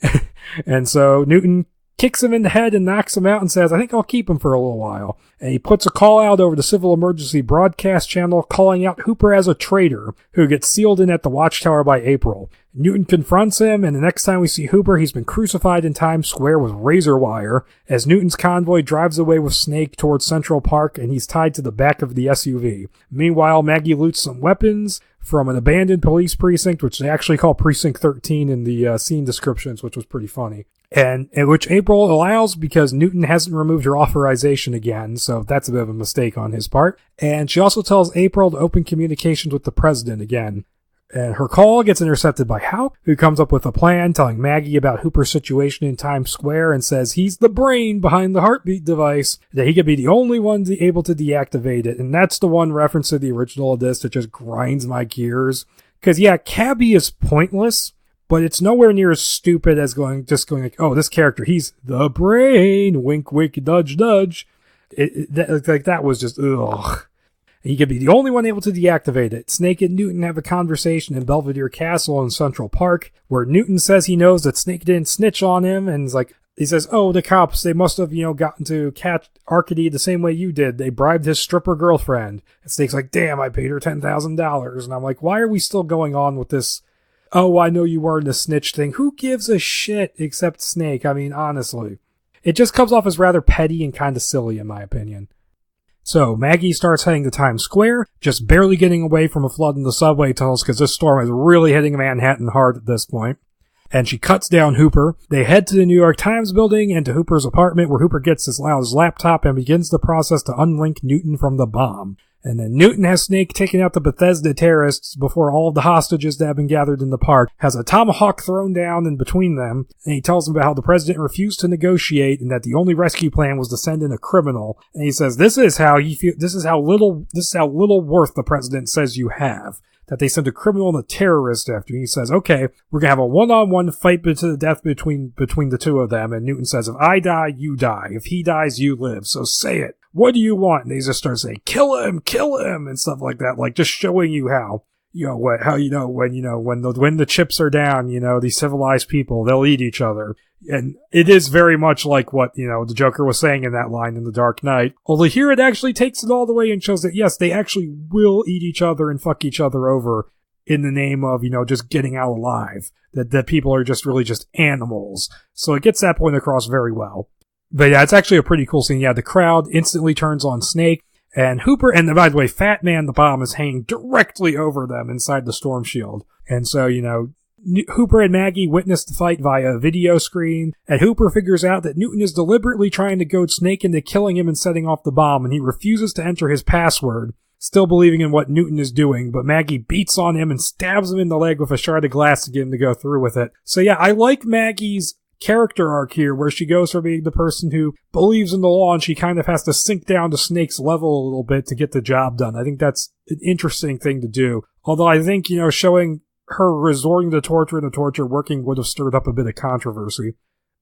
And so Newton kicks him in the head and knocks him out and says, I think I'll keep him for a little while. And he puts a call out over the Civil Emergency Broadcast Channel calling out Hooper as a traitor who gets sealed in at the Watchtower by April. Newton confronts him, and the next time we see Hooper, he's been crucified in Times Square with razor wire as Newton's convoy drives away with Snake towards Central Park, and he's tied to the back of the SUV. Meanwhile, Maggie loots some weapons from an abandoned police precinct, which they actually call Precinct 13 in the scene descriptions, which was pretty funny. And which April allows because Newton hasn't removed her authorization again, so that's a bit of a mistake on his part. And she also tells April to open communications with the president again. And her call gets intercepted by Hauck, who comes up with a plan telling Maggie about Hooper's situation in Times Square and says he's the brain behind the heartbeat device, that he could be the only one able to deactivate it. And that's the one reference to the original of this that just grinds my gears. Because, yeah, Cabby is pointless, but it's nowhere near as stupid as going like, oh, this character, he's the brain, wink, wink, nudge, nudge. That was just, ugh. He could be the only one able to deactivate it. Snake and Newton have a conversation in Belvedere Castle in Central Park, where Newton says he knows that Snake didn't snitch on him, and he says, oh, the cops, they must have, gotten to catch Archaeology the same way you did. They bribed his stripper girlfriend. And Snake's like, damn, I paid her $10,000. And I'm like, why are we still going on with this? Oh, I know you weren't a snitch thing. Who gives a shit except Snake? I mean, honestly. It just comes off as rather petty and kind of silly, in my opinion. So, Maggie starts heading to Times Square, just barely getting away from a flood in the subway tunnels because this storm is really hitting Manhattan hard at this point. And she cuts down Hooper. They head to the New York Times building and to Hooper's apartment, where Hooper gets his laptop and begins the process to unlink Newton from the bomb. And then Newton has Snake taking out the Bethesda terrorists before all of the hostages that have been gathered in the park, has a tomahawk thrown down in between them, and he tells them about how the president refused to negotiate and that the only rescue plan was to send in a criminal. And he says, this is how little worth the president says you have. That they sent a criminal and a terrorist after you. He says, okay, we're going to have a one-on-one fight to the death between the two of them. And Newton says, if I die, you die. If he dies, you live. So say it. What do you want? And they just start saying, kill him, and stuff like that. Like, just showing you how. when the chips are down, these civilized people, they'll eat each other. And it is very much like what, the Joker was saying in that line in The Dark Knight. Only here it actually takes it all the way and shows that, yes, they actually will eat each other and fuck each other over in the name of, just getting out alive. That people are just really just animals. So it gets that point across very well. But yeah, it's actually a pretty cool scene. Yeah, the crowd instantly turns on Snake. And Hooper, and by the way, Fat Man the Bomb is hanging directly over them inside the storm shield. And so, Hooper and Maggie witness the fight via a video screen, and Hooper figures out that Newton is deliberately trying to goad Snake into killing him and setting off the bomb, and he refuses to enter his password, still believing in what Newton is doing, but Maggie beats on him and stabs him in the leg with a shard of glass to get him to go through with it. So yeah, I like Maggie's character arc here, where she goes from being the person who believes in the law and she kind of has to sink down to Snake's level a little bit to get the job done. I think that's an interesting thing to do. Although I think, showing her resorting to torture and the torture working would have stirred up a bit of controversy.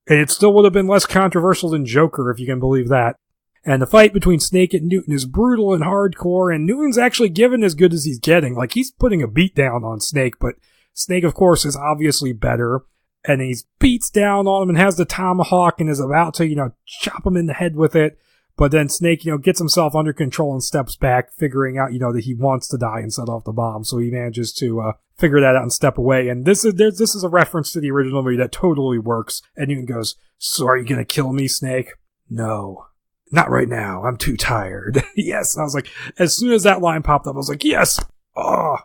And it still would have been less controversial than Joker, if you can believe that. And the fight between Snake and Newton is brutal and hardcore, and Newton's actually given as good as he's getting. Like, he's putting a beat down on Snake, but Snake, of course, is obviously better. And he beats down on him and has the tomahawk and is about to, chop him in the head with it. But then Snake, gets himself under control and steps back, figuring out, that he wants to die and set off the bomb. So he manages to figure that out and step away. And this is a reference to the original movie that totally works. And Newton goes, "So are you going to kill me, Snake?" "No, not right now. I'm too tired." Yes. I was like, as soon as that line popped up, I was like, yes. Oh,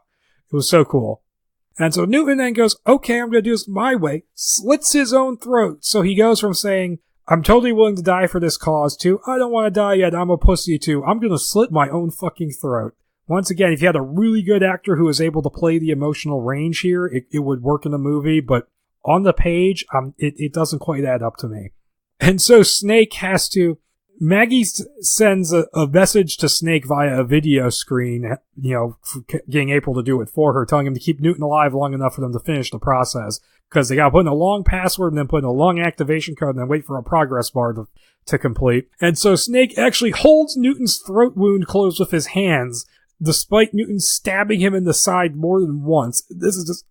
it was so cool. And so Newton then goes, "Okay, I'm going to do this my way," slits his own throat. So he goes from saying, "I'm totally willing to die for this cause," to, "I don't want to die yet, I'm a pussy," to, "I'm going to slit my own fucking throat." Once again, if you had a really good actor who was able to play the emotional range here, it would work in the movie, but on the page, it doesn't quite add up to me. And so Snake has to... Maggie sends a message to Snake via a video screen, getting April to do it for her, telling him to keep Newton alive long enough for them to finish the process, because they got to put in a long password and then put in a long activation code and then wait for a progress bar to complete. And so Snake actually holds Newton's throat wound closed with his hands, despite Newton stabbing him in the side more than once. This is just,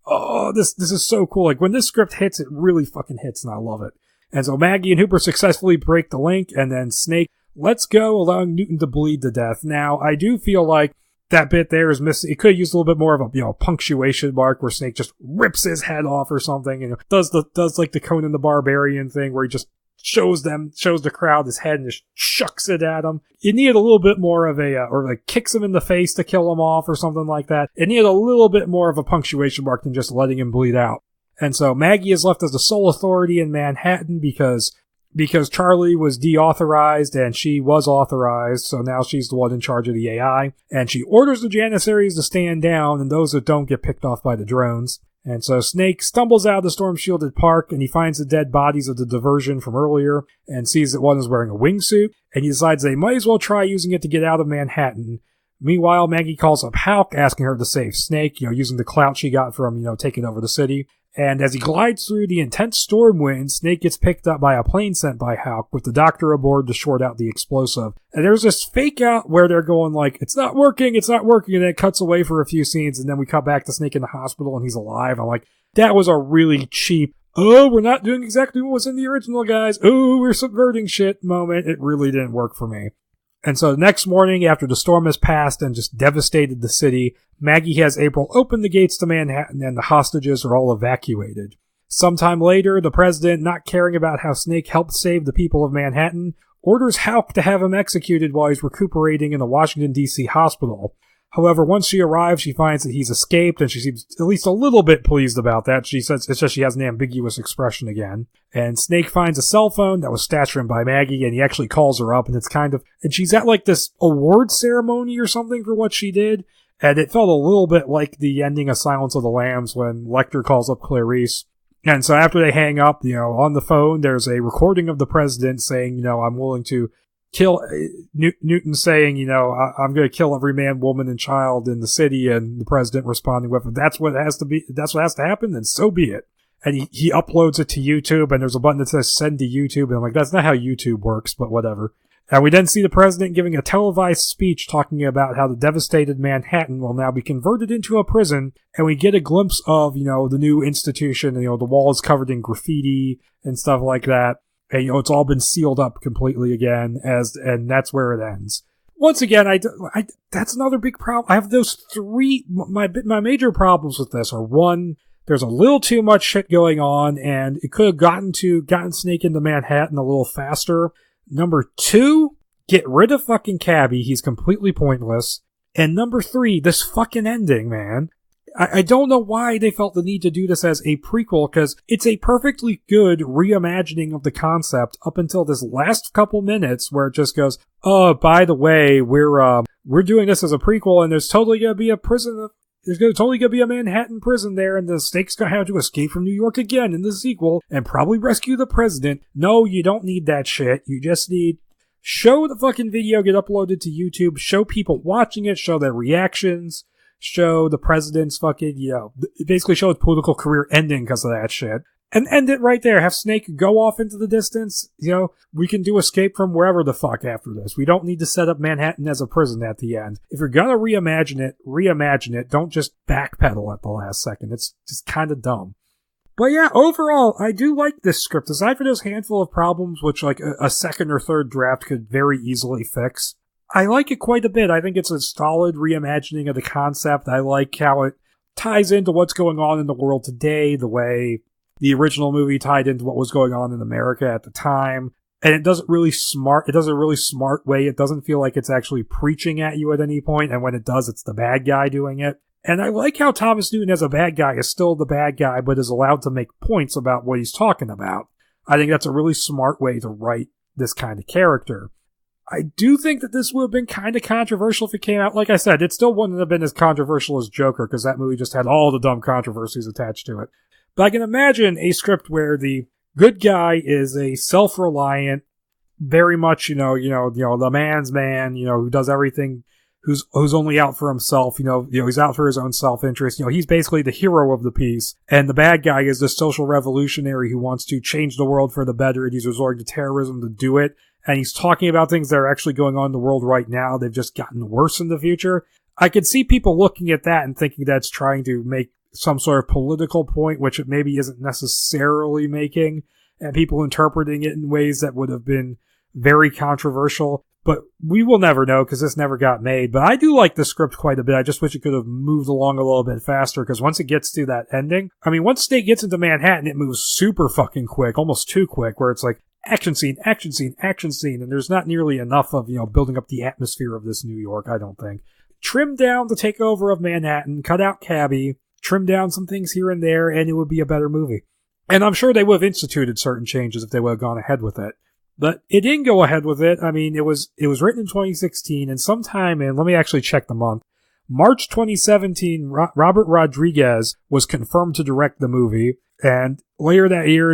this is so cool. Like, when this script hits, it really fucking hits, and I love it. And so Maggie and Hooper successfully break the link, and then Snake lets go, allowing Newton to bleed to death. Now, I do feel like that bit there is missing. It could have used a little bit more of a, punctuation mark where Snake just rips his head off or something, and does like the Conan the Barbarian thing where he just shows the crowd his head and just shucks it at them. It needed a little bit more of or kicks him in the face to kill him off or something like that. It needed a little bit more of a punctuation mark than just letting him bleed out. And so Maggie is left as the sole authority in Manhattan because Charlie was deauthorized and she was authorized, so now she's the one in charge of the AI. And she orders the Janissaries to stand down, and those that don't get picked off by the drones. And so Snake stumbles out of the storm-shielded park, and he finds the dead bodies of the diversion from earlier, and sees that one is wearing a wingsuit, and he decides they might as well try using it to get out of Manhattan. Meanwhile, Maggie calls up Houck, asking her to save Snake, using the clout she got from, taking over the city. And as he glides through the intense storm wind, Snake gets picked up by a plane sent by Houck, with the doctor aboard to short out the explosive. And there's this fake out where they're going like, it's not working, and then it cuts away for a few scenes, and then we cut back to Snake in the hospital, and he's alive. I'm like, that was a really cheap, we're not doing exactly what was in the original, guys. We're subverting shit moment. It really didn't work for me. And so the next morning, after the storm has passed and just devastated the city, Maggie has April open the gates to Manhattan, and the hostages are all evacuated. Sometime later, the president, not caring about how Snake helped save the people of Manhattan, orders Houck to have him executed while he's recuperating in the Washington, D.C. hospital. However, once she arrives, she finds that he's escaped, and she seems at least a little bit pleased about that. She says it's just she has an ambiguous expression again. And Snake finds a cell phone that was stashed from by Maggie, and he actually calls her up, and and she's at like this award ceremony or something for what she did, and it felt a little bit like the ending of Silence of the Lambs when Lecter calls up Clarice. And so after they hang up, on the phone, there's a recording of the president saying, I'm willing to kill Newton saying, I'm going to kill every man, woman, and child in the city, and the president responding with, that's what has to happen, then so be it. And he uploads it to YouTube, and there's a button that says send to YouTube, and I'm like, that's not how YouTube works, but whatever. And we then see the president giving a televised speech talking about how the devastated Manhattan will now be converted into a prison, and we get a glimpse of, the new institution, the walls covered in graffiti and stuff like that. And, it's all been sealed up completely again, and that's where it ends. Once again, that's another big problem. I have those three, my major problems with this are, one, there's a little too much shit going on, and it could have gotten Snake into Manhattan a little faster. Number 2, get rid of fucking Cabby. He's completely pointless. And number 3, this fucking ending, man. I don't know why they felt the need to do this as a prequel, because it's a perfectly good reimagining of the concept up until this last couple minutes where it just goes, oh, by the way, we're doing this as a prequel, and there's totally gonna be a prison. There's totally gonna be a Manhattan prison there, and the Snake's gonna have to escape from New York again in the sequel, and probably rescue the president. No, you don't need that shit. You just need show the fucking video get uploaded to YouTube, show people watching it, show their reactions, show the president's fucking, basically show his political career ending because of that shit. And end it right there. Have Snake go off into the distance. We can do Escape from wherever the fuck after this. We don't need to set up Manhattan as a prison at the end. If you're gonna reimagine it. Don't just backpedal at the last second. It's just kind of dumb. But yeah, overall, I do like this script. Aside from those handful of problems, which like a second or third draft could very easily fix, I like it quite a bit. I think it's a solid reimagining of the concept. I like how it ties into what's going on in the world today, the way the original movie tied into what was going on in America at the time. And it does it really smart way. It doesn't feel like it's actually preaching at you at any point. And when it does, it's the bad guy doing it. And I like how Thomas Newton as a bad guy is still the bad guy, but is allowed to make points about what he's talking about. I think that's a really smart way to write this kind of character. I do think that this would have been kind of controversial if it came out. Like I said, it still wouldn't have been as controversial as Joker, because that movie just had all the dumb controversies attached to it. But I can imagine a script where the good guy is a self-reliant, very much, the man's man, who does everything, who's only out for himself, he's out for his own self-interest. He's basically the hero of the piece. And the bad guy is the social revolutionary who wants to change the world for the better, and he's resorting to terrorism to do it. And he's talking about things that are actually going on in the world right now. They've just gotten worse in the future. I could see people looking at that and thinking that's trying to make some sort of political point, which it maybe isn't necessarily making, and people interpreting it in ways that would have been very controversial. But we will never know, because this never got made. But I do like the script quite a bit. I just wish it could have moved along a little bit faster, because once it gets to that ending, once Snake gets into Manhattan, it moves super fucking quick, almost too quick, where it's like, action scene, and there's not nearly enough of, building up the atmosphere of this New York, I don't think. Trim down the takeover of Manhattan, cut out Cabby, trim down some things here and there, and it would be a better movie. And I'm sure they would have instituted certain changes if they would have gone ahead with it. But it didn't go ahead with it. It was written in 2016, and sometime in, let me actually check the month, March 2017, Robert Rodriguez was confirmed to direct the movie, and later that year,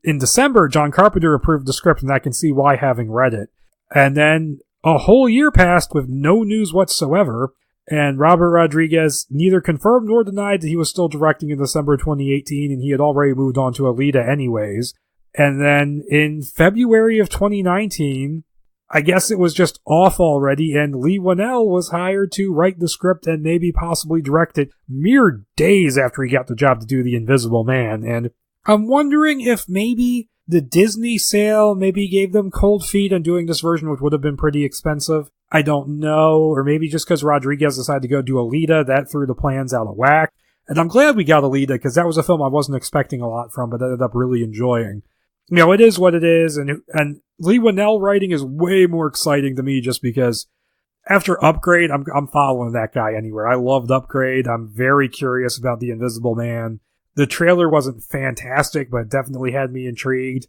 in December, John Carpenter approved the script, and I can see why, having read it. And then a whole year passed with no news whatsoever, and Robert Rodriguez neither confirmed nor denied that he was still directing in December 2018, and he had already moved on to Alita anyways. And then in February of 2019, I guess it was just off already, and Lee Winnell was hired to write the script and maybe possibly direct it mere days after he got the job to do The Invisible Man. And I'm wondering if maybe the Disney sale maybe gave them cold feet on doing this version, which would have been pretty expensive. I don't know. Or maybe just because Rodriguez decided to go do Alita, that threw the plans out of whack. And I'm glad we got Alita, because that was a film I wasn't expecting a lot from, but ended up really enjoying. It is what it is, and Lee Winnell writing is way more exciting to me, just because after Upgrade, I'm following that guy anywhere. I loved Upgrade. I'm very curious about The Invisible Man. The trailer wasn't fantastic, but definitely had me intrigued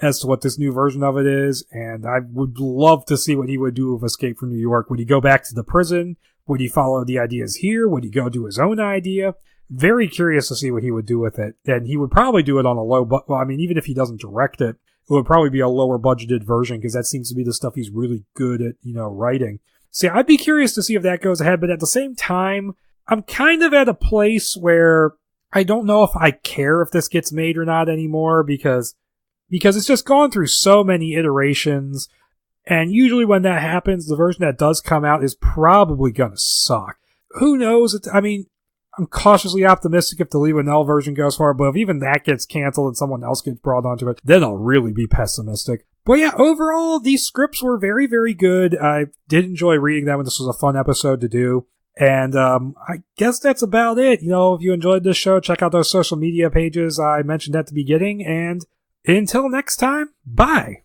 as to what this new version of it is, and I would love to see what he would do with Escape from New York. Would he go back to the prison? Would he follow the ideas here? Would he go do his own idea? Very curious to see what he would do with it. And he would probably do it on a low, even if he doesn't direct it, it would probably be a lower budgeted version, because that seems to be the stuff he's really good at, writing. So I'd be curious to see if that goes ahead, but at the same time, I'm kind of at a place where I don't know if I care if this gets made or not anymore, because it's just gone through so many iterations. And usually when that happens, the version that does come out is probably going to suck. Who knows? I mean, I'm cautiously optimistic if the Lee Winnell version goes far, but if even that gets canceled and someone else gets brought onto it, then I'll really be pessimistic. But yeah, overall, these scripts were very, very good. I did enjoy reading them, and this was a fun episode to do. And I guess that's about it. You know, if you enjoyed this show, check out those social media pages I mentioned at the beginning. And until next time, bye.